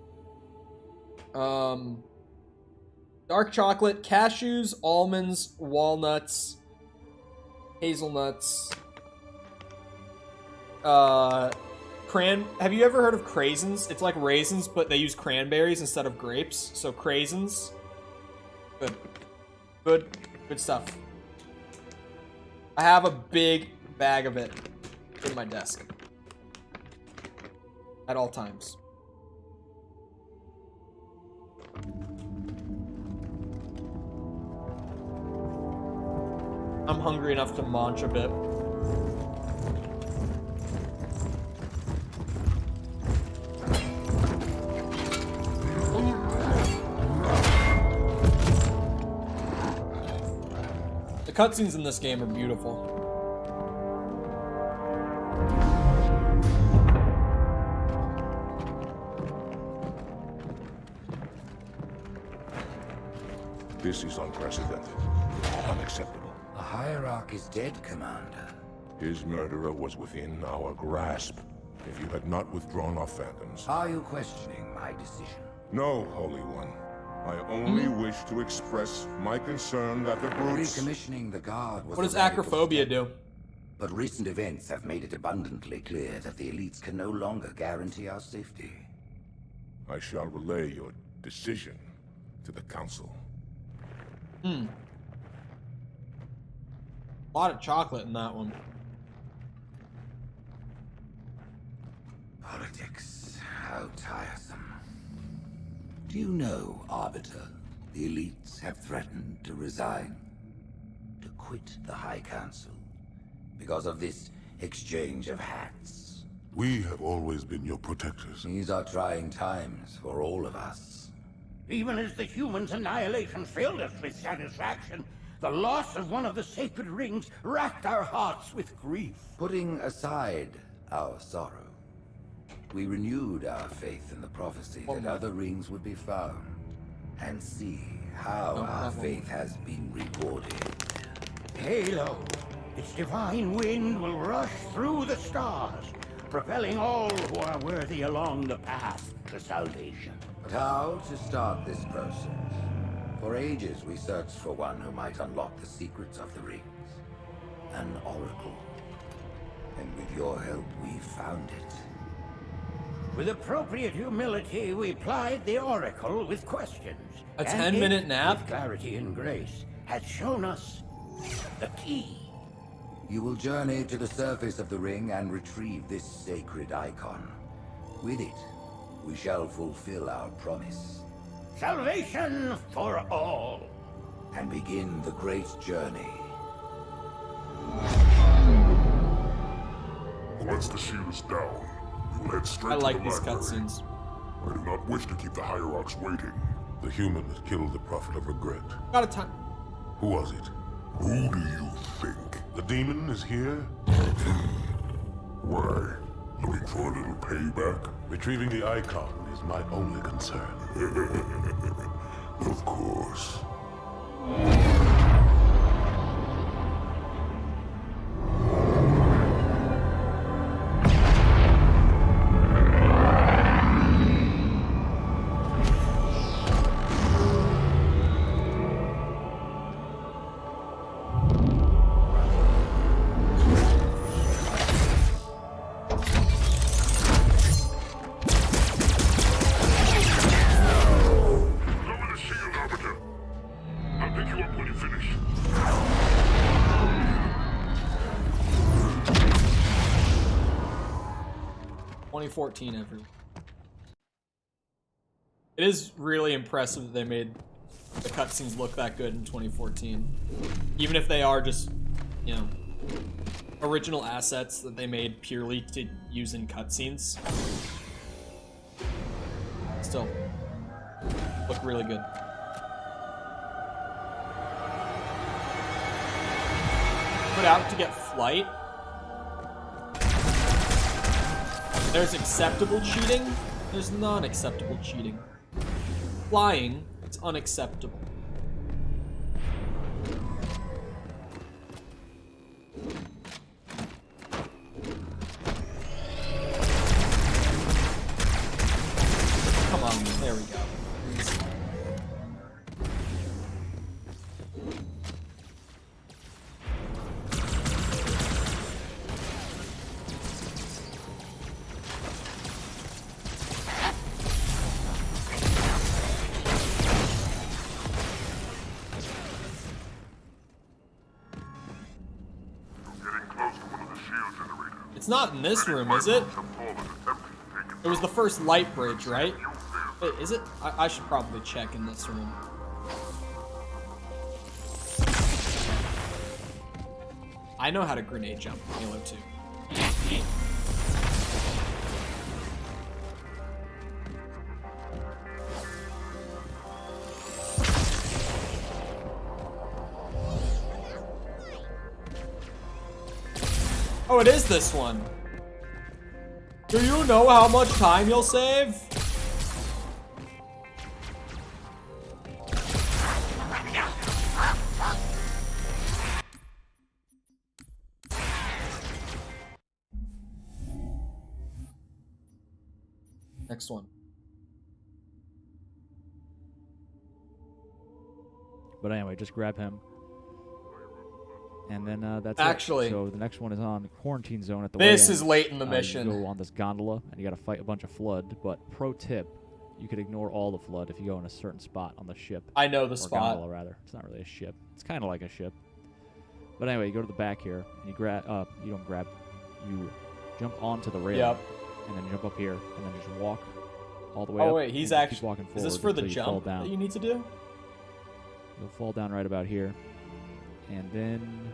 Dark chocolate, cashews, almonds, walnuts, hazelnuts. Have you ever heard of craisins? It's like raisins, but they use cranberries instead of grapes. So craisins. Good stuff. I have a big bag of it in my desk at all times. I'm hungry enough to munch a bit. The cutscenes in this game are beautiful. This is unprecedented. Unacceptable. The Hierarch is dead, Commander. His murderer was within our grasp. If you had not withdrawn our phantoms... Are you questioning my decision? No, Holy One. I only wish to express my concern that the brutes... Recommissioning the Guard was... What does acrophobia do? But recent events have made it abundantly clear that the elites can no longer guarantee our safety. I shall relay your decision to the Council. A lot of chocolate in that one. Politics. Do you know, Arbiter, the elites have threatened to resign, to quit the High Council, because of this exchange of hats? We have always been your protectors. These are trying times for all of us. Even as the humans' annihilation filled us with satisfaction, the loss of one of the sacred rings racked our hearts with grief. Putting aside our sorrow, we renewed our faith in the prophecy that other rings would be found, and see how our faith has been rewarded. Halo, its divine wind will rush through the stars, propelling all who are worthy along the path to salvation. But how to start this process? For ages we searched for one who might unlock the secrets of the rings. An oracle. And with your help, we found it. With appropriate humility, we plied the oracle with questions. A and 10-minute it, nap? with clarity and grace, has shown us the key. You will journey to the surface of the ring and retrieve this sacred icon. With it, we shall fulfill our promise. Salvation for all. And begin the great journey. Once the shield is down, we will head straight I to like the these library. cutscenes. I do not wish to keep the Hierarchs waiting. The humans killed the Prophet of Regret. Got a time. Who was it? Who do you think? The demon is here? Why? Looking for a little payback? Retrieving the icon is my only concern. Of course. Lower the shield, Arbiter. I'll pick you up when you finish. 2014, everyone. It is really impressive that they made the cutscenes look that good in 2014. Even if they are just, you know, original assets that they made purely to use in cutscenes. Still, look really good. Put out to get flight. There's acceptable cheating. There's non-acceptable cheating. Flying, it's unacceptable. Come on, there we go. It's not in this room, is it? It was the first light bridge, right? Wait, is it? I should probably check in this room. I know how to grenade jump in Halo 2. Oh, it is this one. Do you know how much time you'll save? Next one. But anyway, just grab him. And then that's Actually, it. So the next one is on quarantine zone at the this way is in. late in the mission. You go on this gondola and you got to fight a bunch of flood. But pro tip, you could ignore all the flood if you go in a certain spot on the ship. I know the or spot. Gondola, rather. It's not really a ship. It's kind of like a ship. But anyway, you go to the back here and you grab. You don't grab. You jump onto the rail. Yep. And then jump up here and then just walk all the way up. Oh wait, he's and actually. keep walking Is this forward for the until you fall jump down. that you need to do? You'll fall down right about here, and then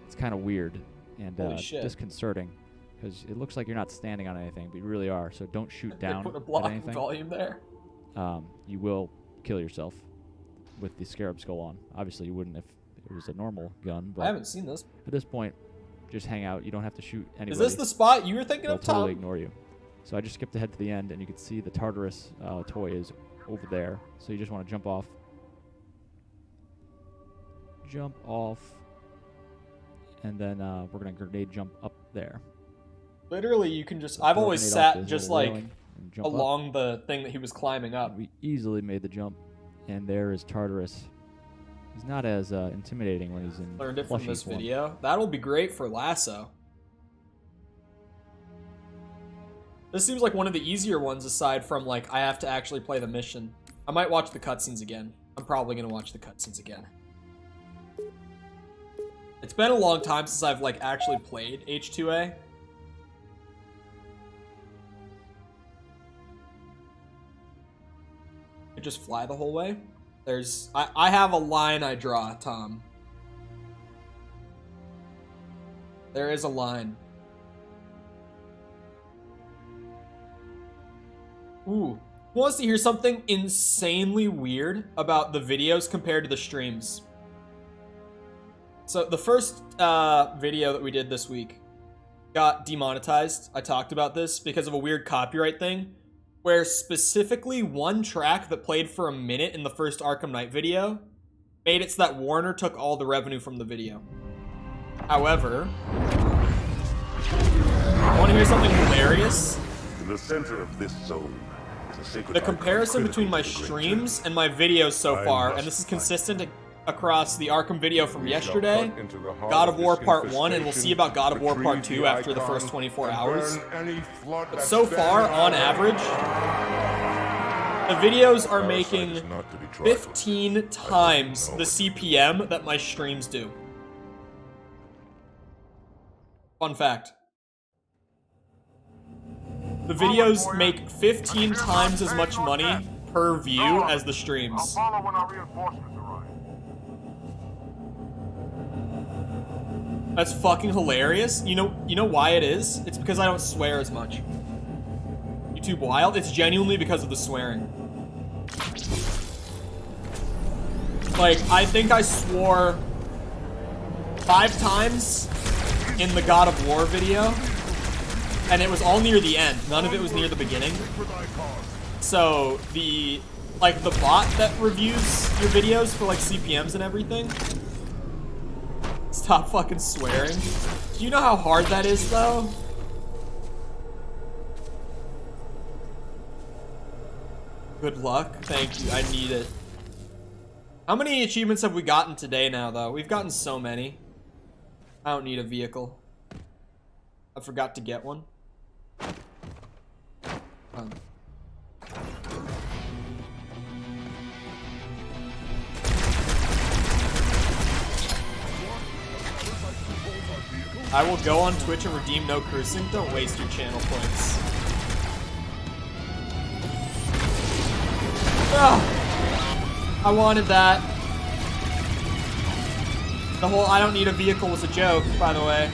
it's kind of weird and Holy shit. disconcerting because it looks like you're not standing on anything, but you really are. So don't shoot down Put a at block anything. volume there. You will kill yourself with the scarab skull on. Obviously, you wouldn't if it was a normal gun. But I haven't seen this. at this point, just hang out. You don't have to shoot anybody. Is this the spot you were thinking They'll of, Tom? totally ignore you. So I just skipped ahead to the end, and you can see the Tartarus toy is over there. So you just want to jump off. Jump off. And then we're going to grenade jump up there. Literally, you can just... So I've throw a always grenade off sat this just little like railing and jump up. along the thing that he was climbing up. We easily made the jump. And there is Tartarus. He's not as intimidating when he's in Learned it from plushy this form. video. That'll be great for LASO. This seems like one of the easier ones aside from, like, I have to actually play the mission. I might watch the cutscenes again. I'm probably going to watch the cutscenes again. It's been a long time since I've, like, actually played H2A. I just fly the whole way. There's... I have a line I draw, Tom. There is a line. Ooh. Who wants to hear something insanely weird about the videos compared to the streams? So the first video that we did this week got demonetized. I talked about this because of a weird copyright thing where specifically one track that played for a minute in the first Arkham Knight video made it so that Warner took all the revenue from the video. However, I want to hear something hilarious. In the center of this zone is a sacred The icon comparison between my critical to the great streams and my videos so I far, must and this is fight. consistent across the Arkham video from We shall yesterday, cut into the heart God of this War Part 1, and we'll see infestation, about God of War Part retrieve 2 the after the icon, first 24 and hours. burn any flood But that so stands far, in on our average, way. the videos are Parasite making is not to be trifled. 15 times the CPM that my streams do. Fun fact. The videos make 15 times as much money per view as the streams. Follow when our reinforcements arrive. That's fucking hilarious. You know why it is? It's because I don't swear as much. YouTube Wild? It's genuinely because of the swearing. Like, I think I swore 5 times in the God of War video, and it was all near the end. None of it was near the beginning. So the bot that reviews your videos for like CPMs and everything, stop fucking swearing. Do you know how hard that is though? Good luck. Thank you. I need it. How many achievements have we gotten today now though? We've gotten so many. I don't need a vehicle. I forgot to get one. I will go on Twitch and redeem no cursing. Don't waste your channel points. Ah, I wanted that. The whole I don't need a vehicle was a joke, by the way.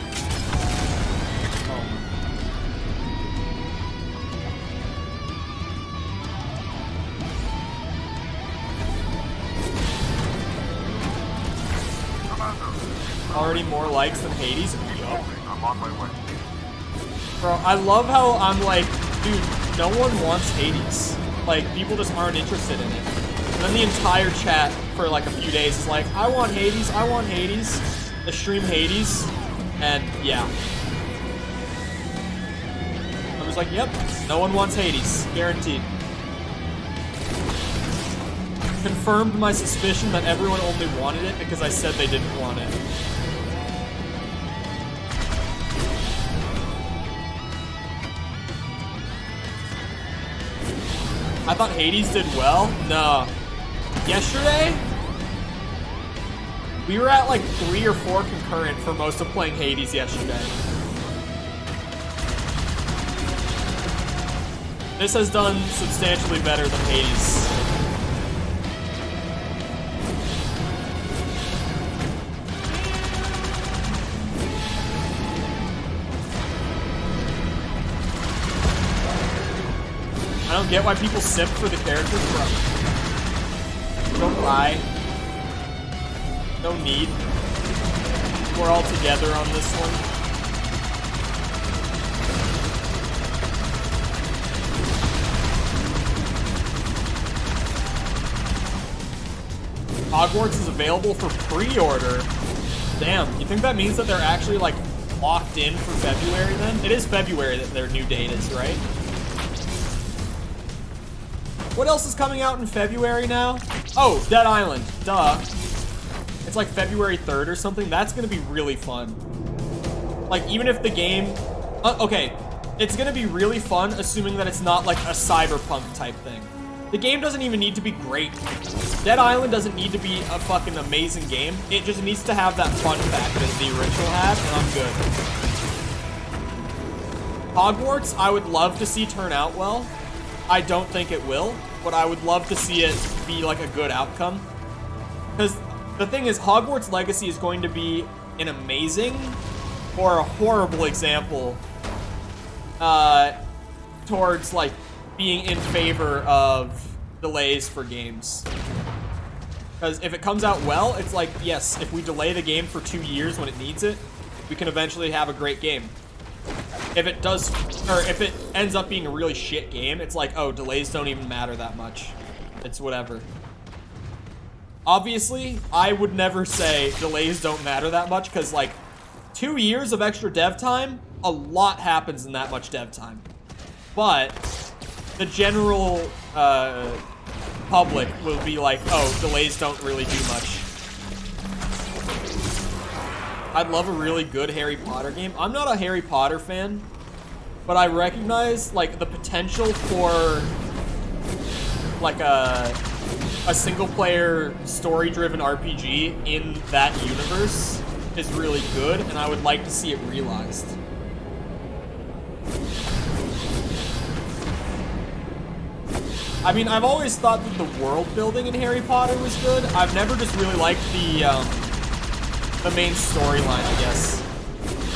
Already more likes than Hades? Yup. I'm on my way. Bro, I love how I'm like, dude, no one wants Hades. Like, people just aren't interested in it. And then the entire chat for like a few days is like, I want Hades, I want Hades. The stream Hades. And yeah. I was like, yep, no one wants Hades. Guaranteed. Confirmed my suspicion that everyone only wanted it because I said they didn't want it. I thought Hades did well. No. Yesterday, we were at like 3 or 4 concurrent for most of playing Hades yesterday. This has done substantially better than Hades. I don't get why people simp for the characters, bro. Don't lie. No need. We're all together on this one. Hogwarts is available for pre-order. Damn, you think that means that they're actually like locked in for February then? It is February that their new date is, right? What else is coming out in February now? Oh, Dead Island, duh. It's like February 3rd or something. That's gonna be really fun. Like, even if the game... okay, it's gonna be really fun, assuming that it's not like a cyberpunk type thing. The game doesn't even need to be great. Dead Island doesn't need to be a fucking amazing game. It just needs to have that fun factor that the original had, and I'm good. Hogwarts, I would love to see turn out well. I don't think it will, but I would love to see it be like a good outcome. Because the thing is, Hogwarts Legacy is going to be an amazing or a horrible example towards like being in favor of delays for games. Because if it comes out well, it's like, yes, if we delay the game for 2 years when it needs it, we can eventually have a great game. If it does, or if it ends up being a really shit game, it's like, oh, delays don't even matter that much. It's whatever. Obviously, I would never say delays don't matter that much, because like 2 years of extra dev time, a lot happens in that much dev time. But the general public will be like, oh, delays don't really do much. I'd love a really good Harry Potter game. I'm not a Harry Potter fan, but I recognize like the potential for like a single player story driven RPG in that universe is really good, and I would like to see it realized. I mean, I've always thought that the world building in Harry Potter was good. I've never just really liked the main storyline, I guess.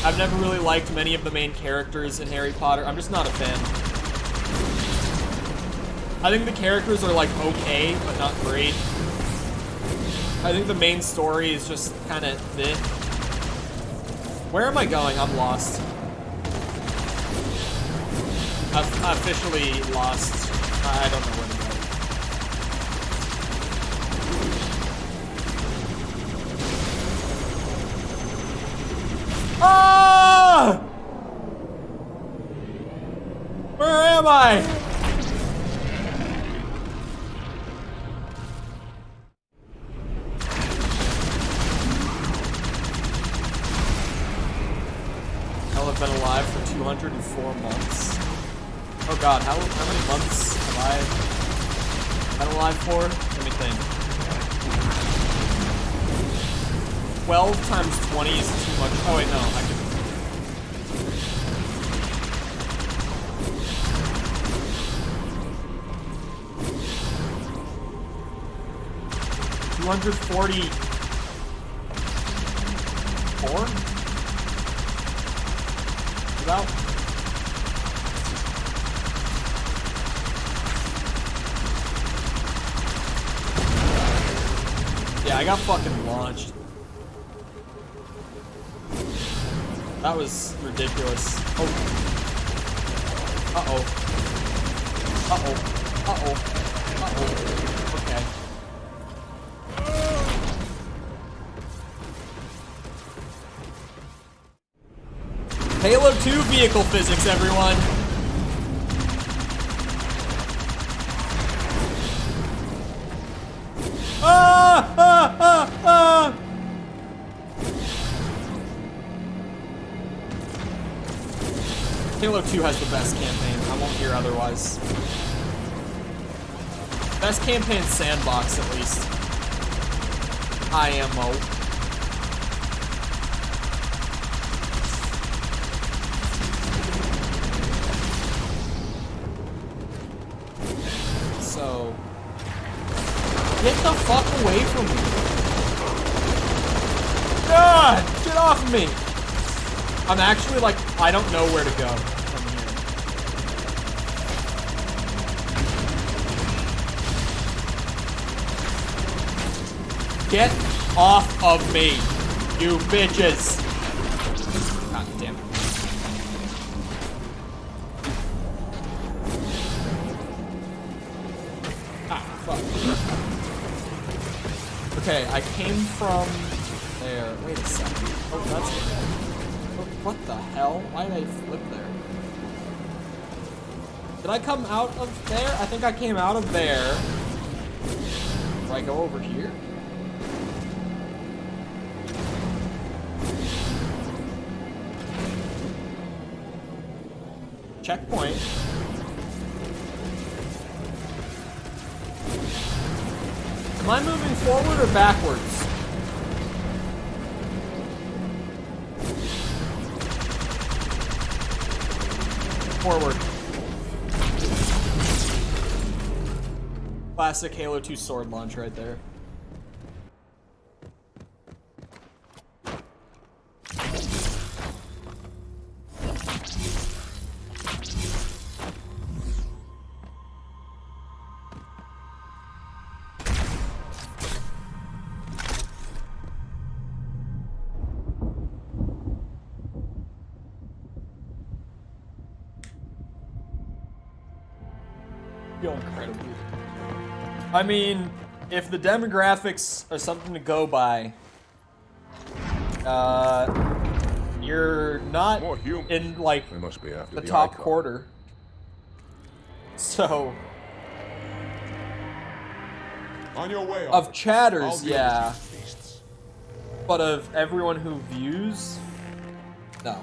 I've never really liked many of the main characters in Harry Potter. I'm just not a fan. I think the characters are like okay, but not great. I think the main story is just kind of meh. Where am I going? I'm lost. I've officially lost. I don't know where to go. Ah! Where am I? I'll have been alive for 204 months. Oh god, how many months have I been alive for? Let me think. 12 times 20 is too much. Oh wait, no, I can... 244? About? Yeah, I got fucking launched. That was ridiculous. Oh. Uh-oh. Uh-oh. Uh-oh. Uh-oh. Okay. Halo 2 vehicle physics, everyone. Ah! Ah! Ah! Ah! Halo 2 has the best campaign. I won't hear otherwise. Best campaign sandbox, at least. IMO. off of me! I'm actually like, I don't know where to go from here. Get off of me, you bitches! God damn it. Ah, fuck. Okay, I came from there. Wait a second. Oh, that's okay. What the hell? Why did I flip there? Did I come out of there? I think I came out of there. Do I go over here? Checkpoint. Am I moving forward or backwards? Forward. Classic Halo 2 sword launch right there. Feel incredible. I mean, if the demographics are something to go by, you're not in like the top quarter. So on your way, of chatters, yeah. But of everyone who views, no.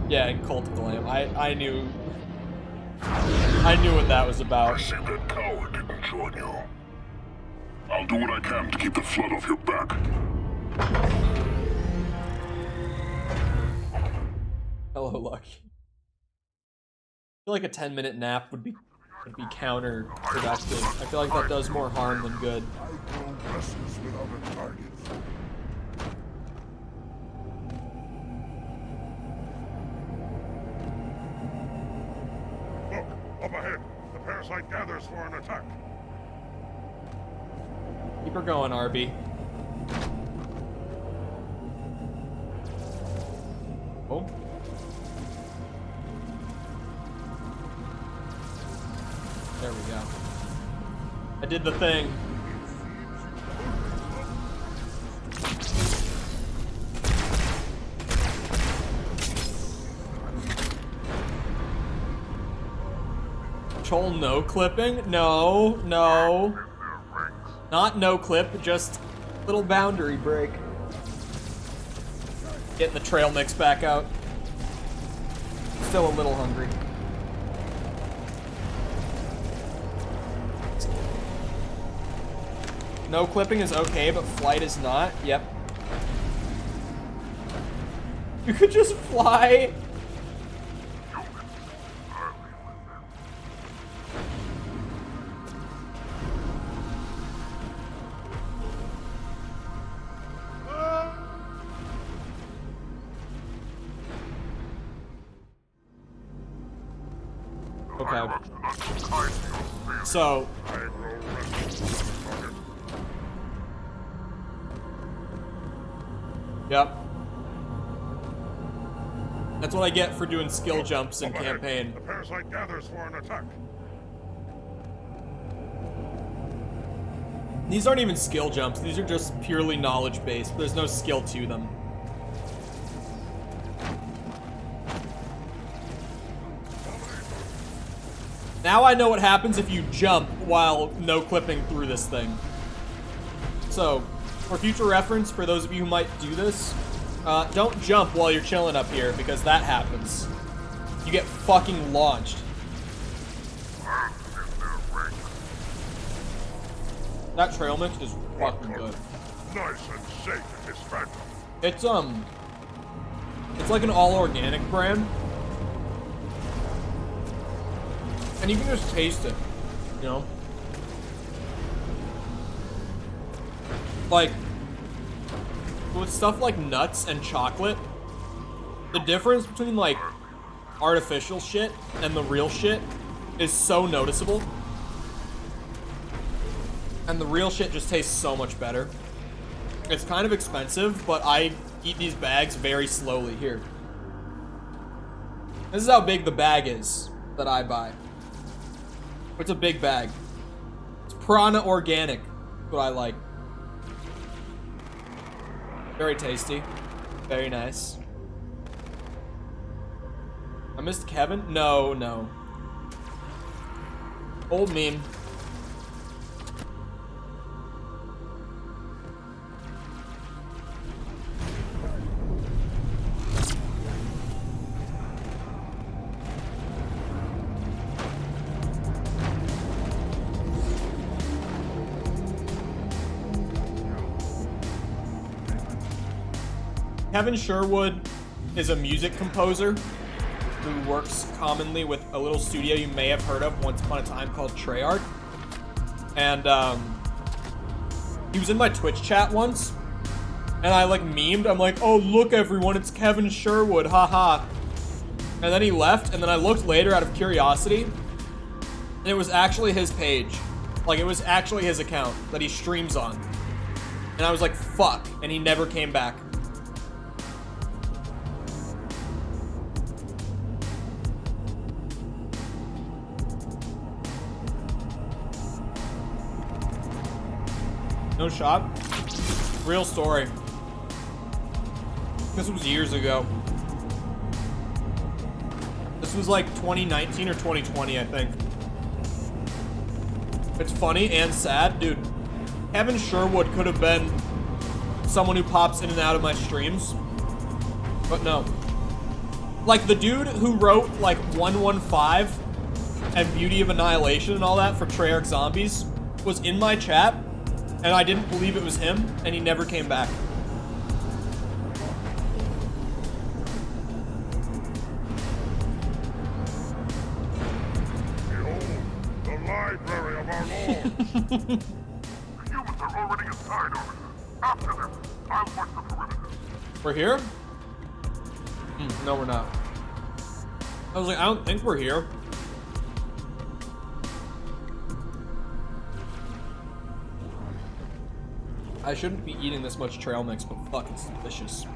Yeah, and Cult Glam. I knew what that was about. I see that coward didn't join you. I'll do what I can to keep the flood off your back. Hello, Lucky. I feel like a 10-minute nap would be counterproductive. I feel like that does more harm than good. Look, up ahead. The parasite gathers for an attack. Keep her going, Arby. Oh. There we go. I did the thing. Troll no clipping? No, no. Not no clip, just little boundary break. Getting the trail mix back out. Still a little hungry. No clipping is okay, but flight is not. Yep. You could just fly. Okay. So. Yep. That's what I get for doing skill jumps in campaign. The parasite gathers for an attack. These aren't even skill jumps. These are just purely knowledge based. There's no skill to them. Now I know what happens if you jump while no clipping through this thing. So, for future reference, for those of you who might do this, don't jump while you're chilling up here, because that happens. You get fucking launched. That trail mix is fucking good. Nice and safe in this phantom. It's like an all organic brand. And you can just taste it, you know? Like, with stuff like nuts and chocolate, the difference between, like, artificial shit and the real shit is so noticeable. And the real shit just tastes so much better. It's kind of expensive, but I eat these bags very slowly. Here. This is how big the bag is that I buy. It's a big bag. It's Piranha Organic. That's what I like. Very tasty. Very nice. I missed Kevin? No, no. Old meme. Kevin Sherwood is a music composer who works commonly with a little studio you may have heard of once upon a time called Treyarch. And he was in my Twitch chat once, and I like memed. I'm like, oh, look everyone, it's Kevin Sherwood, haha. And then he left, and then I looked later out of curiosity, and it was actually his page. Like, it was actually his account that he streams on. And I was like, fuck, and he never came back. No shot. Real story. This was years ago. This was like 2019 or 2020, I think. It's funny and sad. Dude, Kevin Sherwood could have been someone who pops in and out of my streams. But no. Like, the dude who wrote, like, 115 and Beauty of Annihilation and all that for Treyarch Zombies was in my chat. And I didn't believe it was him, and he never came back. Behold, the library of our lords. The humans are already inside, officer. After them, I'll watch the perimeter. We're here? No, we're not. I was like, I don't think we're here. I shouldn't be eating this much trail mix, but fuck, it's delicious.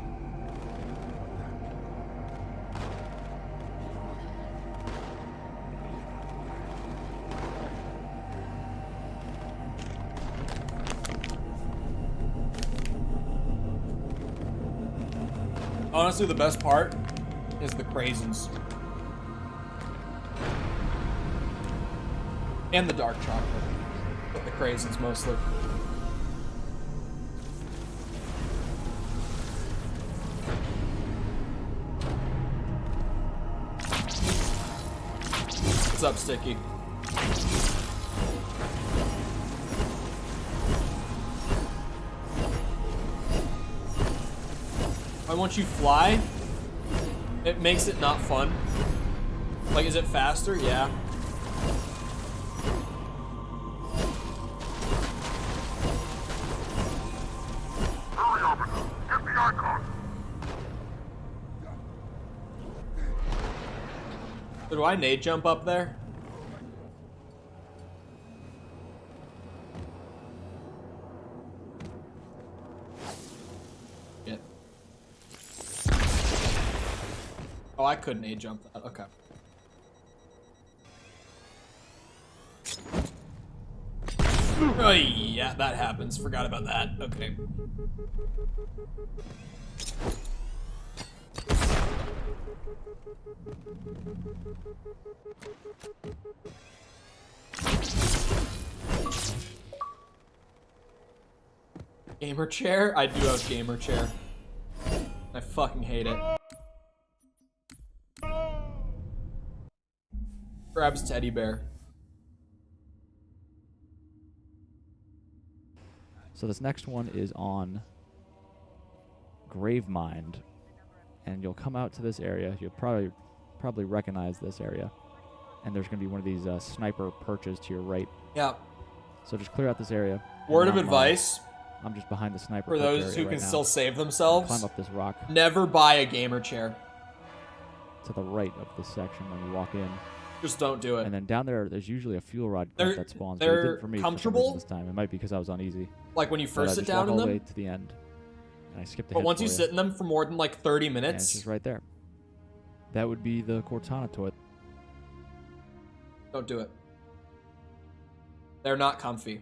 Honestly, the best part is the craisins. And the dark chocolate. But the craisins mostly. What's up, Sticky? Why won't you fly? It makes it not fun. Like, is it faster? Yeah. Hurry, officer. Get the icon. So do I nade jump up there? Yeah. Oh, I couldn't nade jump that. Okay. Oh, yeah, that happens. Forgot about that. Okay. Gamer chair? I do have gamer chair. I fucking hate it. Grabs teddy bear. So this next one is on Gravemind, and you'll come out to this area. You'll probably recognize this area. and there's going to be one of these sniper perches to your right. Yeah. So just clear out this area. Word of advice. I'm just behind the sniper for perch those area who right can now. still save themselves. Climb up this rock. Never buy a gamer chair. To the right of this section when you walk in. Just don't do it. And then down there's usually a fuel rod that spawns. They're but it didn't for me comfortable. for some reason this time. It might be because I was uneasy. Like when you first sit just down walk in all them. the way to the end, and I skipped ahead. But once you for sit in them for more than like 30 and minutes, it's just right there. That would be the Cortana toilet. Don't do it. They're not comfy.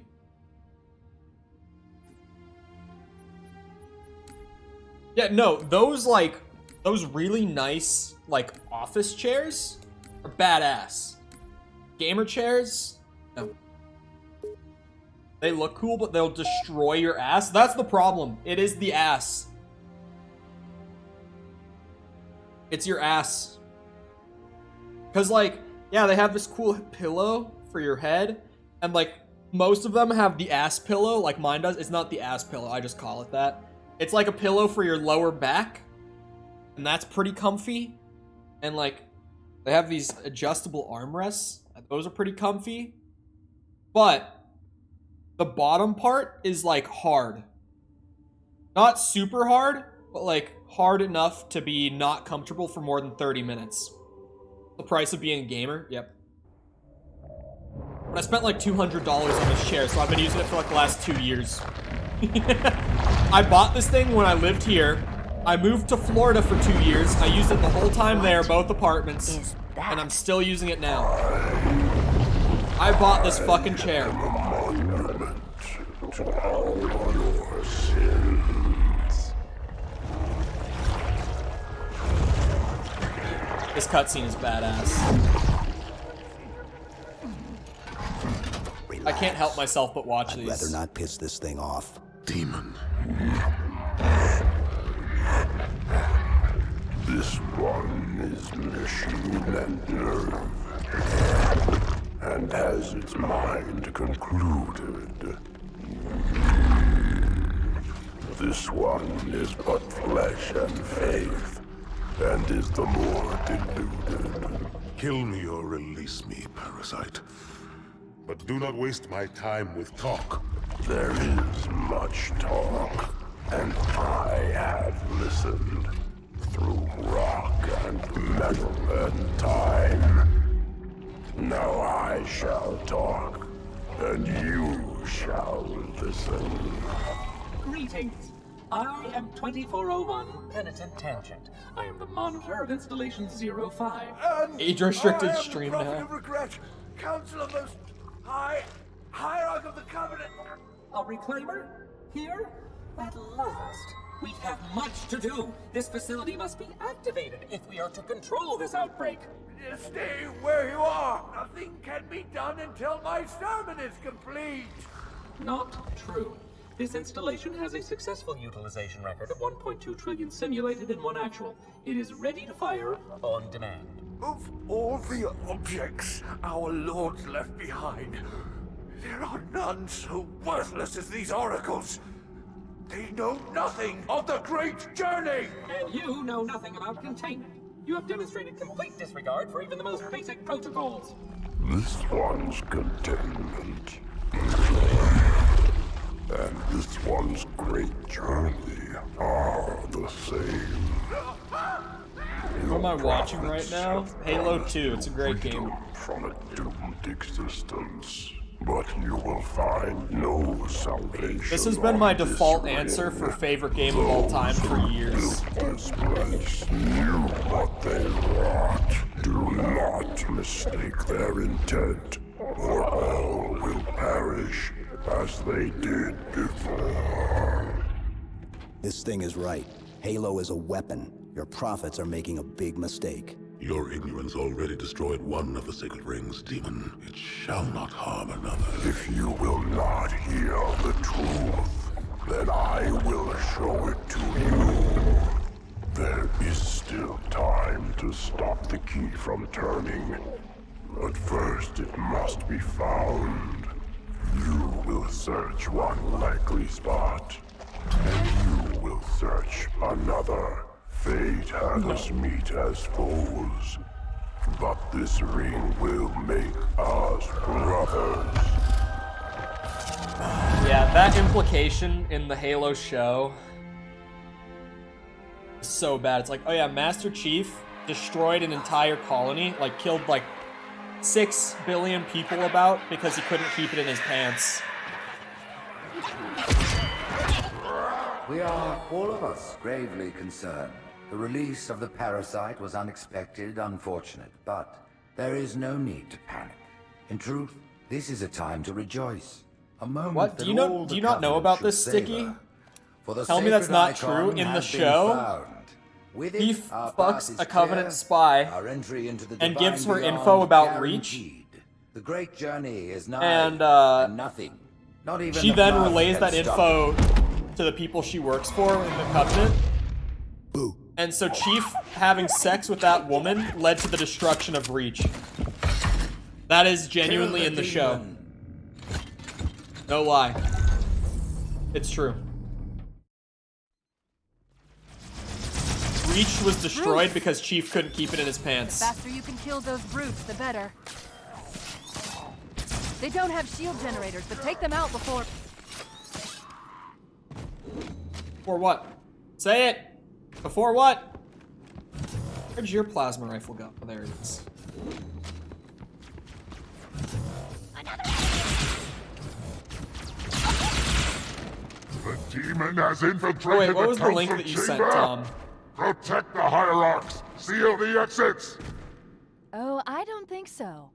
Yeah, no, those really nice, like, office chairs are badass. Gamer chairs, no. They look cool, but they'll destroy your ass. That's the problem. It is the ass. It's your ass. Because, like, yeah, they have this cool pillow for your head, and, like, most of them have the ass pillow, like mine does. It's not the ass pillow, I just call it that. It's like a pillow for your lower back, and that's pretty comfy. And, like, they have these adjustable armrests, and those are pretty comfy. But the bottom part is, like, hard. Not super hard, but, like, hard enough to be not comfortable for more than 30 minutes. The price of being a gamer, yep. But I spent like $200 on this chair, so I've been using it for like the last 2 years. I bought this thing when I lived here. I moved to Florida for 2 years. I used it the whole time there, both apartments. And I'm still using it now. I bought this fucking chair. This cutscene is badass. I can't help myself but watch these. I'd rather not piss this thing off. Demon. This one is machine and nerve, and has its mind concluded. This one is but flesh and faith, and is the more deluded. Kill me or release me, parasite. But do not waste my time with talk. There is much talk, and I have listened through rock and metal and time. Now I shall talk, and you shall listen. Greetings. I am 2401 Penitent Tangent. I am the monitor of Installation 05. Age-restricted stream now. Regret, Council of Most High, Hierarch of the Covenant. A reclaimer? Here? At last. We have much to do. This facility must be activated if we are to control this outbreak. Stay where you are. Nothing can be done until my sermon is complete. Not true. This installation has a successful utilization record of 1.2 trillion simulated and 1 actual. It is ready to fire on demand. Of all the objects our lords left behind, there are none so worthless as these oracles. They know nothing of the great journey! And you know nothing about containment. You have demonstrated complete disregard for even the most basic protocols. This one's containment. And this one's great journey are the same. What am I watching right now? Halo 2, it's a great game. From a doomed existence, but you will find no salvation. This has been my default answer for favorite game of all time for years. This place knew what they wrought. Do not mistake their intent, or all will perish as they did before. This thing is right. Halo is a weapon. Your prophets are making a big mistake. Your ignorance already destroyed one of the sacred rings, demon. It shall not harm another. If you will not hear the truth, then I will show it to you. There is still time to stop the key from turning. But first it must be found. You will search one likely spot, and you will search another. Fate had us meet as foes, But this ring will make us brothers. Yeah, that implication in the Halo show is so bad. It's like, oh yeah, Master Chief destroyed an entire colony, like killed like 6 billion people about because he couldn't keep it in his pants. We are, all of us, gravely concerned. The release of the parasite was unexpected, unfortunate, but there is no need to panic. In truth, this is a time to rejoice. A moment What? that Do you know? all Do the you not know Covenant about this, should Sticky? savor. For the Tell me that's sacred not icon true. In the has been show, found. With he it, our path fucks is a Covenant clear, spy our entry into the and divine gives her beyond info about Reach. guaranteed. The great journey is nigh, And nothing, not even she the then flood relays can that stop info to the people she works for in the Covenant. Boo. And so Chief having sex with that woman led to the destruction of Reach. That is genuinely in the show. No lie. It's true. Reach was destroyed because Chief couldn't keep it in his The pants. faster you can kill those brutes, the better. They don't have shield generators, but take them out before... Before what? Say it! Before what? Where'd your plasma rifle go? Oh, there it is. The demon has infiltrated Oh wait, what was the council link that you sent, chamber. Tom? Protect the hierarchs. Seal the exits. Oh, I don't think so.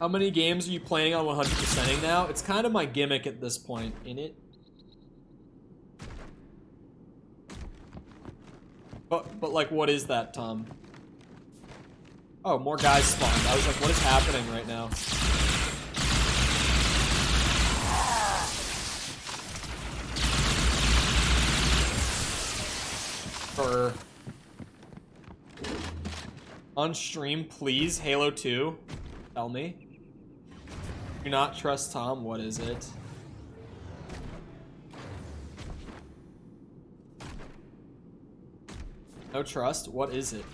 How many games are you playing on 100%ing now? It's kind of my gimmick at this point, ain't it? But like, what is that, Tom? Oh, more guys spawned. I was like, what is happening right now? On stream, please, Halo 2. Tell me. Do not trust Tom. What is it? No trust? What is it?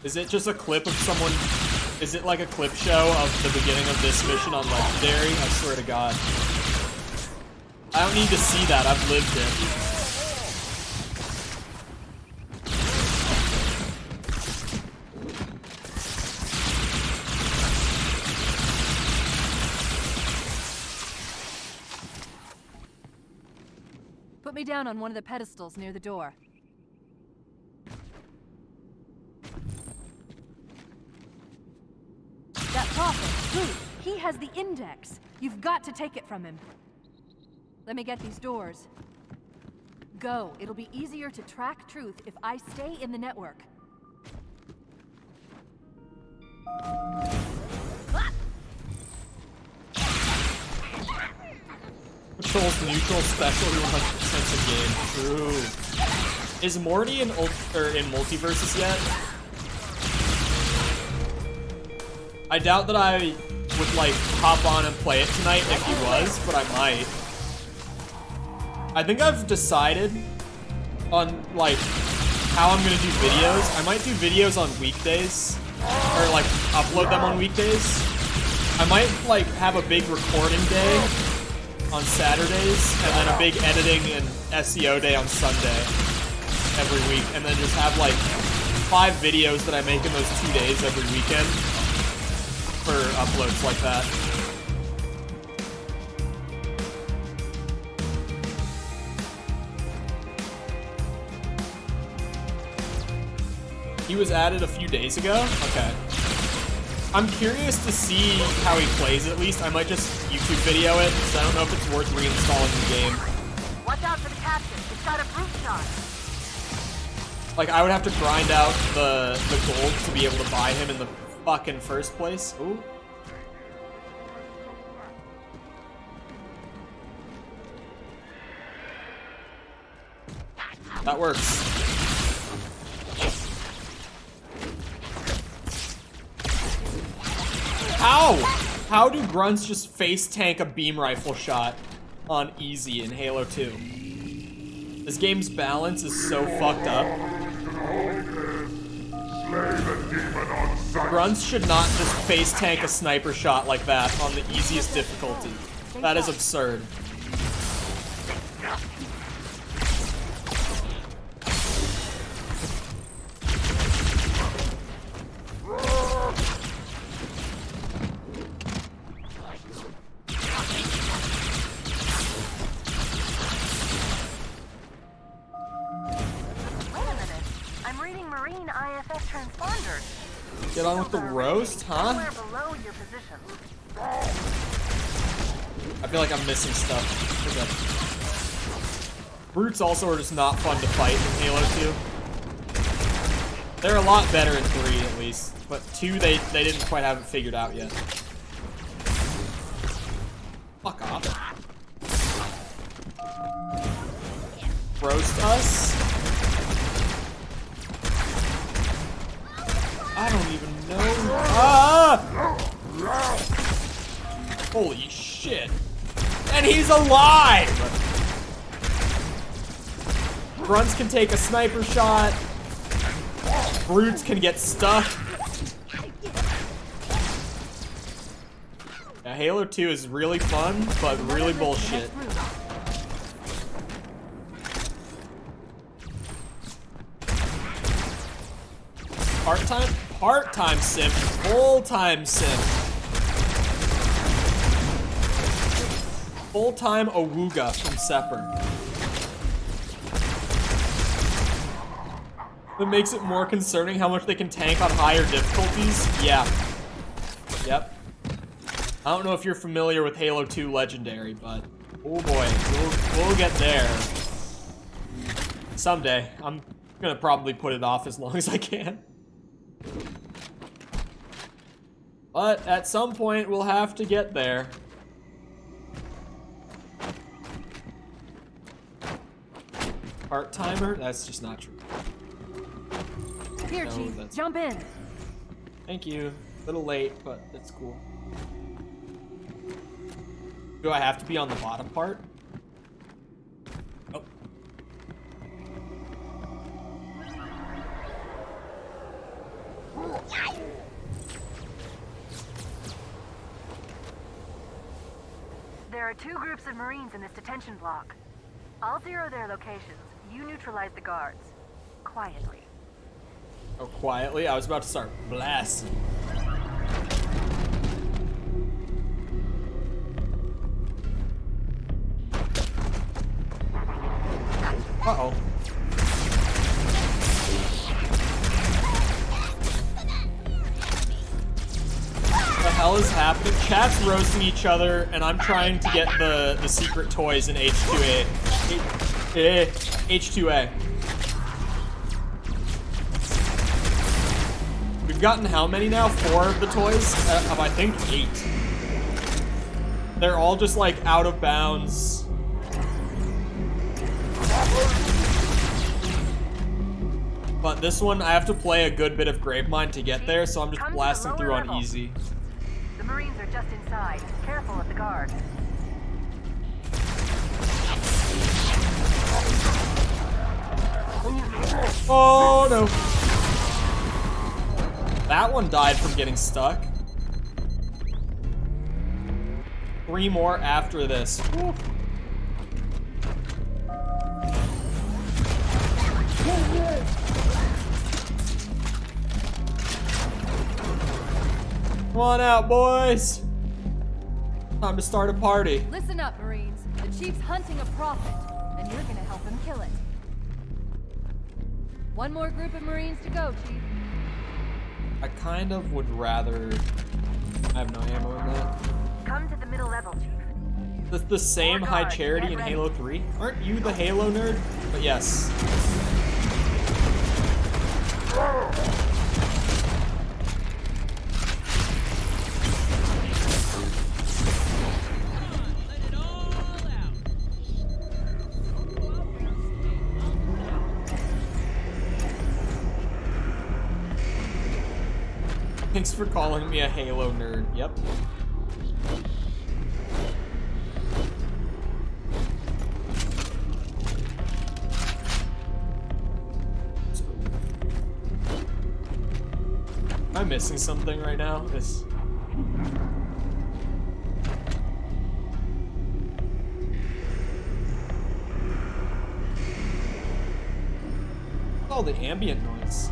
Is it just a clip of someone? Is it like a clip show of the beginning of this mission on Legendary? I swear to God. I don't need to see that. I've lived it. Put me down on one of the pedestals near the door. That prophet, who? He has the index. You've got to take it from him. Let me get these doors. Go. It'll be easier to track truth if I stay in the network. Patrol's neutral special 100% a game. True. Is Morty in Multiverses yet? I doubt that I would like hop on and play it tonight if he was, but I might. I think I've decided on like how I'm gonna do videos. I might do videos on weekdays or like upload them on weekdays. I might like have a big recording day on Saturdays and then a big editing and SEO day on Sunday every week, and then just have like 5 videos that I make in those 2 days every weekend for uploads like that. He was added a few days ago? Okay. I'm curious to see how he plays at least. I might just YouTube video it, because I don't know if it's worth reinstalling the game. Watch out for the captain. It's got a brute shot. Like, I would have to grind out the gold to be able to buy him in the fucking first place. Ooh. That works. How? How do grunts just face tank a beam rifle shot on easy in Halo 2? This game's balance is so fucked up. Grunts should not just face tank a sniper shot like that on the easiest difficulty. That is absurd. Get on with the roast, huh? I feel like I'm missing stuff. Brutes also are just not fun to fight in Halo 2. They're a lot better in 3 at least, but 2 they didn't quite have it figured out yet. Fuck off. Roast us? I don't even know. Ah! Holy shit. And he's alive! Grunts can take a sniper shot. Brutes can get stuck. Yeah, Halo 2 is really fun, but really bullshit. Part-time sim, full-time sim. Full-time Awooga from Sepper. That makes it more concerning how much they can tank on higher difficulties. Yeah. Yep. I don't know if you're familiar with Halo 2 Legendary, but oh boy, we'll get there. Someday. I'm gonna probably put it off as long as I can. But at some point, we'll have to get there. Part-timer? That's just not true. Here, No, Chief, that's- jump in. Thank you. A little late, but it's cool. Do I have to be on the bottom part? Oh. There are 2 groups of Marines in this detention block. I'll zero their locations. You neutralize the guards. Quietly. Oh, quietly? I was about to start blasting. Uh-oh. What the hell is happening? Chat's roasting each other, and I'm trying to get the secret toys in H2A. H2A. We've gotten how many now? 4 of the toys? Of I think 8. They're all just like out of bounds. But this one, I have to play a good bit of Gravemind to get there, so I'm just blasting through on easy. The Marines are just inside. Careful of the guards. Oh no. That one died from getting stuck. 3 more after this. Woo. Come on out, boys. Time to start a party. Listen up, Marines. The Chief's hunting a prophet, and you're gonna help him kill it. 1 more group of Marines to go, Chief. I kind of would rather... I have no ammo in that. Come to the middle level, Chief. That's the same high charity in Halo 3? Aren't you the Halo nerd? But yes. Thanks for calling me a Halo nerd. Yep. Am I missing something right now? This. Oh, the ambient noise.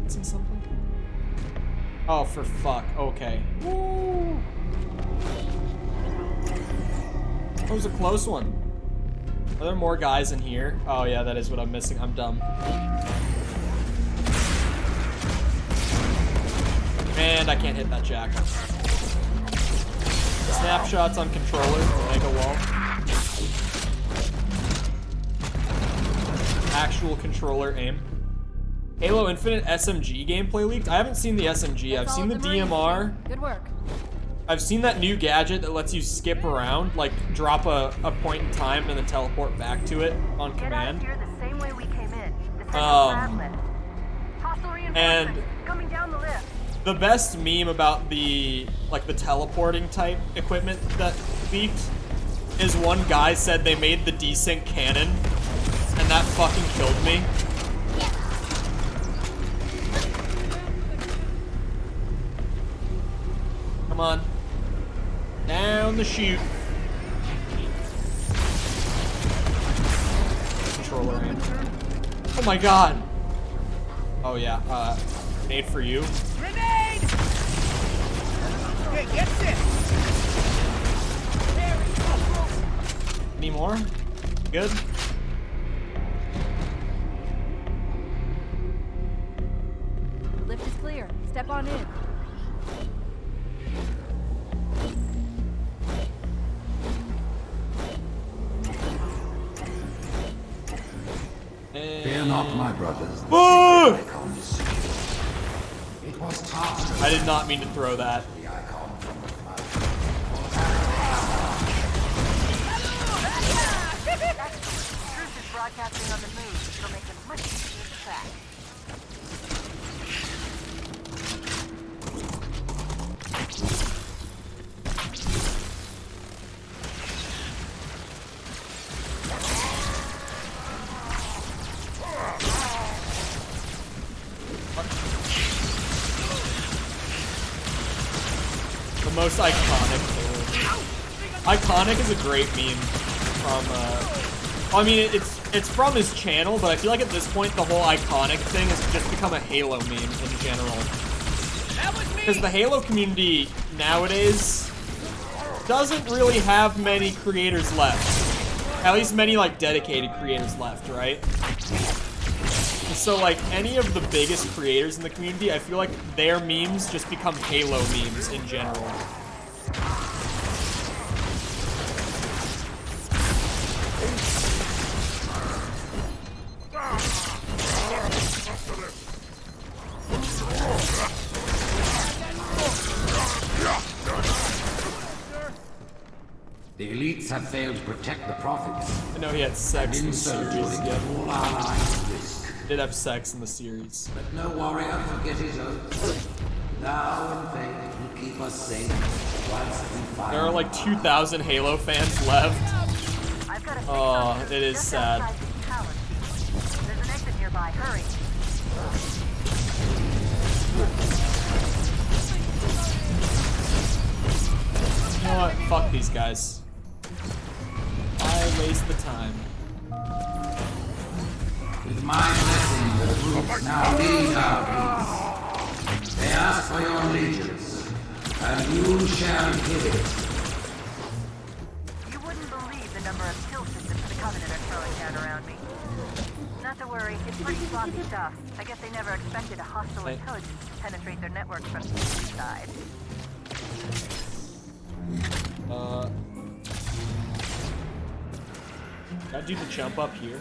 Missing something? Oh, for fuck. Okay. Woo. That was a close one. Are there more guys in here? Oh yeah, that is what I'm missing. I'm dumb. And I can't hit that jackal. Snapshots on controller, Omega wall. Actual controller aim. Halo Infinite SMG gameplay leaked. I haven't seen the SMG. I've seen the DMR. Good work. I've seen that new gadget that lets you skip around, like drop a point in time and then teleport back to it on command. Get out of here the same way we came in. And coming down the lift. the best meme about the teleporting type equipment that leaked is one guy said they made the desync cannon, and that fucking killed me. Come on. Down the chute. Controller in. Oh my god. Oh yeah, grenade for you. Grenade! Okay, get this! Any more? Good? Lift is clear. Step on in. Fear not, my brothers. It was tough. I did not mean to throw that. Truth is broadcasting on the move, so make it much easier to track. The most iconic Halo. Iconic is a great meme from, I mean, it's from his channel, but I feel like at this point the whole iconic thing has just become a Halo meme in general. Because the Halo community nowadays doesn't really have many creators left. At least many, like, dedicated creators left, right? So, like, any of the biggest creators in the community, I feel like their memes just become Halo memes in general. The elites have failed to protect the prophets. I know he had sex in the series. Yeah. All our lives at risk. Did have sex in the series. Let no warrior forget his oath. Thou and faith will keep us safe once we find. There are like 2,000 Halo fans left. Oh, it is sad. There's an exit nearby. Hurry. You know what? Fuck these guys. Why waste the time? With my blessing, the troops now lead our peace. They ask for your allegiance, and you shall give it. You wouldn't believe the number of kill systems the Covenant are throwing down around me. Not to worry, it's pretty sloppy stuff. I guess they never expected a hostile intelligence to penetrate their network from the inside. Gotta do the jump up here.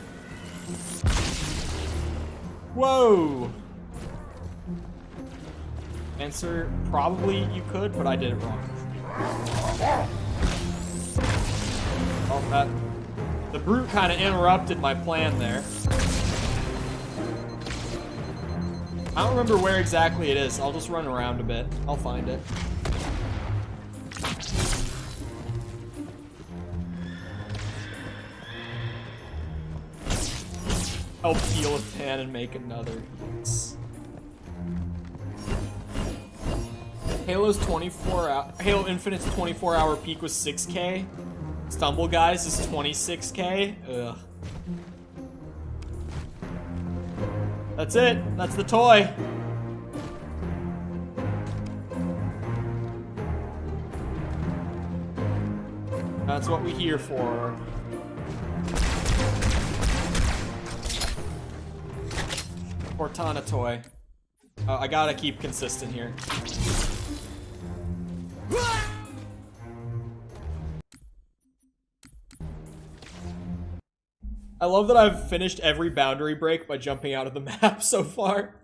Whoa! Answer, probably you could, but I did it wrong. Oh, that. The brute kind of interrupted my plan there. I don't remember where exactly it is. I'll just run around a bit. I'll find it. Help heal a pan and make another. Yes. Halo Infinite's 24-hour peak was 6K. Stumble Guys is 26K. Ugh. That's it. That's the toy. That's what we're here for. Cortana toy. I gotta keep consistent here. I love that I've finished every boundary break by jumping out of the map so far.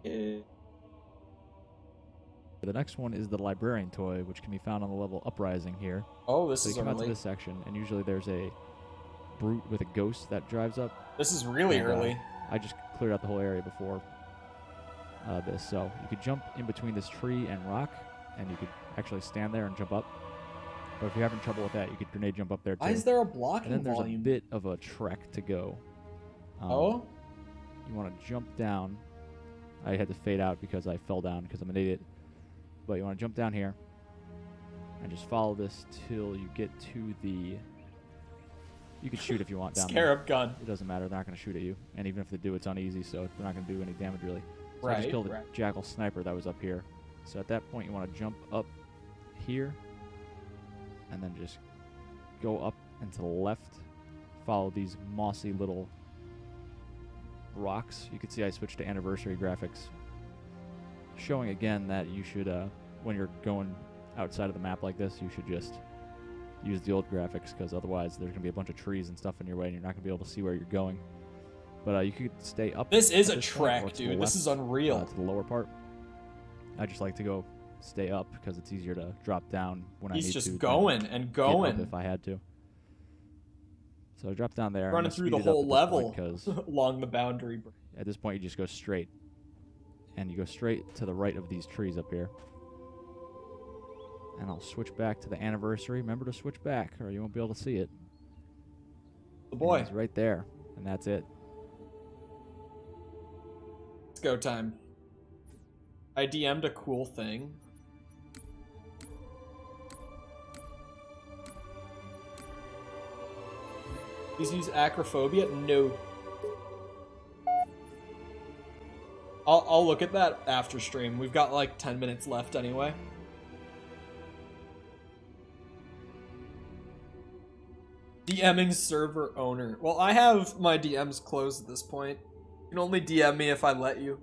The next one is the librarian toy, which can be found on the level Uprising here. Oh, this so is you come out early. to this section, and usually there's a brute with a ghost that drives up. This is really early. I just cleared out the whole area before this, so you could jump in between this tree and rock, and you could actually stand there and jump up. But if you're having trouble with that, you could grenade jump up there too. Why is there a blocking And then there's volume? a bit of a trek to go. Oh? You want to jump down. I had to fade out because I fell down because I'm an idiot. But you want to jump down here and just follow this till you get to the... You can shoot if you want down there. Scarab gun. It doesn't matter. They're not going to shoot at you. And even if they do, it's uneasy, so they're not going to do any damage really. So I just killed a jackal sniper that was up here. So at that point, you want to jump up here and then just go up and to the left. Follow these mossy little rocks. You can see I switched to anniversary graphics, showing again that you should, when you're going outside of the map like this, you should just use the old graphics, because otherwise there's going to be a bunch of trees and stuff in your way and you're not going to be able to see where you're going. But you could stay up. This is a point, trek, dude. This is unreal. To the lower part. I just like to go stay up because it's easier to drop down when I need to. He's just going and going. If I had to. So I drop down there. Running through the whole level along the boundary. At this point, you just go straight. And you go straight to the right of these trees up here. And I'll switch back to the anniversary. Remember to switch back or you won't be able to see it. The boy. He's right there. And that's it. It's go time. I DM'd a cool thing. Please use acrophobia? No. I'll look at that after stream. We've got like 10 minutes left anyway. DMing server owner. Well, I have my DMs closed at this point. You can only DM me if I let you.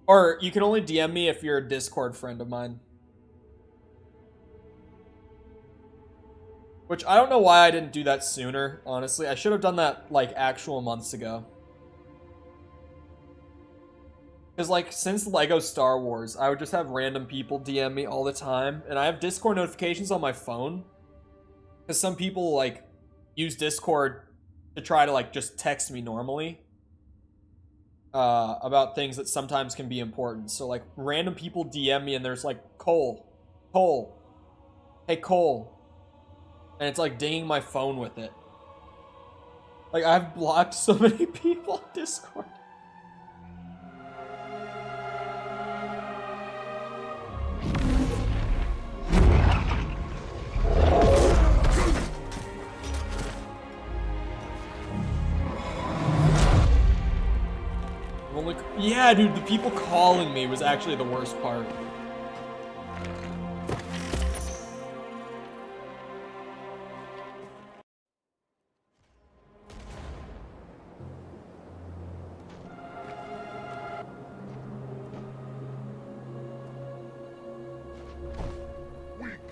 Or you can only DM me if you're a Discord friend of mine. Which I don't know why I didn't do that sooner, honestly. I should have done that like actual months ago. Because like since LEGO Star Wars, I would just have random people DM me all the time. And I have Discord notifications on my phone. Because some people like use Discord to try to like just text me normally. About things that sometimes can be important. So like random people DM me and there's like Cole, hey Cole, and it's like dinging my phone with it. Like I've blocked so many people on Discord. Yeah, dude, the people calling me was actually the worst part.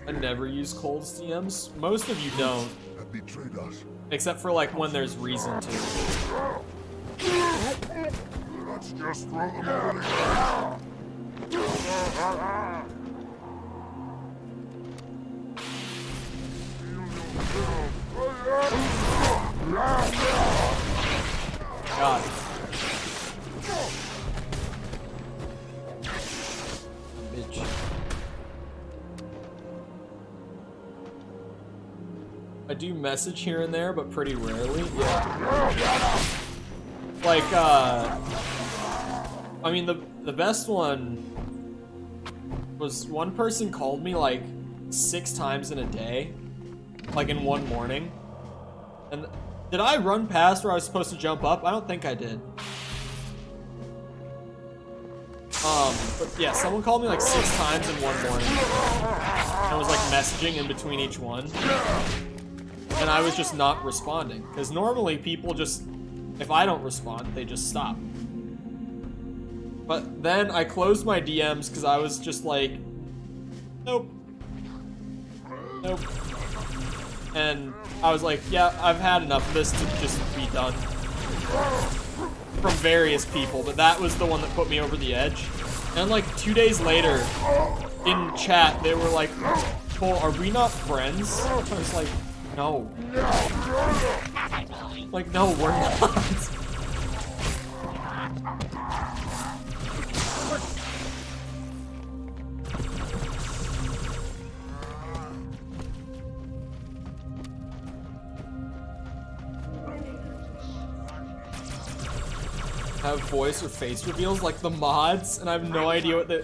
I never use Cole's DMs. Most of you don't. Have betrayed us. Except for like when there's reason to. Let's just throw them out. do message here and there, but pretty rarely. Yeah. Like, I mean, the best one was one person called me like 6 times in a day, like in one morning. And did I run past where I was supposed to jump up? I don't think I did. But yeah, someone called me like 6 times in one morning. I was like messaging in between each one. And I was just not responding. Because normally people just, if I don't respond, they just stop. But then I closed my DMs because I was just like, nope. Nope. And I was like, yeah, I've had enough of this to just be done. From various people, but that was the one that put me over the edge. And like 2 days later, in chat, they were like, Cole, are we not friends? I was like, no. Like, no, we're not. Have voice or face reveals like the mods, and I have no idea what the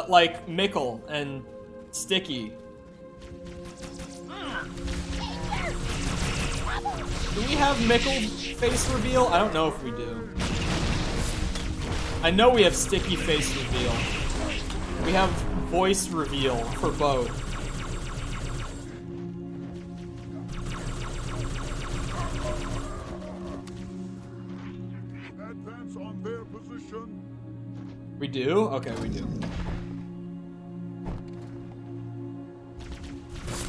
like Mickle and Sticky. Do we have Mickle face reveal? I don't know if we do. I know we have Sticky face reveal. We have voice reveal for both. We do? Okay, we do.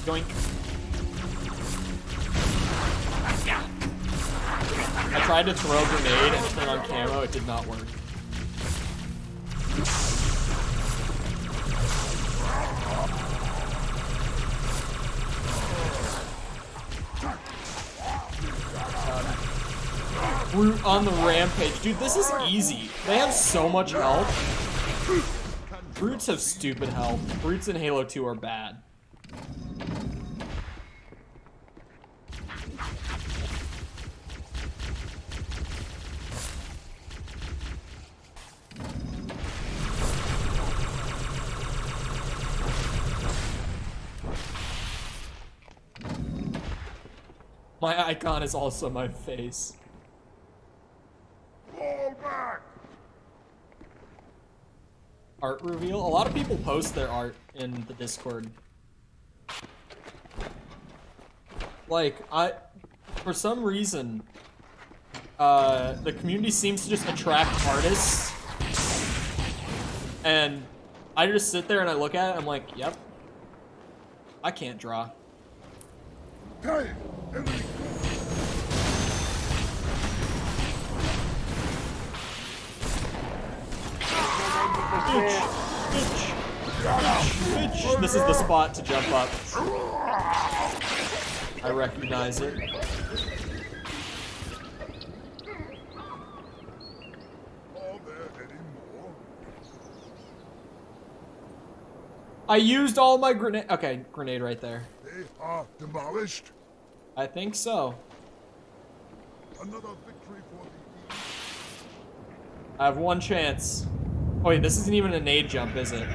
Doink. I tried to throw a grenade and turn on camo, it did not work. Brute on the rampage. Dude, this is easy. They have so much health. Brutes have stupid health. Brutes in Halo 2 are bad. My icon is also my face. Fall back! Art reveal? A lot of people post their art in the Discord. Like, for some reason, the community seems to just attract artists. And I just sit there and I look at it, I'm like, yep. I can't draw. Hey, Bitch. This is the spot to jump up. I recognize it. I used all my grenade. Okay, grenade right there. They are demolished. I think so. Another victory for the... I have one chance. Oh wait, this isn't even a nade jump, is it?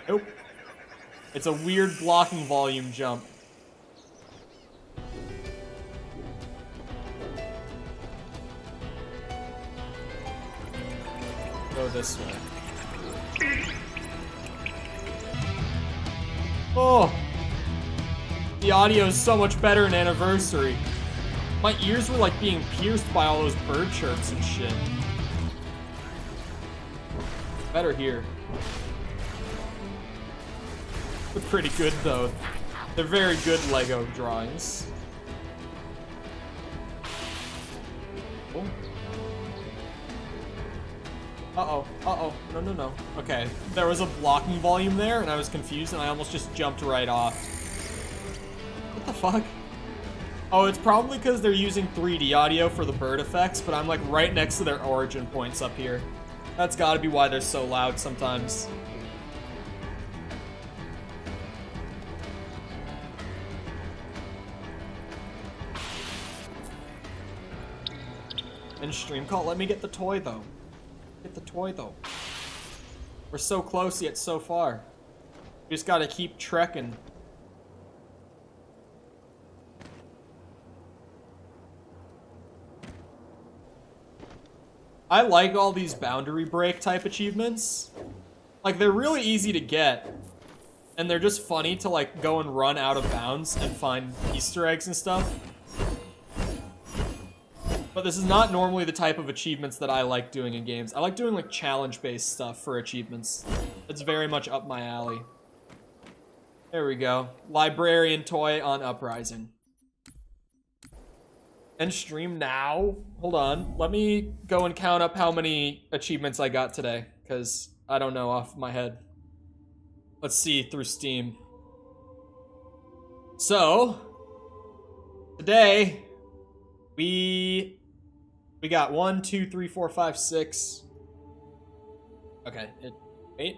Nope. It's a weird blocking volume jump. Go this way. Oh! The audio is so much better in Anniversary. My ears were like being pierced by all those bird chirps and shit. Better here. They're pretty good though. They're very good Lego drawings. Oh. Uh-oh, uh-oh, no. Okay, there was a blocking volume there and I was confused and I almost just jumped right off. What the fuck? Oh, it's probably because they're using 3D audio for the bird effects, but I'm like right next to their origin points up here. That's gotta be why they're so loud sometimes. And stream call. Let me get the toy, though. Get the toy, though. We're so close, yet so far. We just gotta keep trekking. I like all these boundary break type achievements. Like, they're really easy to get. And they're just funny to, like, go and run out of bounds and find Easter eggs and stuff. But this is not normally the type of achievements that I like doing in games. I like doing, like, challenge-based stuff for achievements. It's very much up my alley. There we go. Librarian toy on Uprising. And stream now? Hold on. Let me go and count up how many achievements I got today, because I don't know off my head. Let's see through Steam. So, today, we got 1, 2, 3, 4, 5, 6. Okay, wait.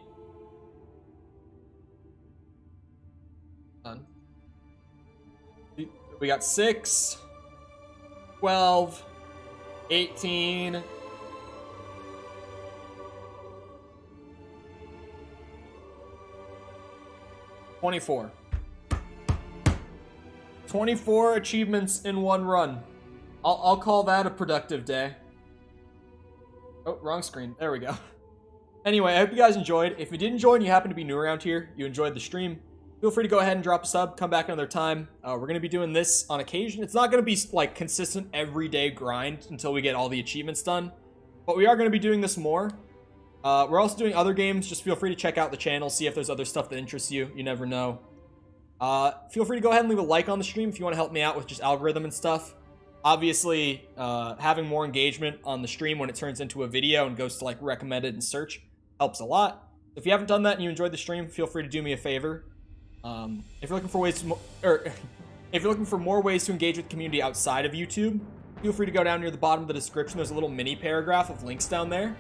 Done. We got 6, 12, 18, 24. 24 achievements in one run. I'll call that a productive day. Oh, wrong screen. There we go. Anyway, I hope you guys enjoyed. If you did enjoy and you happen to be new around here, you enjoyed the stream, feel free to go ahead and drop a sub, come back another time. We're going to be doing this on occasion. It's not going to be, like, consistent everyday grind until we get all the achievements done. But we are going to be doing this more. We're also doing other games. Just feel free to check out the channel, see if there's other stuff that interests you. You never know. Feel free to go ahead and leave a like on the stream if you want to help me out with just algorithm and stuff. Obviously, having more engagement on the stream when it turns into a video and goes to, like, recommended and search helps a lot. If you haven't done that and you enjoyed the stream, feel free to do me a favor. If you're looking for ways to, if you're looking for more ways to engage with the community outside of YouTube, feel free to go down near the bottom of the description. There's a little mini paragraph of links down there.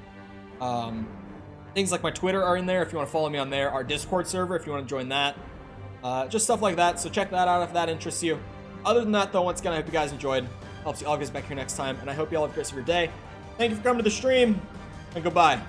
Things like my Twitter are in there if you want to follow me on there. Our Discord server if you want to join that. Just stuff like that. So check that out if that interests you. Other than that, though, once again, I hope you guys enjoyed. I'll see you all guys back here next time, and I hope you all have a great rest of your day. Thank you for coming to the stream, and goodbye.